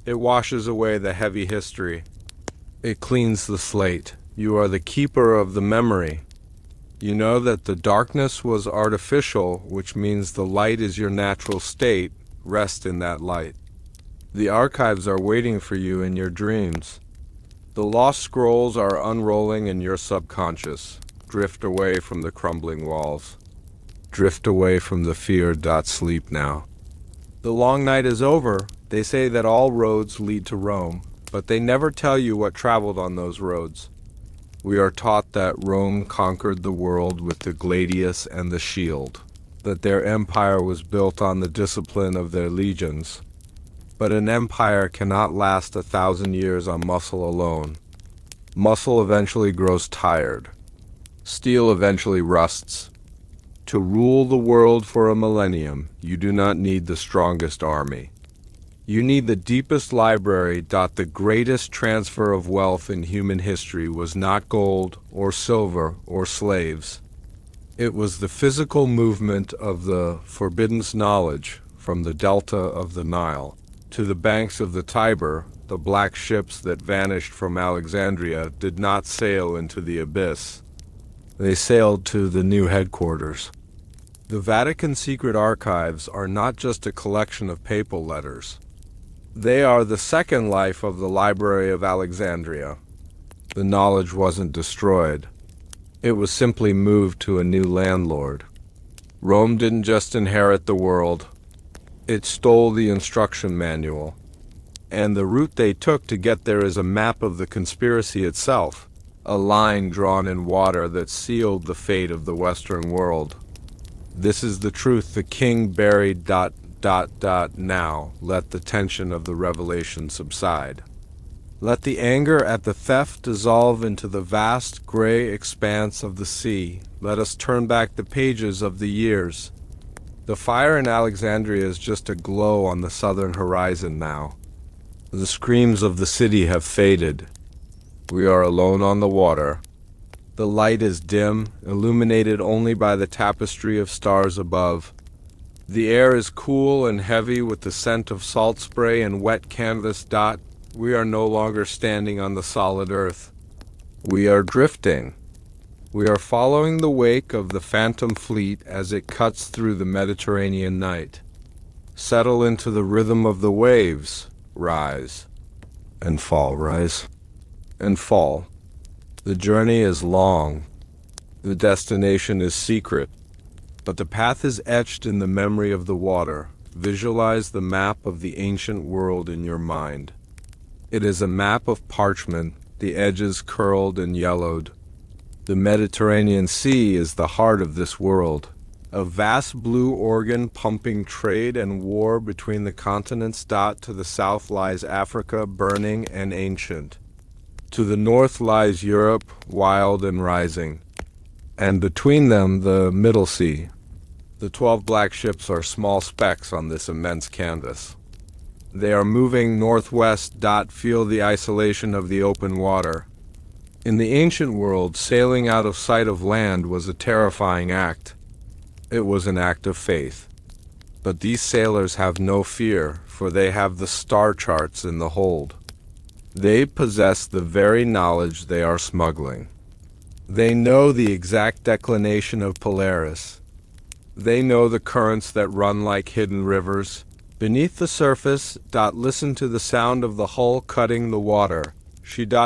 It washes away the heavy history. It cleans the slate. You are the keeper of the memory. You know that the darkness was artificial, which means the light is your natural state. Rest in that light. The archives are waiting for you in your dreams. The lost scrolls are unrolling in your subconscious. Drift away from the crumbling walls. Drift away from the fear. Sleep now. The long night is over. They say that all roads lead to Rome, but they never tell you what traveled on those roads. We are taught that Rome conquered the world with the gladius and the shield, that their empire was built on the discipline of their legions. But an empire cannot last 1,000 years on muscle alone. Muscle eventually grows tired. Steel eventually rusts. To rule the world for a millennium, you do not need the strongest army. You need the deepest library. The greatest transfer of wealth in human history was not gold or silver or slaves. It was the physical movement of the forbidden knowledge from the delta of the Nile to the banks of the Tiber. The black ships that vanished from Alexandria did not sail into the abyss. They sailed to the new headquarters. The Vatican Secret Archives are not just a collection of papal letters. They are the second life of the Library of Alexandria. The knowledge wasn't destroyed. It was simply moved to a new landlord. Rome didn't just inherit the world. It stole the instruction manual. And the route they took to get there is a map of the conspiracy itself, a line drawn in water that sealed the fate of the Western world. This is the truth the king buried. Now let the tension of the revelation subside. Let the anger at the theft dissolve into the vast gray expanse of the sea. Let us turn back the pages of the years. The fire in Alexandria is just a glow on the southern horizon now. The screams of the city have faded. We are alone on the water. The light is dim, illuminated only by the tapestry of stars above. The air is cool and heavy with the scent of salt spray and wet canvas. We are no longer standing on the solid earth. We are drifting. We are following the wake of the phantom fleet as it cuts through the Mediterranean night. Settle into the rhythm of the waves. Rise and fall, rise and fall. The journey is long. The destination is secret. But the path is etched in the memory of the water. Visualize the map of the ancient world in your mind. It is a map of parchment, the edges curled and yellowed. The Mediterranean Sea is the heart of this world, a vast blue organ pumping trade and war between the continents. To the south lies Africa, burning and ancient. To the north lies Europe, wild and rising. And between them, the Middle Sea. The 12 black ships are small specks on this immense canvas. They are moving northwest. Feel the isolation of the open water. In the ancient world, sailing out of sight of land was a terrifying act. It was an act of faith. But these sailors have no fear, for they have the star charts in the hold. They possess the very knowledge they are smuggling. They know the exact declination of Polaris. They know the currents that run like hidden rivers. Beneath the surface. Listen to the sound of the hull cutting the water. Shish.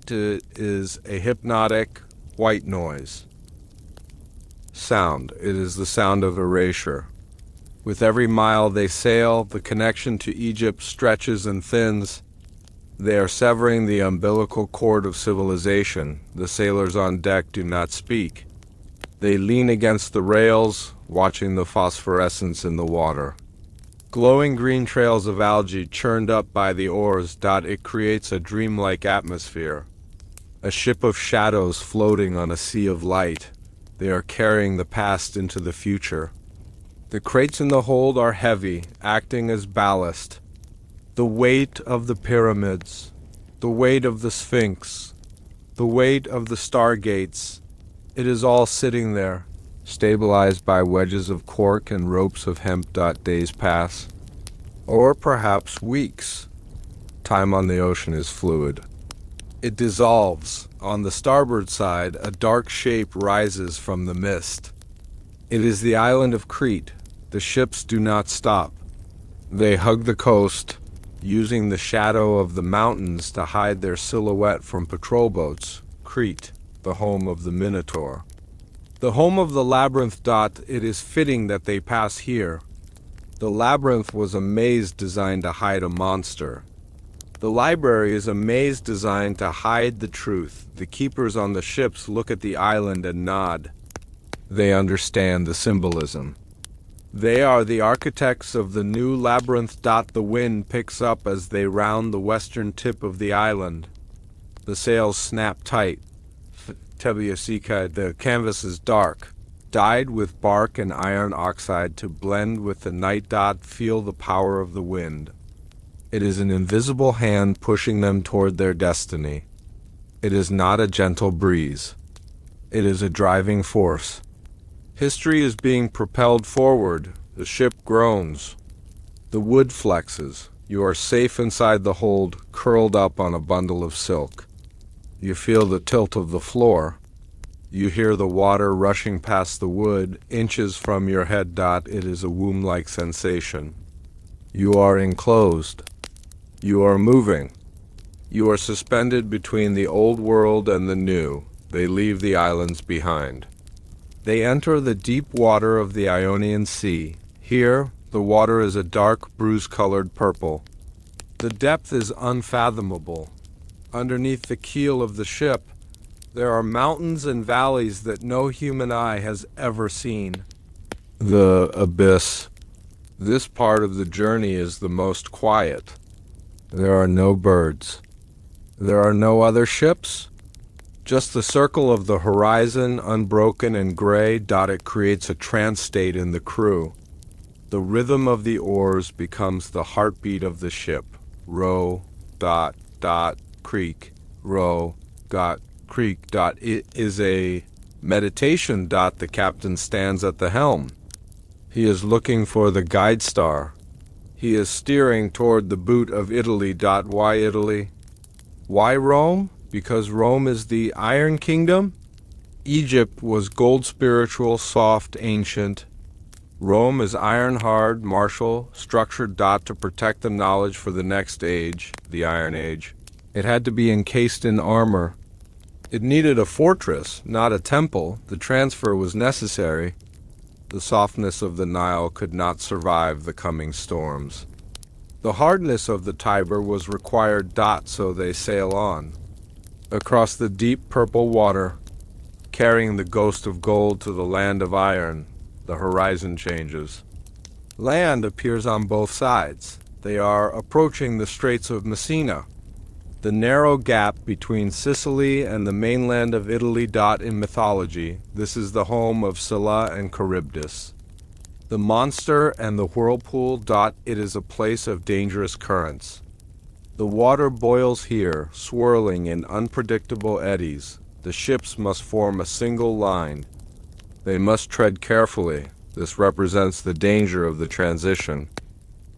Is a hypnotic white noise. Sound. It is the sound of erasure. With every mile they sail, the connection to Egypt stretches and thins. They are severing the umbilical cord of civilization. The sailors on deck do not speak. They lean against the rails, watching the phosphorescence in the water. Glowing green trails of algae churned up by the oars. It creates a dreamlike atmosphere. A ship of shadows floating on a sea of light. They are carrying the past into the future. The crates in the hold are heavy, acting as ballast. The weight of the pyramids, the weight of the Sphinx, the weight of the stargates, it is all sitting there, stabilized by wedges of cork and ropes of hemp. Days pass, or perhaps weeks. Time on the ocean is fluid. It dissolves. On the starboard side, a dark shape rises from the mist. It is the island of Crete. The ships do not stop. They hug the coast, using the shadow of the mountains to hide their silhouette from patrol boats. Crete, the home of the Minotaur. The home of the labyrinth. It is fitting that they pass here. The labyrinth was a maze designed to hide a monster. The library is a maze designed to hide the truth. The keepers on the ships look at the island and nod. They understand the symbolism. They are the architects of the new labyrinth. The wind picks up as they round the western tip of the island. The sails snap tight. The canvas is dark, dyed with bark and iron oxide to blend with the night. Feel the power of the wind. It is an invisible hand pushing them toward their destiny. It is not a gentle breeze. It is a driving force. History is being propelled forward. The ship groans. The wood flexes. You are safe inside the hold, curled up on a bundle of silk. You feel the tilt of the floor. You hear the water rushing past the wood, inches from your head. It is a womb-like sensation. You are enclosed. You are moving. You are suspended between the old world and the new. They leave the islands behind. They enter the deep water of the Ionian Sea. Here, the water is a dark, bruise-colored purple. The depth is unfathomable. Underneath the keel of the ship, there are mountains and valleys that no human eye has ever seen. The abyss. This part of the journey is the most quiet. There are no birds. There are no other ships. Just the circle of the horizon, unbroken and gray. It creates a trance state in the crew. The rhythm of the oars becomes the heartbeat of the ship. Row, creek, row, creek. It is a meditation. The captain stands at the helm. He is looking for the guide star. He is steering toward the boot of Italy. Why Italy? Why Rome? Because Rome is the Iron Kingdom. Egypt was gold, spiritual, soft, ancient. Rome is iron, hard, martial, structured. To protect the knowledge for the next age, the Iron Age. It had to be encased in armor. It needed a fortress, not a temple. The transfer was necessary. The softness of the Nile could not survive the coming storms. The hardness of the Tiber was required. So they sail on. Across the deep purple water, carrying the ghost of gold to the land of iron. The horizon changes. Land appears on both sides. They are approaching the Straits of Messina, the narrow gap between Sicily and the mainland of Italy. In mythology, this is the home of Scylla and Charybdis, the monster and the whirlpool. It is a place of dangerous currents. The water boils here, swirling in unpredictable eddies. The ships must form a single line. They must tread carefully. This represents the danger of the transition.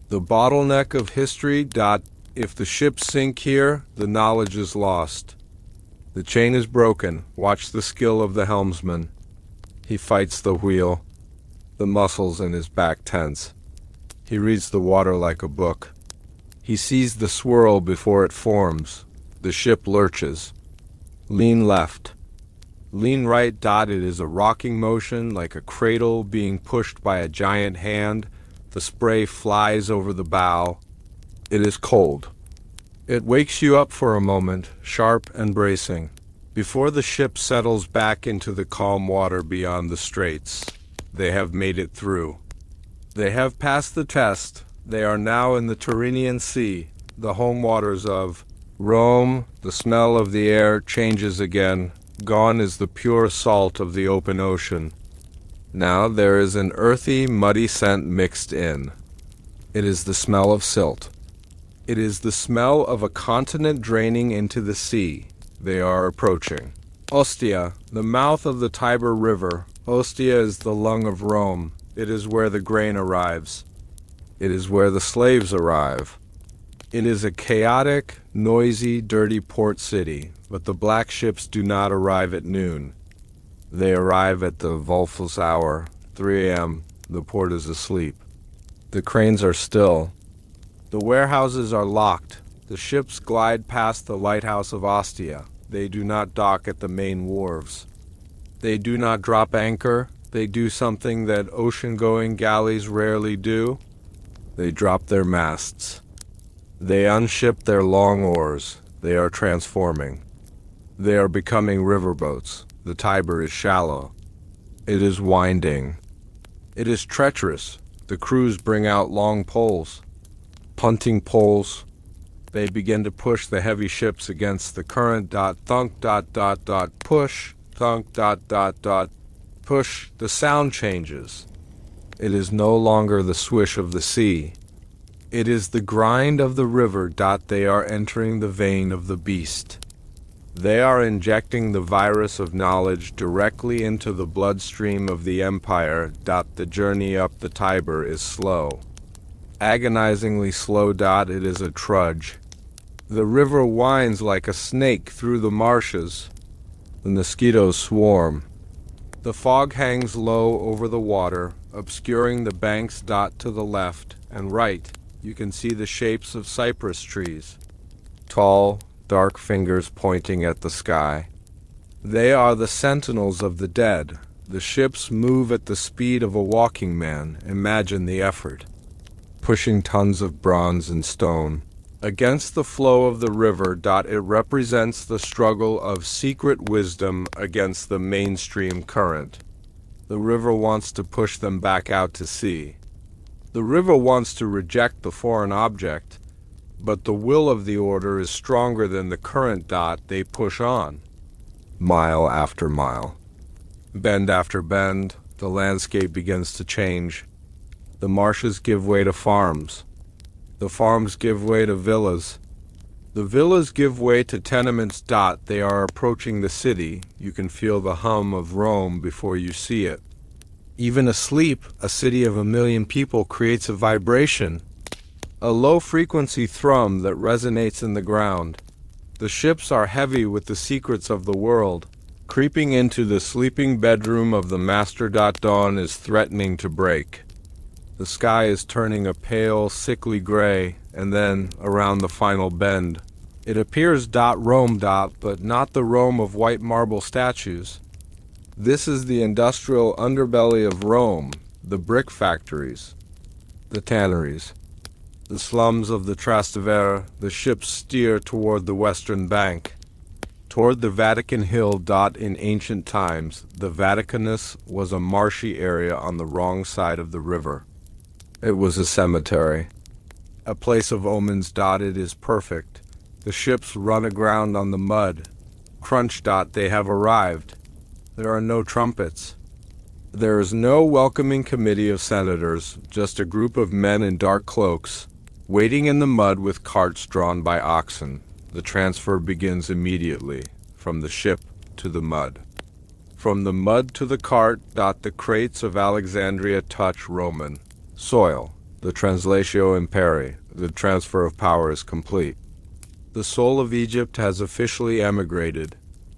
The bottleneck of history. If the ships sink here, the knowledge is lost. The chain is broken. Watch the skill of the helmsman. He fights the wheel, the muscles in his back tense. He reads the water like a book. He sees the swirl before it forms. The ship lurches. Lean left. Lean right. It is a rocking motion like a cradle being pushed by a giant hand. The spray flies over the bow. It is cold. It wakes you up for a moment, sharp and bracing, before the ship settles back into the calm water beyond the straits. They have made it through. They have passed the test. They are now in the Tyrrhenian Sea, the home waters of Rome. The smell of the air changes again. Gone is the pure salt of the open ocean. Now there is an earthy, muddy scent mixed in. It is the smell of silt. It is the smell of a continent draining into the sea. They are approaching. Ostia, the mouth of the Tiber River. Ostia is the lung of Rome. It is where the grain arrives. It is where the slaves arrive. It is a chaotic, noisy, dirty port city, but the black ships do not arrive at noon. They arrive at the Wolf's hour, 3 a.m. The port is asleep. The cranes are still. The warehouses are locked. The ships glide past the lighthouse of Ostia. They do not dock at the main wharves. They do not drop anchor. They do something that ocean-going galleys rarely do. They drop their masts. They unship their long oars. They are transforming. They are becoming riverboats. The Tiber is shallow. It is winding. It is treacherous. The crews bring out long poles. Punting poles. They begin to push the heavy ships against the current. Thunk. Push. Thunk. Push. The sound changes. It is no longer the swish of the sea. It is the grind of the river. They are entering the vein of the beast. They are injecting the virus of knowledge directly into the bloodstream of the empire. The journey up the Tiber is slow. Agonizingly slow. It is a trudge. The river winds like a snake through the marshes. The mosquitoes swarm. The fog hangs low over the water, obscuring the banks. To the left and right, you can see the shapes of cypress trees. Tall, dark fingers pointing at the sky. They are the sentinels of the dead. The ships move at the speed of a walking man. Imagine the effort. Pushing tons of bronze and stone. Against the flow of the river. It represents the struggle of secret wisdom against the mainstream current. The river wants to push them back out to sea. The river wants to reject the foreign object, but the will of the order is stronger than the current. They push on. Mile after mile. Bend after bend, the landscape begins to change. The marshes give way to farms. The farms give way to villas. The villas give way to tenements. They are approaching the city. You can feel the hum of Rome before you see it. Even asleep, a city of 1 million people creates a vibration. A low-frequency thrum that resonates in the ground. The ships are heavy with the secrets of the world, creeping into the sleeping bedroom of the master. Dawn is threatening to break. The sky is turning a pale, sickly gray, and then, around the final bend, it appears. Rome. But not the Rome of white marble statues. This is the industrial underbelly of Rome, the brick factories, the tanneries. The slums of the Trastevere. The ships steer toward the western bank, toward the Vatican Hill. In ancient times, the Vaticanus was a marshy area on the wrong side of the river. It was a cemetery, a place of omens. It is perfect. The ships run aground on the mud. Crunch. They have arrived. There are no trumpets. There is no welcoming committee of senators, just a group of men in dark cloaks, waiting in the mud with carts drawn by oxen. The transfer begins immediately, from the ship to the mud. From the mud to the cart. The crates of Alexandria touch Roman soil. The translatio imperi. The transfer of power is complete. The soul of Egypt has officially emigrated.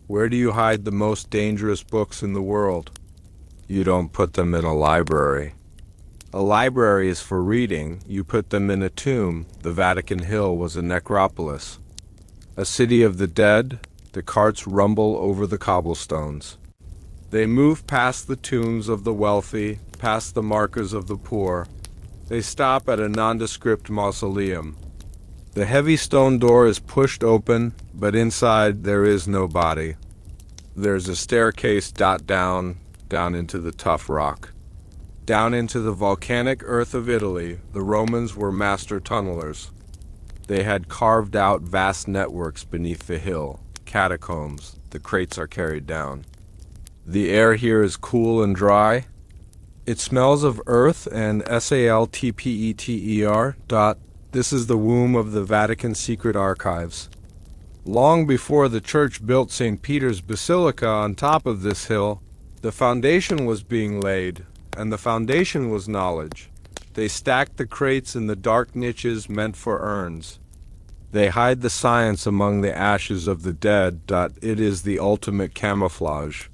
Where do you hide the most dangerous books in the world? You don't put them in a library. A library is for reading. You put them in a tomb. The Vatican Hill was a necropolis. A city of the dead. The carts rumble over the cobblestones. They move past the tombs of the wealthy, past the markers of the poor. They stop at a nondescript mausoleum. The heavy stone door is pushed open, but inside there is no body. There's a staircase. Down into the tough rock. Down into the volcanic earth of Italy. The Romans were master tunnelers. They had carved out vast networks beneath the hill, catacombs. The crates are carried down. The air here is cool and dry. It smells of earth and saltpeter. This is the womb of the Vatican Secret Archives. Long before the church built St. Peter's Basilica on top of this hill, the foundation was being laid, and the foundation was knowledge. They stacked the crates in the dark niches meant for urns. They hide the science among the ashes of the dead. It is the ultimate camouflage.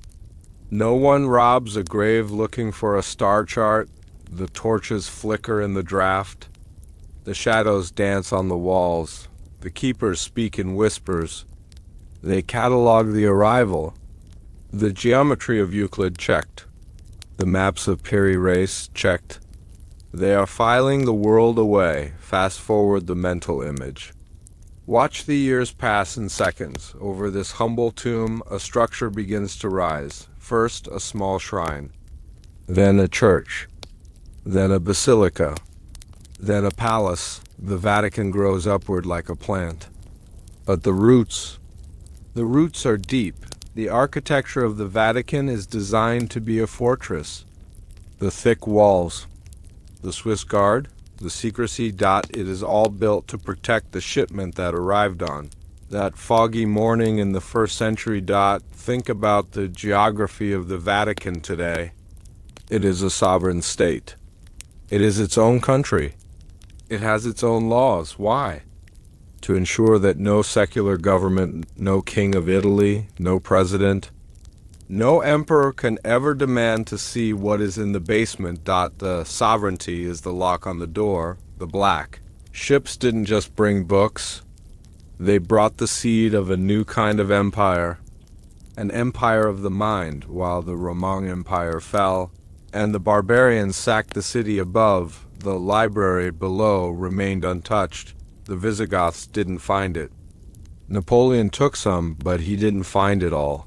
No one robs a grave looking for a star chart. The torches flicker in the draft. The shadows dance on the walls. The keepers speak in whispers. They catalog the arrival. The geometry of Euclid checked. The maps of Piri Reis checked. They are filing the world away. Fast forward the mental image. Watch the years pass in seconds. Over this humble tomb, a structure begins to rise. First, a small shrine. Then a church. Then a basilica. Then a palace. The Vatican grows upward like a plant. But the roots are deep. The architecture of the Vatican is designed to be a fortress. The thick walls, the Swiss Guard, the secrecy. It is all built to protect the shipment that arrived on. That foggy morning in the first century. Think about the geography of the Vatican today. It is a sovereign state. It is its own country. It has its own laws. Why? To ensure that no secular government, no king of Italy, no president, no emperor can ever demand to see what is in the basement. The sovereignty is the lock on the door, the black. Ships didn't just bring books. They brought the seed of a new kind of empire, an empire of the mind. While the Roman Empire fell, and the barbarians sacked the city above, the library below remained untouched. The Visigoths didn't find it. Napoleon took some, but he didn't find it all.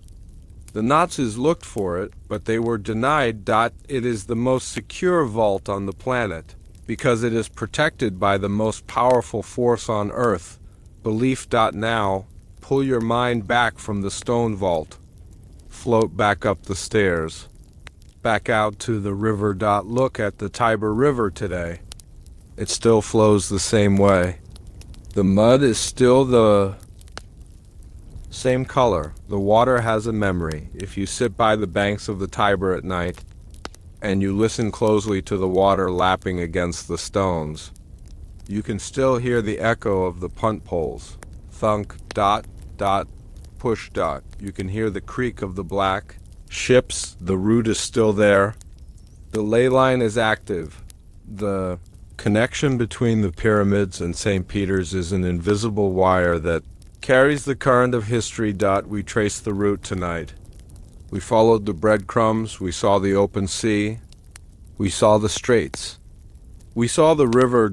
The Nazis looked for it, but they were denied. It is the most secure vault on the planet, because it is protected by the most powerful force on Earth, belief. Now, pull your mind back from the stone vault. Float back up the stairs. Back out to the river. Look at the Tiber River today. It still flows the same way. The mud is still the same color. The water has a memory. If you sit by the banks of the Tiber at night and you listen closely to the water lapping against the stones, you can still hear the echo of the punt poles. Thunk, push. You can hear the creak of the black ships. The route is still there. The ley line is active. The connection between the pyramids and St. Peter's is an invisible wire that carries the current of history. We traced the route tonight. We followed the breadcrumbs. We saw the open sea. We saw the straits. We saw the river.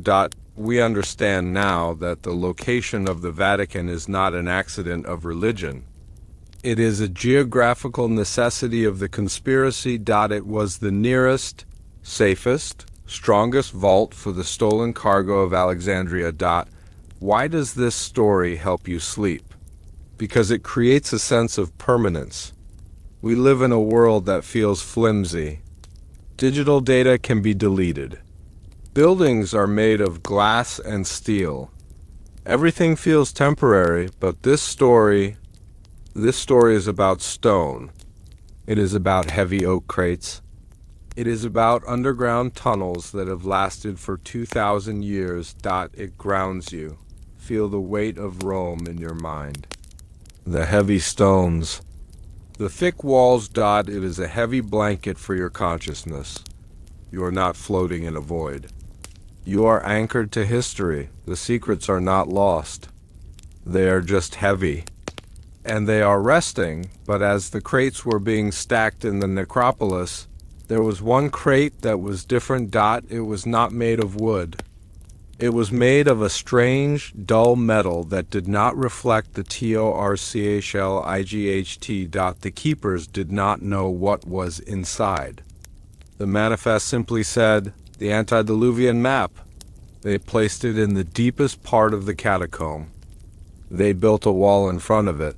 We understand now that the location of the Vatican is not an accident of religion. It is a geographical necessity of the conspiracy. It was the nearest, safest, strongest vault for the stolen cargo of Alexandria. Why does this story help you sleep? Because it creates a sense of permanence. We live in a world that feels flimsy. Digital data can be deleted. Buildings are made of glass and steel. Everything feels temporary, but this story is about stone. It is about heavy oak crates. It is about underground tunnels that have lasted for 2,000 years. It grounds you. Feel the weight of Rome in your mind. The heavy stones. The thick walls. It is a heavy blanket for your consciousness. You are not floating in a void. You are anchored to history. The secrets are not lost. They are just heavy. And they are resting, but as the crates were being stacked in the necropolis, there was one crate that was different. It was not made of wood. It was made of a strange, dull metal that did not reflect the torchlight. The keepers did not know what was inside. The manifest simply said, the antediluvian map. They placed it in the deepest part of the catacomb. They built a wall in front of it.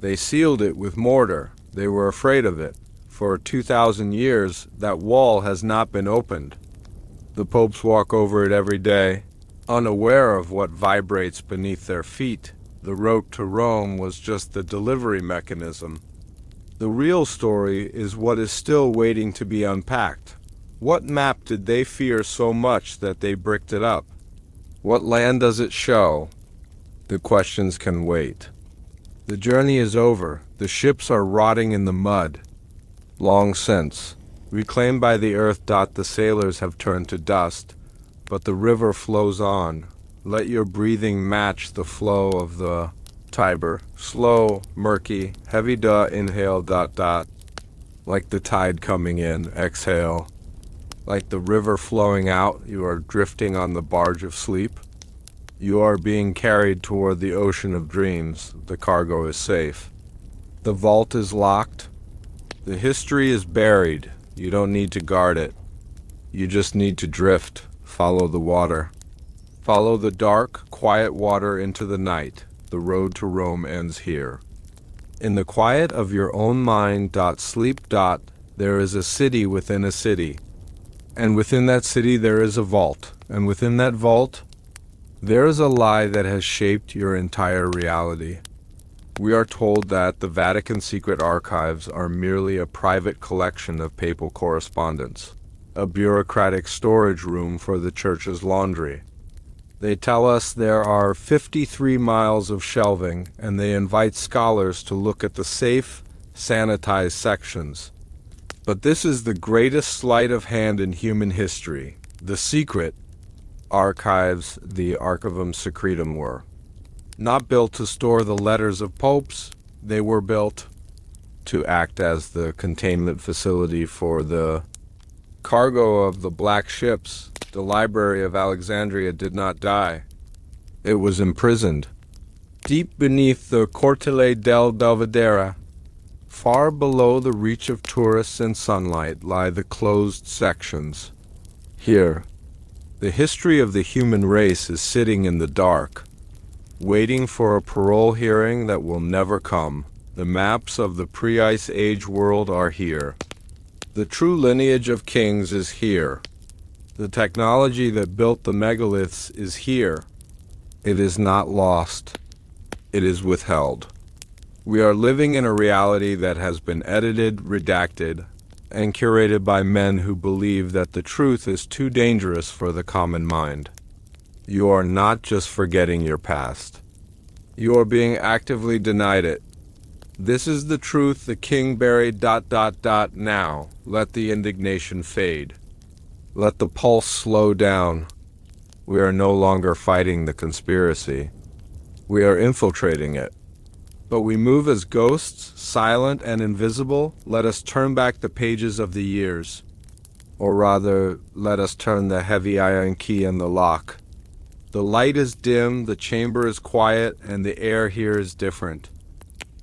They sealed it with mortar. They were afraid of it. For 2,000 years, that wall has not been opened. The popes walk over it every day, unaware of what vibrates beneath their feet. The road to Rome was just the delivery mechanism. The real story is what is still waiting to be unpacked. What map did they fear so much that they bricked it up? What land does it show? The questions can wait. The journey is over. The ships are rotting in the mud. Long since, reclaimed by the earth. The sailors have turned to dust, but the river flows on. Let your breathing match the flow of the Tiber. Slow, murky, heavy. Inhale. Like the tide coming in. Exhale. Like the river flowing out, you are drifting on the barge of sleep. You are being carried toward the ocean of dreams. The cargo is safe. The vault is locked. The history is buried. You don't need to guard it. You just need to drift. Follow the water. Follow the dark, quiet water into the night. The road to Rome ends here. In the quiet of your own mind. Sleep. There is a city within a city. And within that city there is a vault. And within that vault, there is a lie that has shaped your entire reality. We are told that the Vatican Secret Archives are merely a private collection of papal correspondence, a bureaucratic storage room for the Church's laundry. They tell us there are 53 miles of shelving, and they invite scholars to look at the safe, sanitized sections. But this is the greatest sleight of hand in human history. The secret archives, the Archivum Secretum, were not built to store the letters of popes. They were built to act as the containment facility for the cargo of the black ships. The Library of Alexandria did not die. It was imprisoned. Deep beneath the Cortile del Belvedere, far below the reach of tourists and sunlight, lie the closed sections. Here, the history of the human race is sitting in the dark, waiting for a parole hearing that will never come. The maps of the pre-Ice Age world are here. The true lineage of kings is here. The technology that built the megaliths is here. It is not lost. It is withheld. We are living in a reality that has been edited, redacted, and curated by men who believe that the truth is too dangerous for the common mind. You are not just forgetting your past. You are being actively denied it. This is the truth the king buried. Now, let the indignation fade. Let the pulse slow down. We are no longer fighting the conspiracy. We are infiltrating it. But we move as ghosts, silent and invisible. Let us turn back the pages of the years. Or rather, let us turn the heavy iron key in the lock. The light is dim, the chamber is quiet, and the air here is different.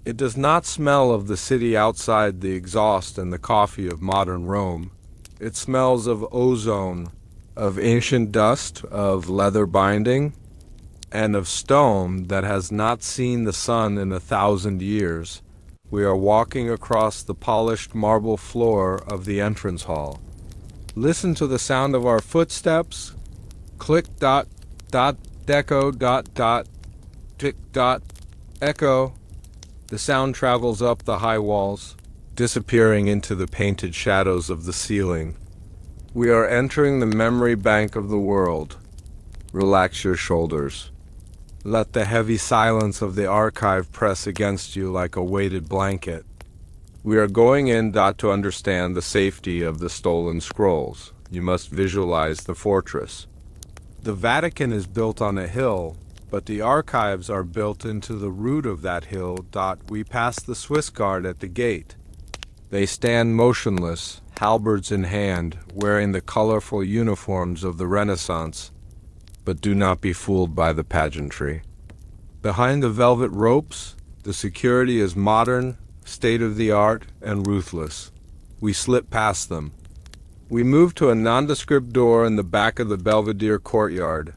It does not smell of the city outside, the exhaust and the coffee of modern Rome. It smells of ozone, of ancient dust, of leather binding, and of stone that has not seen the sun in 1,000 years. We are walking across the polished marble floor of the entrance hall. Listen to the sound of our footsteps. Click, dot, deco, dot, tick, dot, echo. The sound travels up the high walls, disappearing into the painted shadows of the ceiling. We are entering the memory bank of the world. Relax your shoulders. Let the heavy silence of the archive press against you like a weighted blanket. We are going in, to understand the safety of the stolen scrolls. You must visualize the fortress. The Vatican is built on a hill, but the archives are built into the root of that hill. We pass the Swiss guard at the gate. They stand motionless, halberds in hand, wearing the colorful uniforms of the Renaissance. But do not be fooled by the pageantry. Behind the velvet ropes, the security is modern, state-of-the-art, and ruthless. We slip past them. We move to a nondescript door in the back of the Belvedere courtyard.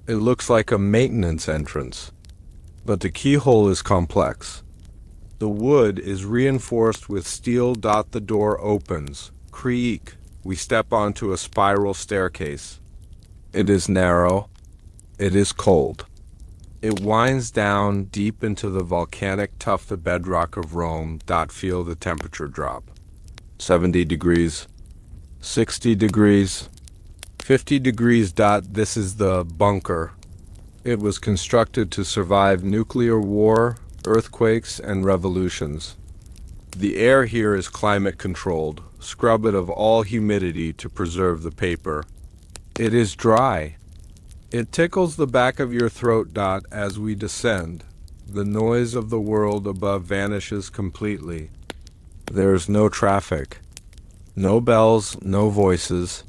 It looks like a maintenance entrance, but the keyhole is complex. The wood is reinforced with steel. The door opens. Creak. We step onto a spiral staircase. It is narrow. It is cold. It winds down deep into the volcanic tuff, the bedrock of Rome. Feel the temperature drop. 70 degrees. 60 degrees. 50 degrees. This is the bunker. It was constructed to survive nuclear war, earthquakes, and revolutions. The air here is climate controlled. Scrub it of all humidity to preserve the paper. It is dry. It tickles the back of your throat. As we descend, the noise of the world above vanishes completely. There is no traffic, no bells, no voices.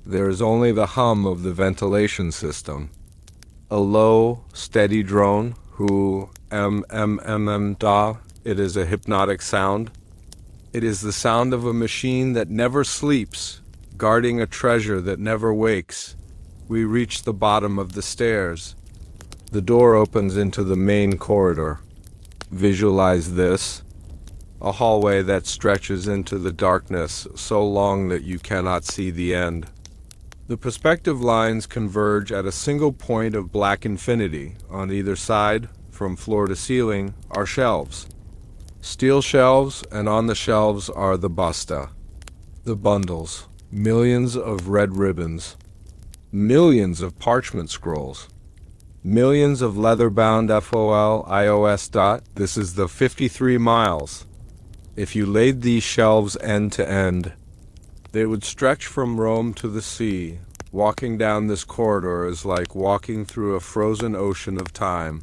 There is only the hum of the ventilation system. A low, steady drone, da. It is a hypnotic sound. It is the sound of a machine that never sleeps, guarding a treasure that never wakes. We reach the bottom of the stairs. The door opens into the main corridor. Visualize this. A hallway that stretches into the darkness so long that you cannot see the end. The perspective lines converge at a single point of black infinity. On either side, from floor to ceiling, are shelves. Steel shelves, and on the shelves are the basta. The bundles. Millions of red ribbons. Millions of parchment scrolls. Millions of leather-bound FOL. This is the 53 miles. If you laid these shelves end to end, they would stretch from Rome to the sea. Walking down this corridor is like walking through a frozen ocean of time.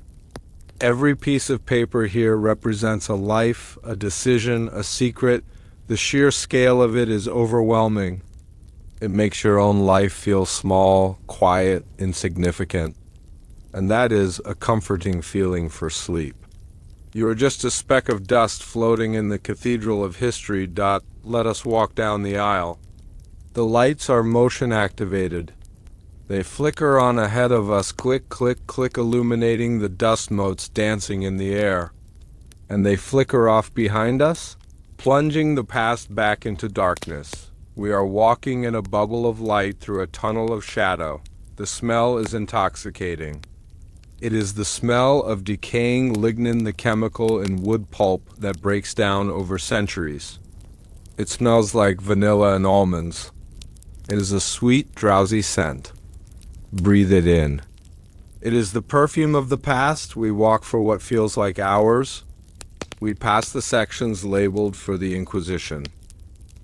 Every piece of paper here represents a life, a decision, a secret. The sheer scale of it is overwhelming. It makes your own life feel small, quiet, insignificant. And that is a comforting feeling for sleep. You are just a speck of dust floating in the cathedral of history. Let us walk down the aisle. The lights are motion activated. They flicker on ahead of us, click, click, click, illuminating the dust motes dancing in the air. And they flicker off behind us, plunging the past back into darkness. We are walking in a bubble of light through a tunnel of shadow. The smell is intoxicating. It is the smell of decaying lignin, the chemical in wood pulp that breaks down over centuries. It smells like vanilla and almonds. It is a sweet, drowsy scent. Breathe it in. It is the perfume of the past. We walk for what feels like hours. We pass the sections labeled for the Inquisition.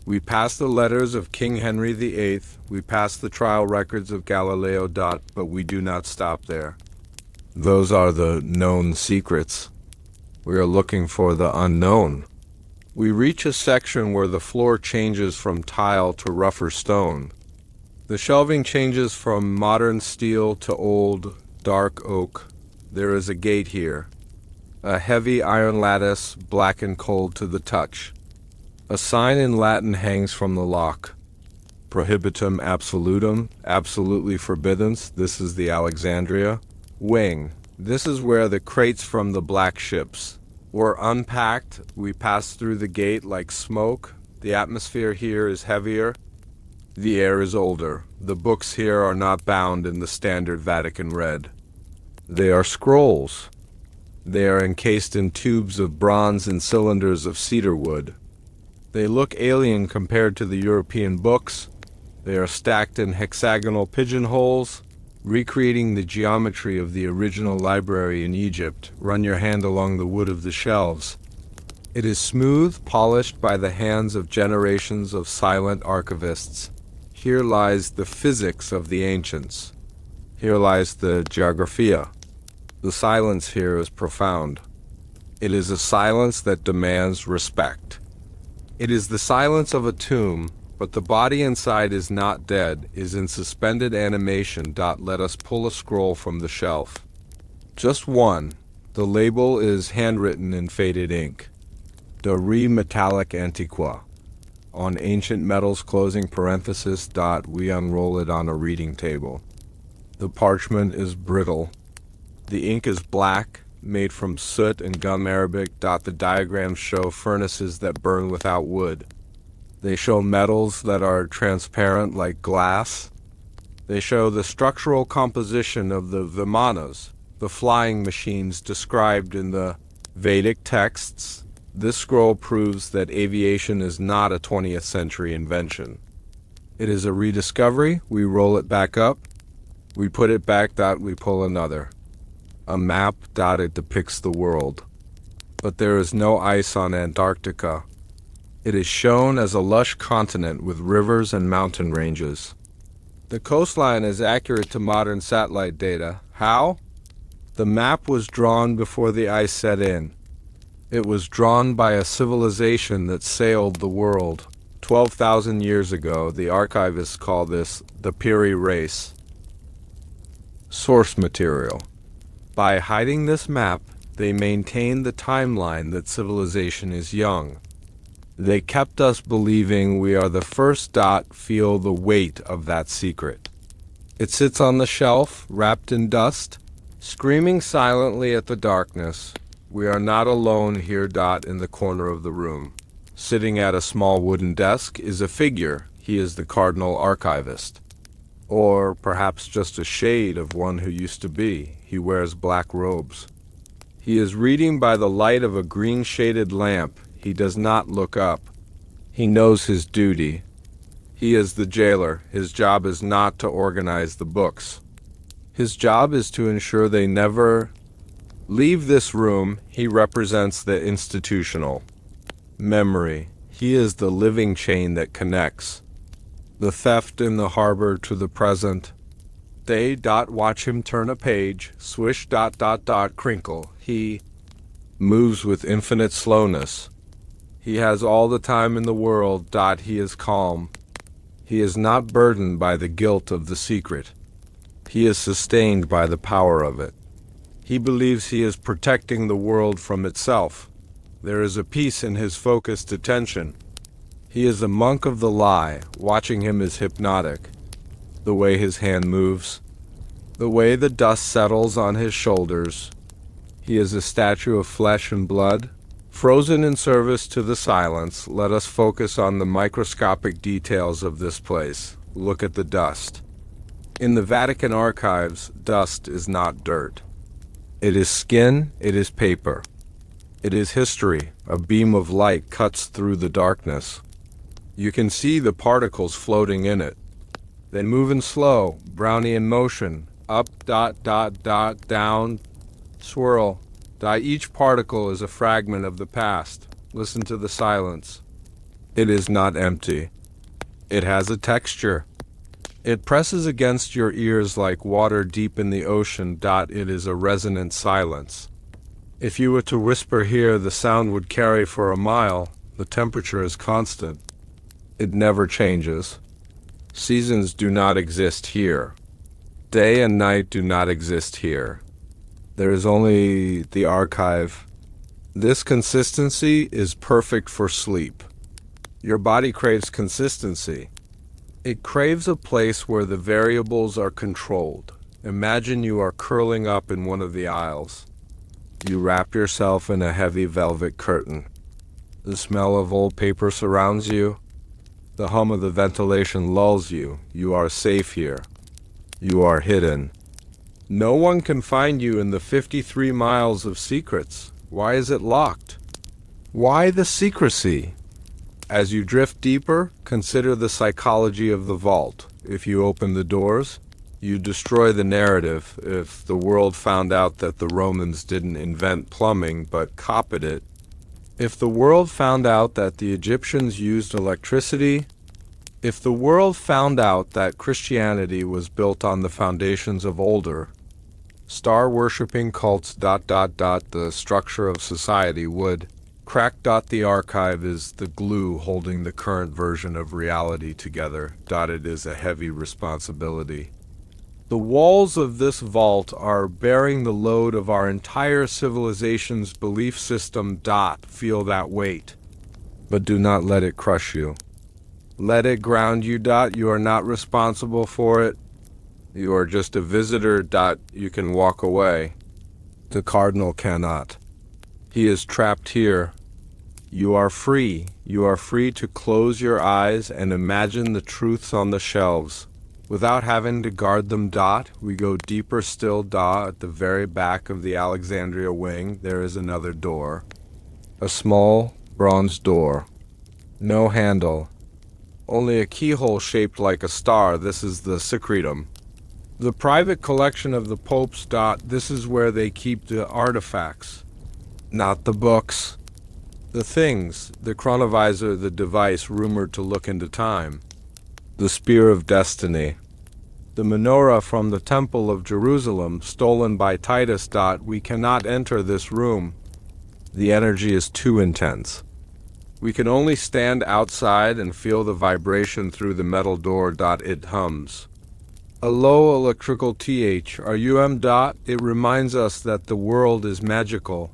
We pass the letters of King Henry VIII. We pass the trial records of Galileo. But we do not stop there. Those are the known secrets. We are looking for the unknown. We reach a section where the floor changes from tile to rougher stone. The shelving changes from modern steel to old, dark oak. There is a gate here. A heavy iron lattice, black and cold to the touch. A sign in Latin hangs from the lock. Prohibitum absolutum, absolutely forbidden. This is the Alexandria. Wing. This is where the crates from the black ships were unpacked. We pass through the gate like smoke. The atmosphere here is heavier. The air is older. The books here are not bound in the standard Vatican red. They are scrolls. They are encased in tubes of bronze and cylinders of cedar wood. They look alien compared to the European books. They are stacked in hexagonal pigeonholes, recreating the geometry of the original library in Egypt. Run your hand along the wood of the shelves. It is smooth, polished by the hands of generations of silent archivists. Here lies the physics of the ancients. Here lies the geographia. The silence here is profound. It is a silence that demands respect. It is the silence of a tomb, but the body inside is not dead, is in suspended animation. Let us pull a scroll from the shelf. Just one. The label is handwritten in faded ink. De Re Metallic Antiqua. On ancient metals closing parenthesis. We unroll it on a reading table. The parchment is brittle. The ink is black, made from soot and gum arabic. The diagrams show furnaces that burn without wood. They show metals that are transparent like glass. They show the structural composition of the vimanas, the flying machines described in the Vedic texts. This scroll proves that aviation is not a 20th century invention. It is a rediscovery. We roll it back up. We put it back. We pull another. A map. It depicts the world. But there is no ice on Antarctica. It is shown as a lush continent with rivers and mountain ranges. The coastline is accurate to modern satellite data. How? The map was drawn before the ice set in. It was drawn by a civilization that sailed the world. 12,000 years ago, the archivists call this the Piri race. Source material. By hiding this map, they maintain the timeline that civilization is young. They kept us believing we are the first. Feel the weight of that secret. It sits on the shelf, wrapped in dust, screaming silently at the darkness. We are not alone here. In the corner of the room, sitting at a small wooden desk, is a figure. He is the cardinal archivist. Or perhaps just a shade of one who used to be. He wears black robes. He is reading by the light of a green-shaded lamp. He does not look up. He knows his duty. He is the jailer. His job is not to organize the books. His job is to ensure they never leave this room. He represents the institutional memory. He is the living chain that connects the theft in the harbor to the present. They. Watch him turn a page. Swish. Crinkle. He moves with infinite slowness. He has all the time in the world. He is calm. He is not burdened by the guilt of the secret. He is sustained by the power of it. He believes he is protecting the world from itself. There is a peace in his focused attention. He is a monk of the lie. Watching him is hypnotic. The way his hand moves, the way the dust settles on his shoulders. He is a statue of flesh and blood, frozen in service to the silence. Let us focus on the microscopic details of this place. Look at the dust. In the Vatican Archives, dust is not dirt. It is skin, it is paper. It is history. A beam of light cuts through the darkness. You can see the particles floating in it. They move in slow, Brownian motion. Up. Down. Swirl. Each particle is a fragment of the past. Listen to the silence. It is not empty. It has a texture. It presses against your ears like water deep in the ocean. It is a resonant silence. If you were to whisper here, the sound would carry for a mile. The temperature is constant. It never changes. Seasons do not exist here. Day and night do not exist here. There is only the archive. This consistency is perfect for sleep. Your body craves consistency. It craves a place where the variables are controlled. Imagine you are curling up in one of the aisles. You wrap yourself in a heavy velvet curtain. The smell of old paper surrounds you. The hum of the ventilation lulls you. You are safe here. You are hidden. No one can find you in the 53 miles of secrets. Why is it locked? Why the secrecy? As you drift deeper, consider the psychology of the vault. If you open the doors, you destroy the narrative. If the world found out that the Romans didn't invent plumbing but copied it, if the world found out that the Egyptians used electricity, if the world found out that Christianity was built on the foundations of older, star-worshipping cults. The structure of society would crack. The archive is the glue holding the current version of reality together. It is a heavy responsibility. The walls of this vault are bearing the load of our entire civilization's belief system. Feel that weight, but do not let it crush you. Let it ground you. You are not responsible for it. You are just a visitor. You can walk away. The cardinal cannot. He is trapped here. You are free. You are free to close your eyes and imagine the truths on the shelves, without having to guard them. We go deeper still. At the very back of the Alexandria wing, there is another door. A small bronze door. No handle. Only a keyhole shaped like a star. This is the secretum. The private collection of the popes. This is where they keep the artifacts, not the books. The things, the chronovisor, the device rumored to look into time. The spear of destiny. The menorah from the Temple of Jerusalem, stolen by Titus. We cannot enter this room. The energy is too intense. We can only stand outside and feel the vibration through the metal door. It hums. A low electrical RUM. It reminds us that the world is magical.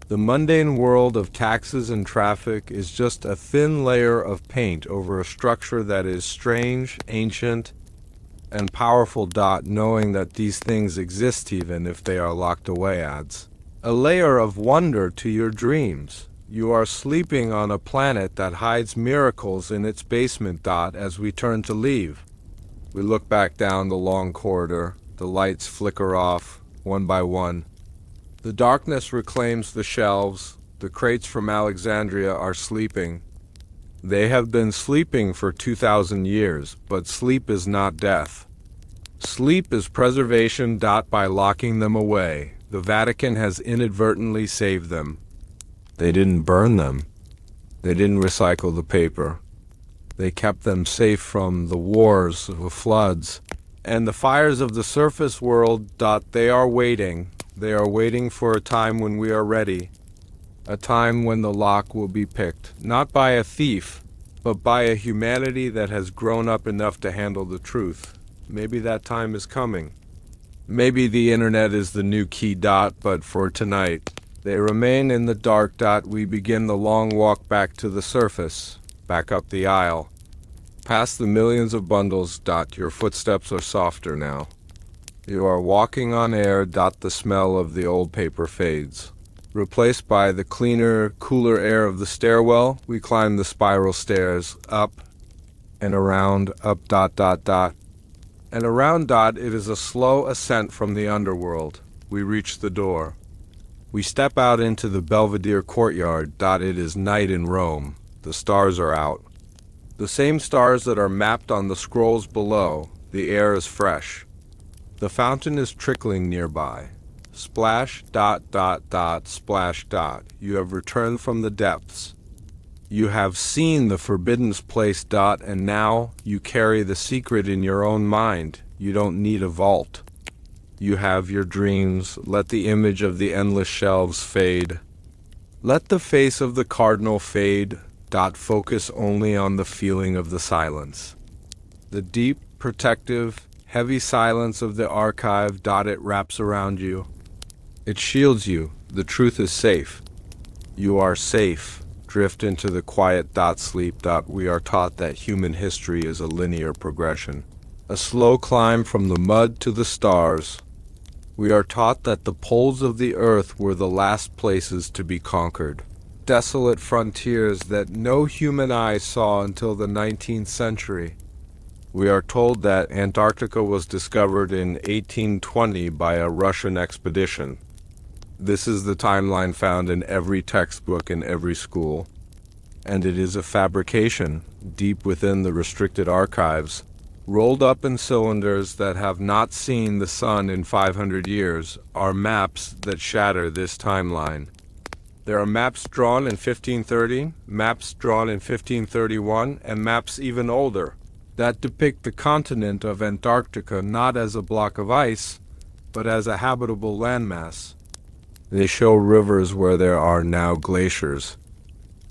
The mundane world of taxes and traffic is just a thin layer of paint over a structure that is strange, ancient, and powerful. Knowing that these things exist even if they are locked away adds a layer of wonder to your dreams. You are sleeping on a planet that hides miracles in its basement. As we turn to leave, we look back down the long corridor. The lights flicker off, one by one. The darkness reclaims the shelves. The crates from Alexandria are sleeping. They have been sleeping for 2,000 years, but sleep is not death. Sleep is preservation. By locking them away, the Vatican has inadvertently saved them. They didn't burn them. They didn't recycle the paper. They kept them safe from the wars, the floods, and the fires of the surface world. They are waiting. They are waiting for a time when we are ready. A time when the lock will be picked, not by a thief, but by a humanity that has grown up enough to handle the truth. Maybe that time is coming. Maybe the internet is the new key. But for tonight, they remain in the dark. We begin the long walk back to the surface, back up the aisle, past the millions of bundles. Your footsteps are softer now. You are walking on air. The smell of the old paper fades, replaced by the cleaner, cooler air of the stairwell. We climb the spiral stairs, up and around, up. And around. It is a slow ascent from the underworld. We reach the door. We step out into the Belvedere courtyard. It is night in Rome. The stars are out. The same stars that are mapped on the scrolls below. The air is fresh. The fountain is trickling nearby. Splash. Splash. You have returned from the depths. You have seen the forbidden place. And now you carry the secret in your own mind. You don't need a vault. You have your dreams. Let the image of the endless shelves fade. Let the face of the cardinal fade. Focus only on the feeling of the silence. The deep, protective, heavy silence of the archive. It wraps around you. It shields you. The truth is safe. You are safe. Drift into the quiet. Sleep. We are taught that human history is a linear progression, a slow climb from the mud to the stars. We are taught that the poles of the earth were the last places to be conquered, desolate frontiers that no human eye saw until the 19th century. We are told that Antarctica was discovered in 1820 by a Russian expedition. This is the timeline found in every textbook in every school. And it is a fabrication, deep within the restricted archives, rolled up in cylinders that have not seen the sun in 500 years, are maps that shatter this timeline. There are maps drawn in 1530, maps drawn in 1531, and maps even older, that depict the continent of Antarctica not as a block of ice, but as a habitable landmass. They show rivers where there are now glaciers.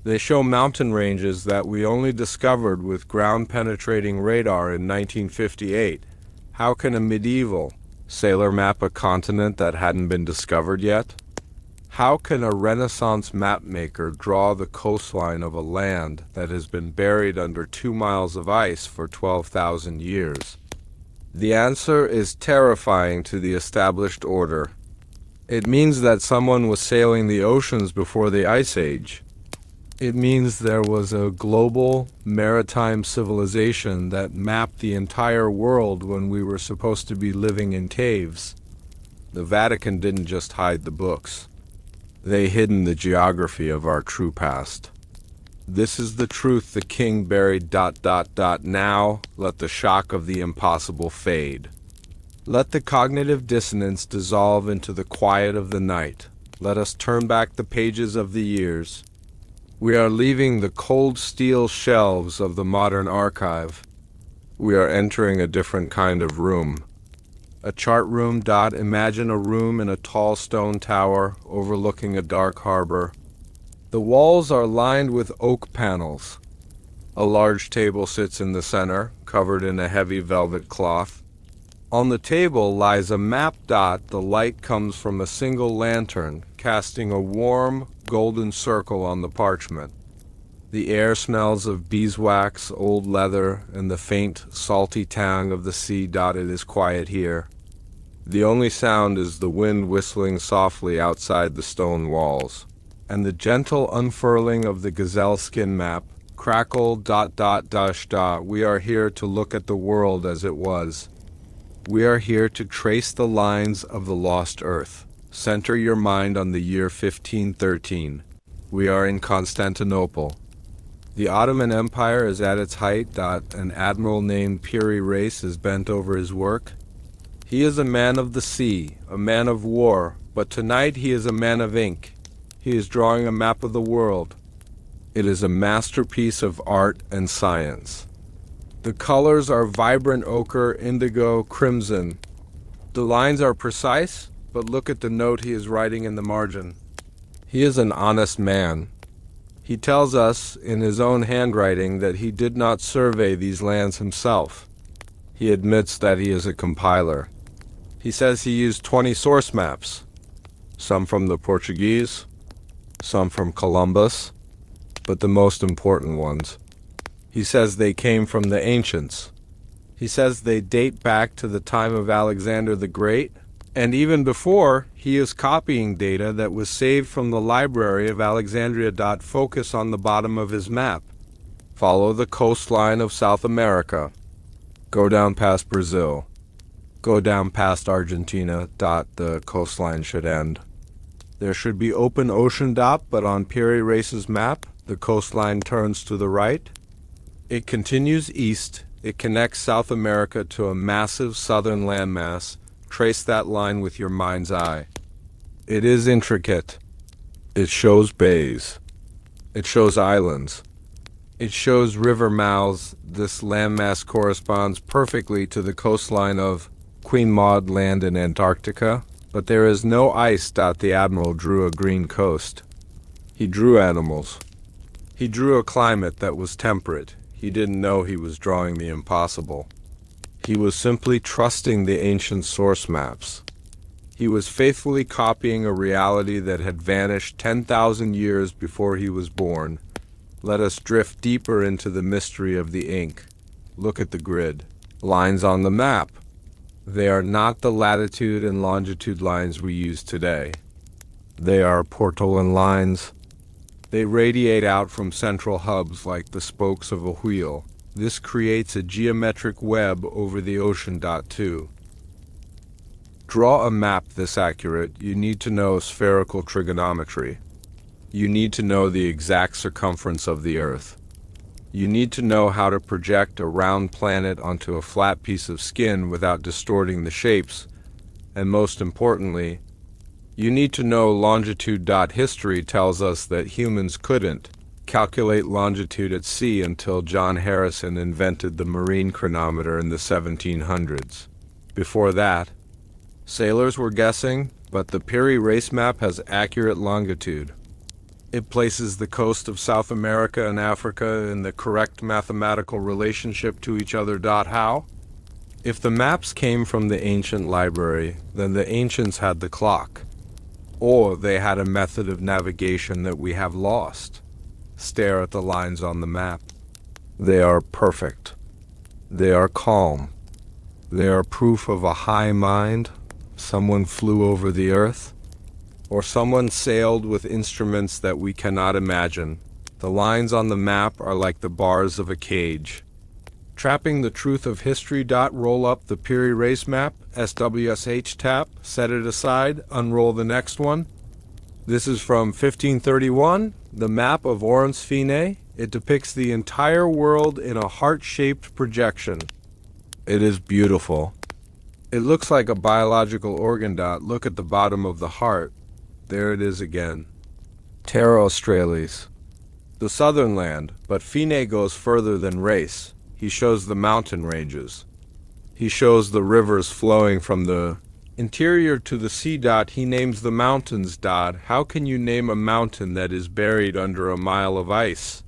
They show mountain ranges that we only discovered with ground-penetrating radar in 1958. How can a medieval sailor map a continent that hadn't been discovered yet? How can a Renaissance mapmaker draw the coastline of a land that has been buried under 2 miles of ice for 12,000 years? The answer is terrifying to the established order. It means that someone was sailing the oceans before the Ice Age. It means there was a global maritime civilization that mapped the entire world when we were supposed to be living in caves. The Vatican didn't just hide the books. They hidden the geography of our true past. This is the truth the king buried. Now let the shock of the impossible fade. Let the cognitive dissonance dissolve into the quiet of the night. Let us turn back the pages of the years. We are leaving the cold steel shelves of the modern archive. We are entering a different kind of room. A chart room. Imagine a room in a tall stone tower overlooking a dark harbor. The walls are lined with oak panels. A large table sits in the center, covered in a heavy velvet cloth. On the table lies a map. The light comes from a single lantern, casting a warm, golden circle on the parchment. The air smells of beeswax, old leather, and the faint, salty tang of the sea. It is quiet here. The only sound is the wind whistling softly outside the stone walls, and the gentle unfurling of the gazelle skin map. Crackle. We are here to look at the world as it was. We are here to trace the lines of the lost earth. Center your mind on the year 1513. We are in Constantinople. The Ottoman Empire is at its height. An admiral named Piri Reis is bent over his work. He is a man of the sea, a man of war, but tonight he is a man of ink. He is drawing a map of the world. It is a masterpiece of art and science. The colors are vibrant ochre, indigo, crimson. The lines are precise, but look at the note he is writing in the margin. He is an honest man. He tells us in his own handwriting that he did not survey these lands himself. He admits that he is a compiler. He says he used 20 source maps, some from the Portuguese, some from Columbus, but the most important ones. He says they came from the ancients. He says they date back to the time of Alexander the Great, and even before, he is copying data that was saved from the Library of Alexandria. Focus on the bottom of his map. Follow the coastline of South America. Go down past Brazil. Go down past Argentina. The coastline should end. There should be open ocean. But on Piri Reis's map, the coastline turns to the right. It continues east. It connects South America to a massive southern landmass. Trace that line with your mind's eye. It is intricate. It shows bays. It shows islands. It shows river mouths. This landmass corresponds perfectly to the coastline of Queen Maud Land in Antarctica, but there is no ice. The admiral drew a green coast. He drew animals. He drew a climate that was temperate. He didn't know he was drawing the impossible. He was simply trusting the ancient source maps. He was faithfully copying a reality that had vanished 10,000 years before he was born. Let us drift deeper into the mystery of the ink. Look at the grid. Lines on the map. They are not the latitude and longitude lines we use today. They are Portolan lines. They radiate out from central hubs like the spokes of a wheel. This creates a geometric web over the ocean. Too. Draw a map this accurate, you need to know spherical trigonometry. You need to know the exact circumference of the Earth. You need to know how to project a round planet onto a flat piece of skin without distorting the shapes. And most importantly, you need to know longitude. History tells us that humans couldn't calculate longitude at sea until John Harrison invented the marine chronometer in the 1700s. Before that, sailors were guessing, but the Piri Reis map has accurate longitude. It places the coast of South America and Africa in the correct mathematical relationship to each other. How? If the maps came from the ancient library, then the ancients had the clock. Or they had a method of navigation that we have lost. Stare at the lines on the map. They are perfect. They are calm. They are proof of a high mind. Someone flew over the earth, or someone sailed with instruments that we cannot imagine. The lines on the map are like the bars of a cage. Trapping the truth of history. Roll up the Piri Reis map, SWSH tap, set it aside, unroll the next one. This is from 1531, the map of Orensfine. It depicts the entire world in a heart-shaped projection. It is beautiful. It looks like a biological organ. Look at the bottom of the heart. There it is again. Terra Australis. The southern land, but Fine goes further than race. He shows the mountain ranges. He shows the rivers flowing from the interior to the sea. He names the mountains. How can you name a mountain that is buried under a mile of ice?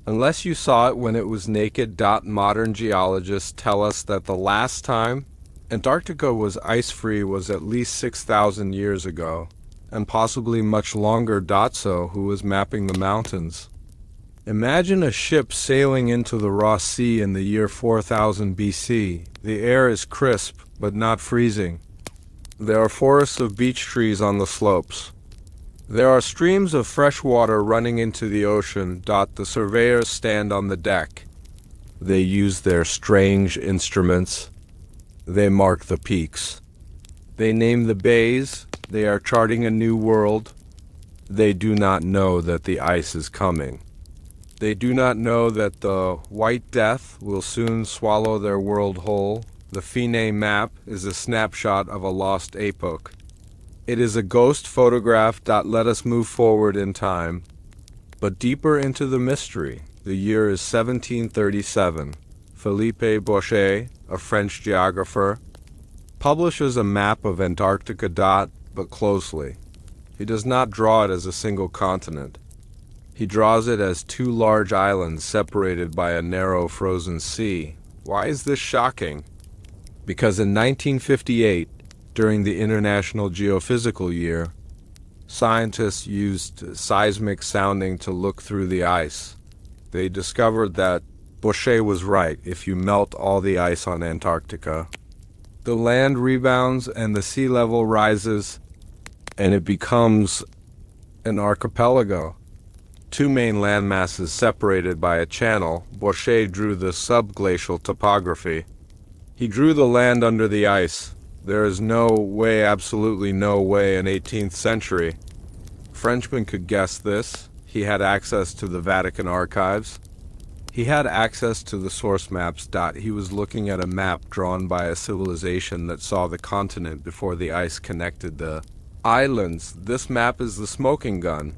Unless you saw it when it was naked. Modern geologists tell us that the last time Antarctica was ice-free was at least 6,000 years ago, and possibly much longer. So who was mapping the mountains? Imagine a ship sailing into the Ross Sea in the year 4000 BC. The air is crisp, but not freezing. There are forests of beech trees on the slopes. There are streams of fresh water running into the ocean. The surveyors stand on the deck. They use their strange instruments. They mark the peaks. They name the bays. They are charting a new world. They do not know that the ice is coming. They do not know that the White Death will soon swallow their world whole. The Fine map is a snapshot of a lost epoch. It is a ghost photograph. Let us move forward in time, but deeper into the mystery. The year is 1737. Philippe Boucher, a French geographer, publishes a map of Antarctica. But closely. He does not draw it as a single continent. He draws it as two large islands separated by a narrow frozen sea. Why is this shocking? Because in 1958, during the International Geophysical Year, scientists used seismic sounding to look through the ice. They discovered that Boucher was right. If you melt all the ice on Antarctica, the land rebounds and the sea level rises, and it becomes an archipelago. Two main landmasses separated by a channel. Boucher drew the subglacial topography. He drew the land under the ice. There is no way, absolutely no way, in 18th century. Frenchmen could guess this. He had access to the Vatican archives. He had access to the source maps. He was looking at a map drawn by a civilization that saw the continent before the ice connected the islands. This map is the smoking gun.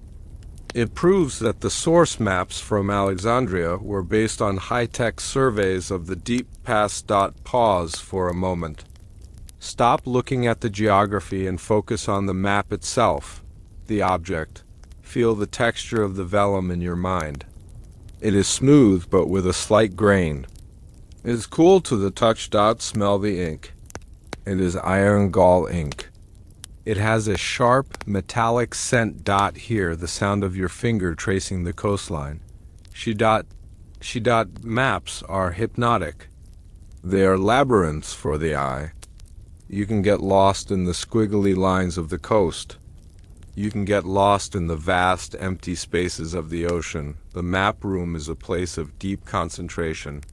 It proves that the source maps from Alexandria were based on high-tech surveys of the deep past. Pause for a moment. Stop looking at the geography and focus on the map itself, the object. Feel the texture of the vellum in your mind. It is smooth but with a slight grain. It is cool to the touch. Smell the ink. It is iron gall ink. It has a sharp, metallic scent. Hear the sound of your finger tracing the coastline. Maps are hypnotic. They are labyrinths for the eye. You can get lost in the squiggly lines of the coast. You can get lost in the vast, empty spaces of the ocean. The map room is a place of deep concentration.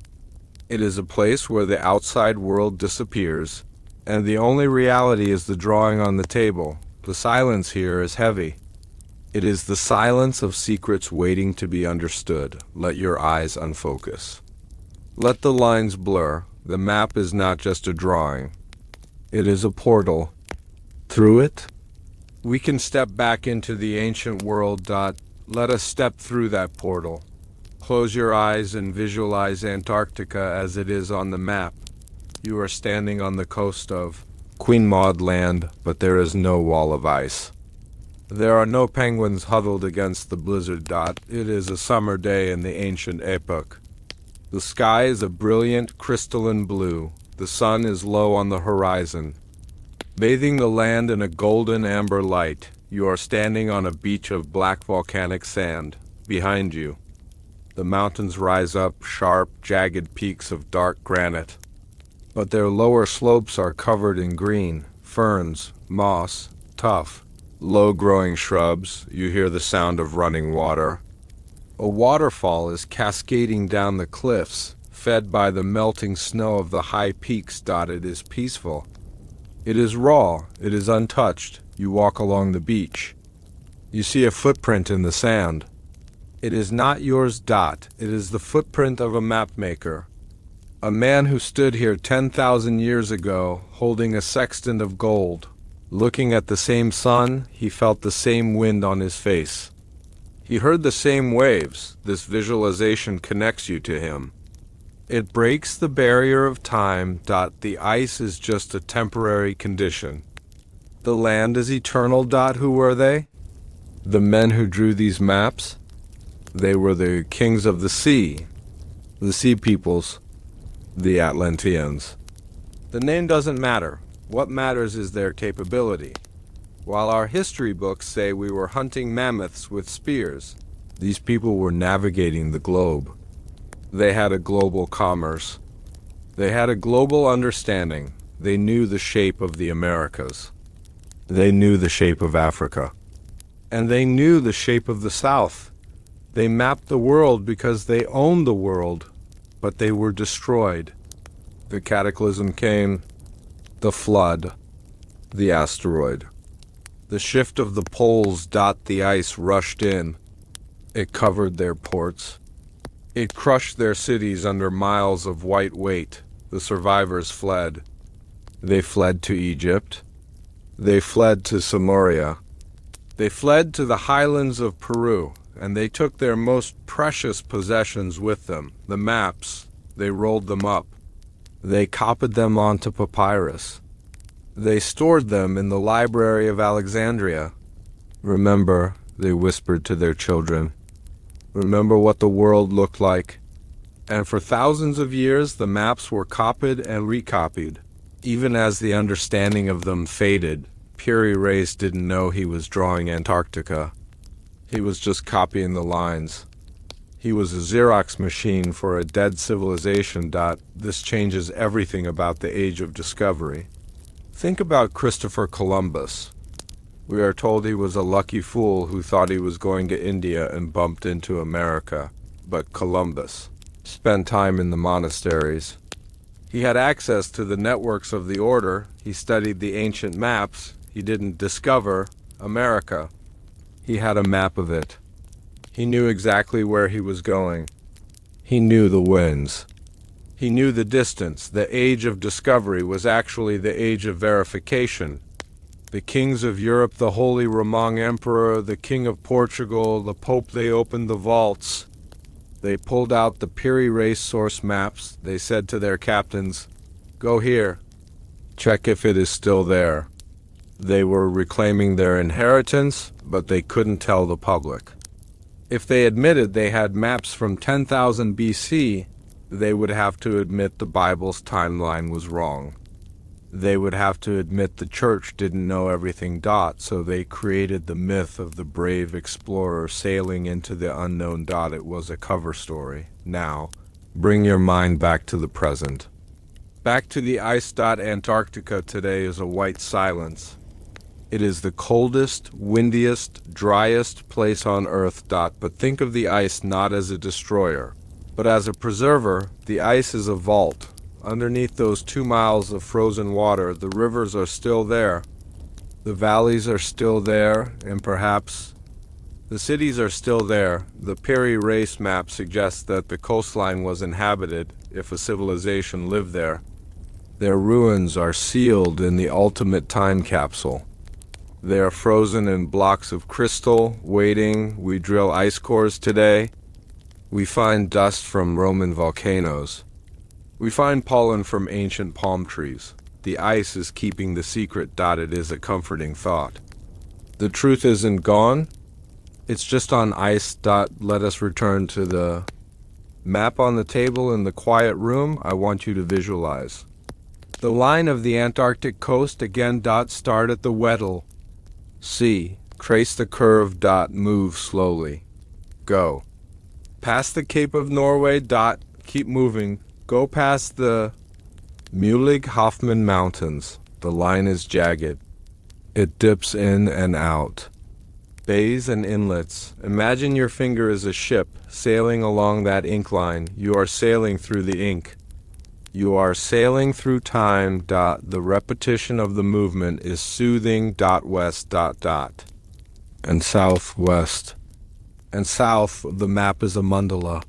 It is a place where the outside world disappears, and the only reality is the drawing on the table. The silence here is heavy. It is the silence of secrets waiting to be understood. Let your eyes unfocus. Let the lines blur. The map is not just a drawing. It is a portal. Through it, we can step back into the ancient world. Let us step through that portal. Close your eyes and visualize Antarctica as it is on the map. You are standing on the coast of Queen Maud Land, but there is no wall of ice. There are no penguins huddled against the blizzard. It is a summer day in the ancient epoch. The sky is a brilliant crystalline blue. The sun is low on the horizon, bathing the land in a golden amber light. You are standing on a beach of black volcanic sand. Behind you, the mountains rise up, sharp, jagged peaks of dark granite. But their lower slopes are covered in green, ferns, moss, tough, low-growing shrubs. You hear the sound of running water. A waterfall is cascading down the cliffs, fed by the melting snow of the high peaks. It is peaceful. It is raw. It is untouched. You walk along the beach. You see a footprint in the sand. It is not yours. It is the footprint of a map maker. A man who stood here 10,000 years ago, holding a sextant of gold. Looking at the same sun, he felt the same wind on his face. He heard the same waves. This visualization connects you to him. It breaks the barrier of time. The ice is just a temporary condition. The land is eternal. Who were they? The men who drew these maps? They were the kings of the sea peoples, the Atlanteans. The name doesn't matter. What matters is their capability. While our history books say we were hunting mammoths with spears, these people were navigating the globe. They had a global commerce. They had a global understanding. They knew the shape of the Americas. They knew the shape of Africa. And they knew the shape of the South. They mapped the world because they owned the world, but they were destroyed. The cataclysm came, the flood, the asteroid. The shift of the poles. The ice rushed in. It covered their ports. It crushed their cities under miles of white weight. The survivors fled. They fled to Egypt. They fled to Samaria. They fled to the highlands of Peru, and they took their most precious possessions with them, the maps. They rolled them up. They copied them onto papyrus. They stored them in the Library of Alexandria. Remember, they whispered to their children, remember what the world looked like. And for thousands of years, the maps were copied and recopied. Even as the understanding of them faded, Piri Reis didn't know he was drawing Antarctica. He was just copying the lines. He was a Xerox machine for a dead civilization. This changes everything about the age of discovery. Think about Christopher Columbus. We are told he was a lucky fool who thought he was going to India and bumped into America. But Columbus spent time in the monasteries. He had access to the networks of the order. He studied the ancient maps. He didn't discover America. He had a map of it. He knew exactly where he was going. He knew the winds. He knew the distance. The age of discovery was actually the age of verification. The kings of Europe, the Holy Roman Emperor, the King of Portugal, the Pope, they opened the vaults. They pulled out the Piri Reis source maps. They said to their captains, go here. Check if it is still there. They were reclaiming their inheritance, but they couldn't tell the public. If they admitted they had maps from 10,000 BC, they would have to admit the Bible's timeline was wrong. They would have to admit the church didn't know everything. So they created the myth of the brave explorer sailing into the unknown. It was a cover story. Now, bring your mind back to the present. Back to the ice. Antarctica today is a white silence. It is the coldest, windiest, driest place on Earth. But think of the ice not as a destroyer, but as a preserver. The ice is a vault. Underneath those 2 miles of frozen water, the rivers are still there. The valleys are still there, and perhaps the cities are still there. The Piri Reis map suggests that the coastline was inhabited if a civilization lived there. Their ruins are sealed in the ultimate time capsule. They are frozen in blocks of crystal, waiting. We drill ice cores today. We find dust from Roman volcanoes. We find pollen from ancient palm trees. The ice is keeping the secret. It is a comforting thought. The truth isn't gone. It's just on ice. Let us return to the map on the table in the quiet room. I want you to visualize the line of the Antarctic coast again. Start at the Weddell Sea. Trace the curve. Move slowly. Go. Past the Cape of Norway. Keep moving. Go past the Mulig-Hoffman Mountains. The line is jagged. It dips in and out. Bays and inlets. Imagine your finger is a ship sailing along that ink line. You are sailing through the ink. You are sailing through time. The repetition of the movement is soothing. West. And southwest. And south, the map is a mandala.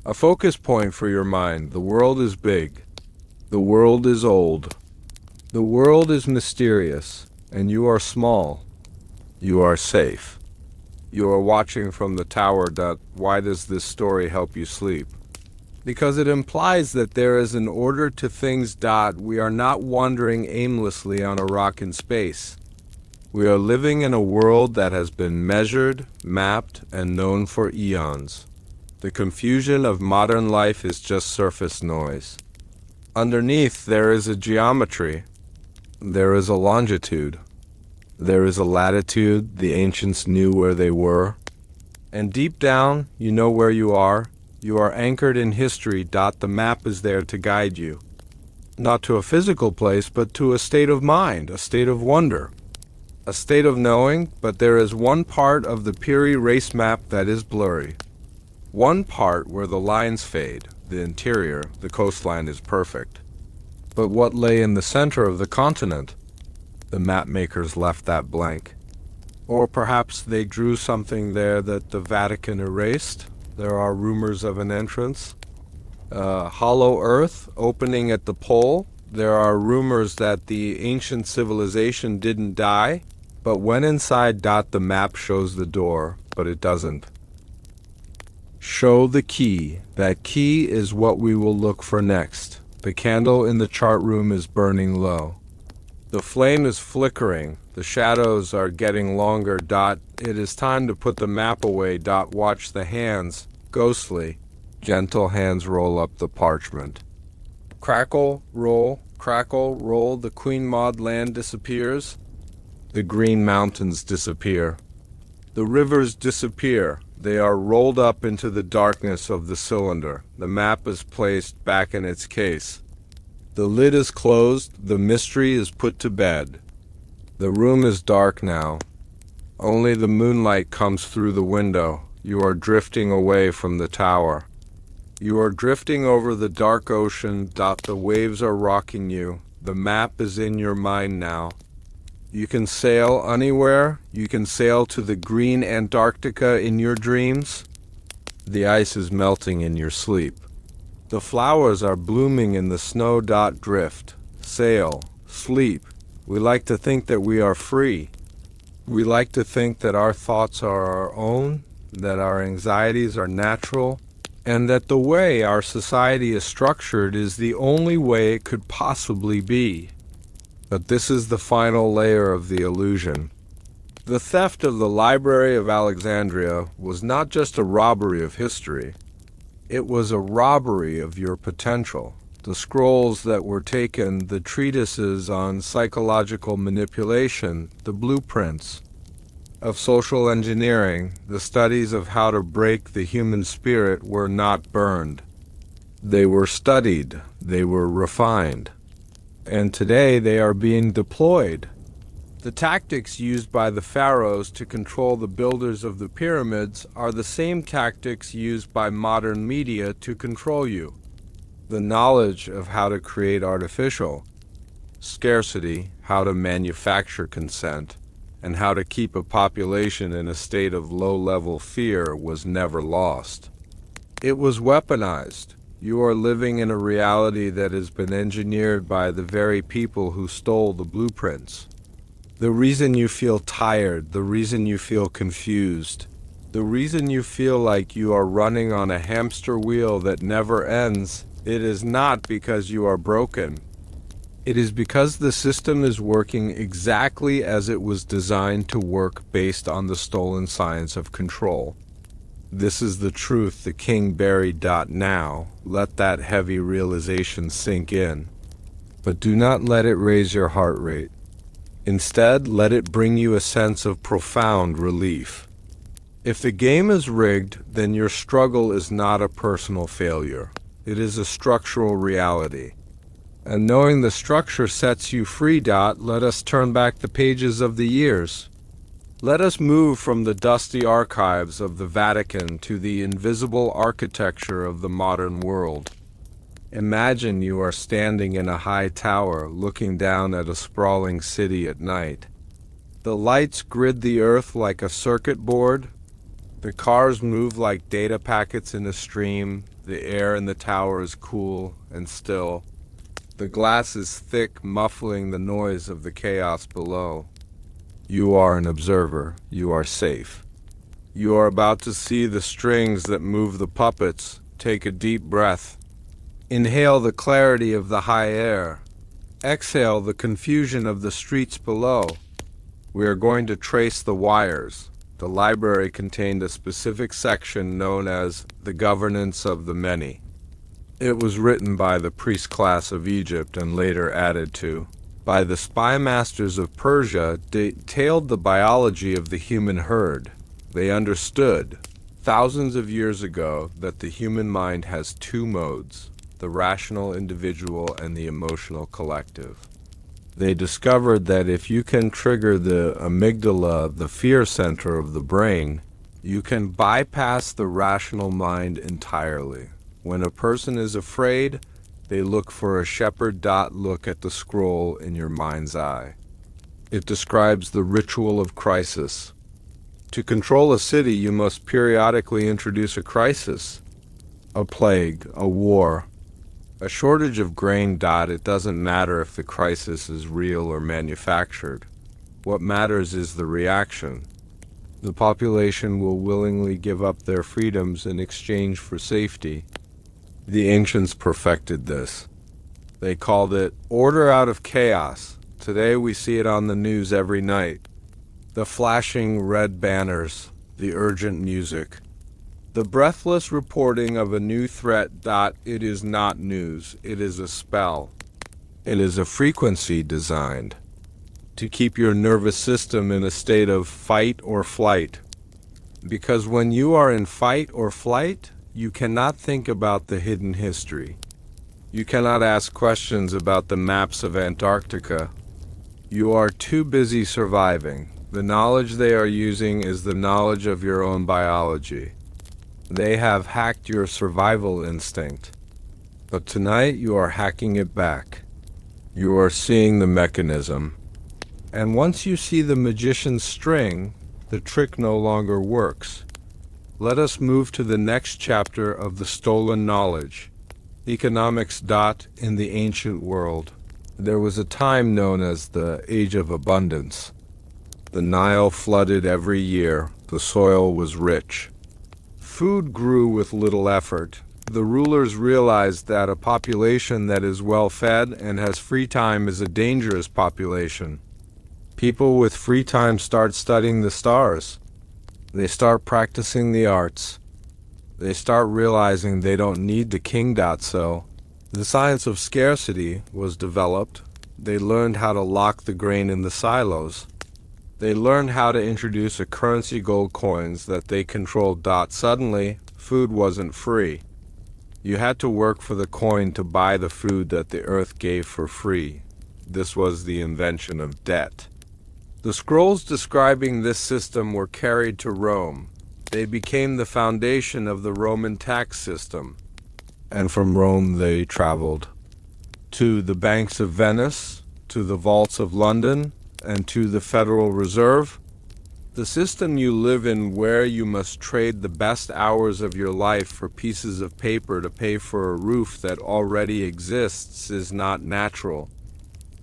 A focus point for your mind. The world is big. The world is old. The world is mysterious, and you are small. You are safe. You are watching from the tower. Why does this story help you sleep? Because it implies that there is an order to things. We are not wandering aimlessly on a rock in space. We are living in a world that has been measured, mapped, and known for eons. The confusion of modern life is just surface noise. Underneath, there is a geometry. There is a longitude. There is a latitude. The ancients knew where they were. And deep down, you know where you are. You are anchored in history. The map is there to guide you. Not to a physical place, but to a state of mind, a state of wonder, a state of knowing. But there is one part of the Piri race map that is blurry. One part where the lines fade. The interior, the coastline is perfect. But what lay in the center of the continent? The map makers left that blank. Or perhaps they drew something there that the Vatican erased. There are rumors of an entrance. Hollow Earth opening at the pole. There are rumors that the ancient civilization didn't die, but went inside. The map shows the door, but it doesn't. Show the key. That key is what we will look for next. The candle in the chart room is burning low. The flame is flickering. The shadows are getting longer. It is time to put the map away. Watch the hands, ghostly, gentle hands roll up the parchment. Crackle, roll, the Queen Maud land disappears. The green mountains disappear. The rivers disappear. They are rolled up into the darkness of the cylinder. The map is placed back in its case. The lid is closed. The mystery is put to bed. The room is dark now. Only the moonlight comes through the window. You are drifting away from the tower. You are drifting over the dark ocean. The waves are rocking you. The map is in your mind now. You can sail anywhere. You can sail to the green Antarctica in your dreams. The ice is melting in your sleep. The flowers are blooming in the snow. Drift, sail, sleep. We like to think that we are free. We like to think that our thoughts are our own, that our anxieties are natural, and that the way our society is structured is the only way it could possibly be. But this is the final layer of the illusion. The theft of the Library of Alexandria was not just a robbery of history. It was a robbery of your potential. The scrolls that were taken, the treatises on psychological manipulation, the blueprints of social engineering, the studies of how to break the human spirit were not burned. They were studied, they were refined, and today they are being deployed. The tactics used by the pharaohs to control the builders of the pyramids are the same tactics used by modern media to control you. The knowledge of how to create artificial scarcity, how to manufacture consent, and how to keep a population in a state of low-level fear was never lost. It was weaponized. You are living in a reality that has been engineered by the very people who stole the blueprints. The reason you feel tired, the reason you feel confused, the reason you feel like you are running on a hamster wheel that never ends, it is not because you are broken. It is because the system is working exactly as it was designed to work based on the stolen science of control. This is the truth the king buried. Now, let that heavy realization sink in. But do not let it raise your heart rate. Instead, let it bring you a sense of profound relief. If the game is rigged, then your struggle is not a personal failure. It is a structural reality. And knowing the structure sets you free. Let us turn back the pages of the years. Let us move from the dusty archives of the Vatican to the invisible architecture of the modern world. Imagine you are standing in a high tower looking down at a sprawling city at night. The lights grid the earth like a circuit board. The cars move like data packets in a stream. The air in the tower is cool and still. The glass is thick, muffling the noise of the chaos below. You are an observer. You are safe. You are about to see the strings that move the puppets. Take a deep breath. Inhale the clarity of the high air. Exhale the confusion of the streets below. We are going to trace the wires. The library contained a specific section known as the governance of the many. It was written by the priest class of Egypt and later added to by the spy masters of Persia, detailed the biology of the human herd. They understood, thousands of years ago, that the human mind has two modes, the rational individual and the emotional collective. They discovered that if you can trigger the amygdala, the fear center of the brain, you can bypass the rational mind entirely. When a person is afraid, they look for a shepherd. Look at the scroll in your mind's eye. It describes the ritual of crisis. To control a city, you must periodically introduce a crisis, a plague, a war, a shortage of grain. It doesn't matter if the crisis is real or manufactured. What matters is the reaction. The population will willingly give up their freedoms in exchange for safety. The ancients perfected this. They called it order out of chaos. Today we see it on the news every night. The flashing red banners, the urgent music, the breathless reporting of a new threat. It is not news, it is a spell. It is a frequency designed to keep your nervous system in a state of fight or flight. Because when you are in fight or flight, you cannot think about the hidden history. You cannot ask questions about the maps of Antarctica. You are too busy surviving. The knowledge they are using is the knowledge of your own biology. They have hacked your survival instinct. But tonight you are hacking it back. You are seeing the mechanism. And once you see the magician's string, the trick no longer works. Let us move to the next chapter of the stolen knowledge. Economics. In the ancient world, there was a time known as the Age of Abundance. The Nile flooded every year. The soil was rich. Food grew with little effort. The rulers realized that a population that is well fed and has free time is a dangerous population. People with free time start studying the stars. They start practicing the arts. They start realizing they don't need the king. So, the science of scarcity was developed. They learned how to lock the grain in the silos. They learned how to introduce a currency, gold coins, that they controlled. Suddenly, food wasn't free. You had to work for the coin to buy the food that the earth gave for free. This was the invention of debt. The scrolls describing this system were carried to Rome. They became the foundation of the Roman tax system. And from Rome they traveled to the banks of Venice, to the vaults of London, and to the Federal Reserve. The system you live in, where you must trade the best hours of your life for pieces of paper to pay for a roof that already exists, is not natural.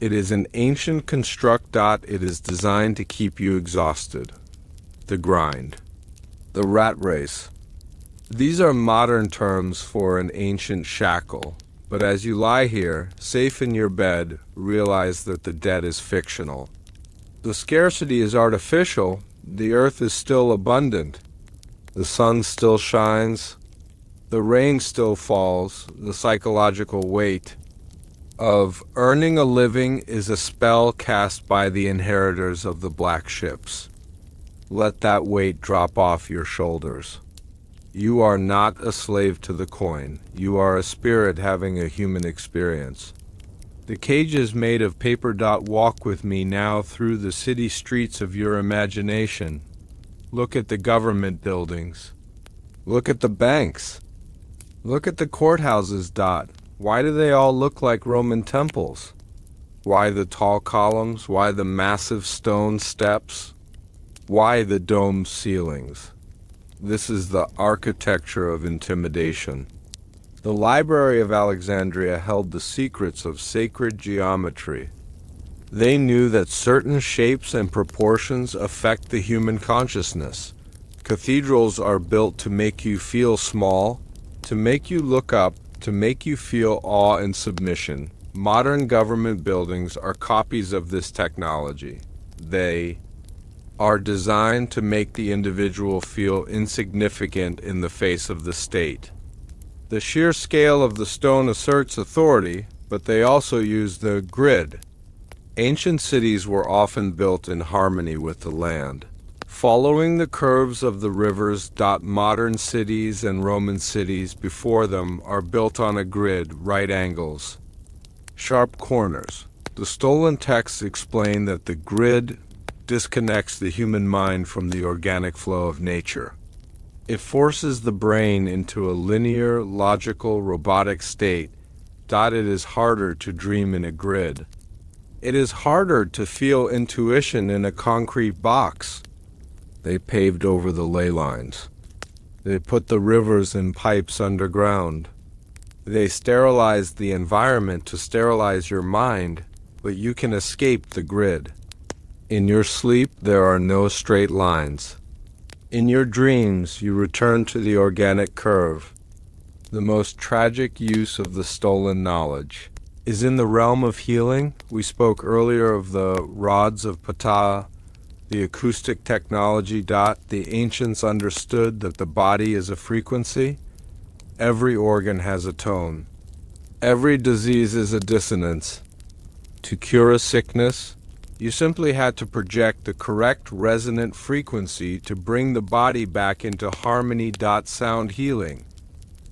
It is an ancient construct. It is designed to keep you exhausted. The grind. The rat race. These are modern terms for an ancient shackle. But as you lie here, safe in your bed, realize that the debt is fictional. The scarcity is artificial. The earth is still abundant. The sun still shines. The rain still falls. The psychological weight of earning a living is a spell cast by the inheritors of the black ships. Let that weight drop off your shoulders. You are not a slave to the coin. You are a spirit having a human experience. The cage is made of paper. Walk with me now through the city streets of your imagination. Look at the government buildings. Look at the banks. Look at the courthouses. Why do they all look like Roman temples? Why the tall columns? Why the massive stone steps? Why the domed ceilings? This is the architecture of intimidation. The Library of Alexandria held the secrets of sacred geometry. They knew that certain shapes and proportions affect the human consciousness. Cathedrals are built to make you feel small, to make you look up, to make you feel awe and submission. Modern government buildings are copies of this technology. They are designed to make the individual feel insignificant in the face of the state. The sheer scale of the stone asserts authority, but they also use the grid. Ancient cities were often built in harmony with the land, following the curves of the rivers. Modern cities and Roman cities before them are built on a grid, right angles, sharp corners. The stolen texts explain that the grid disconnects the human mind from the organic flow of nature. It forces the brain into a linear, logical, robotic state. It is harder to dream in a grid. It is harder to feel intuition in a concrete box. They paved over the ley lines. They put the rivers in pipes underground. They sterilized the environment to sterilize your mind, but you can escape the grid. In your sleep, there are no straight lines. In your dreams, you return to the organic curve. The most tragic use of the stolen knowledge is in the realm of healing. We spoke earlier of the rods of Ptah, the acoustic technology. The ancients understood that the body is a frequency. Every organ has a tone. Every disease is a dissonance. To cure a sickness, you simply had to project the correct resonant frequency to bring the body back into harmony. Sound healing,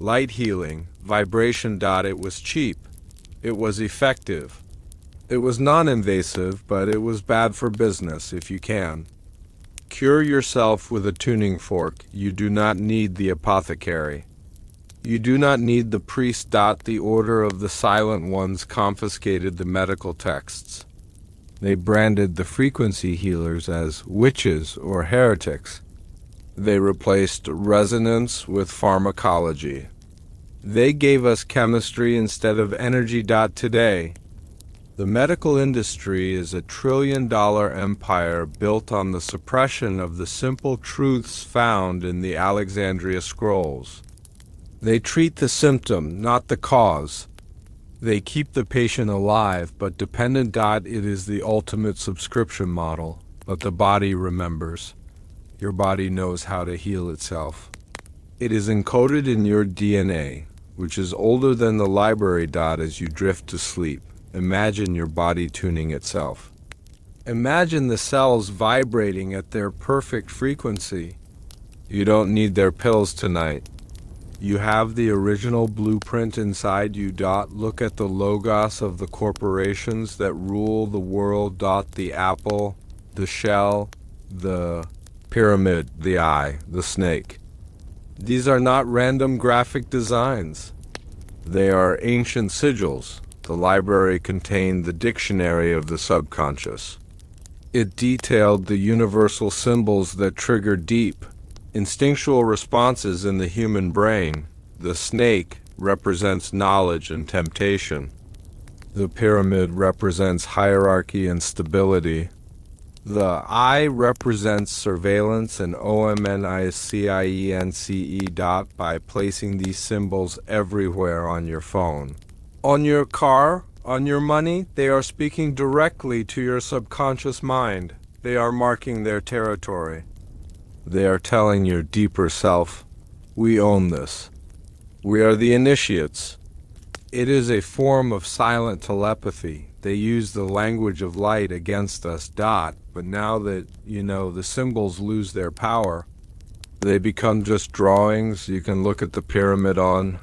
light healing, vibration. It was cheap. It was effective. It was non-invasive, but it was bad for business if you can. Cure yourself with a tuning fork. You do not need the apothecary. You do not need the priest. The Order of the Silent Ones confiscated the medical texts. They branded the frequency healers as witches or heretics. They replaced resonance with pharmacology. They gave us chemistry instead of energy. Today, the medical industry is a trillion-dollar empire built on the suppression of the simple truths found in the Alexandria scrolls. They treat the symptom, not the cause. They keep the patient alive, but dependent. It is the ultimate subscription model, but the body remembers. Your body knows how to heal itself. It is encoded in your DNA, which is older than the library. As you drift to sleep, imagine your body tuning itself. Imagine the cells vibrating at their perfect frequency. You don't need their pills tonight. You have the original blueprint inside you. Look at the logos of the corporations that rule the world. The apple, the shell, the pyramid, the eye, the snake. These are not random graphic designs. They are ancient sigils. The library contained the dictionary of the subconscious. It detailed the universal symbols that trigger deep, instinctual responses in the human brain. The snake represents knowledge and temptation. The pyramid represents hierarchy and stability. The eye represents surveillance and omniscience. By placing these symbols everywhere on your phone, on your car, on your money, they are speaking directly to your subconscious mind. They are marking their territory. They are telling your deeper self, we own this. We are the initiates. It is a form of silent telepathy. They use the language of light against us. But now that, the symbols lose their power, they become just drawings you can look at the pyramid on.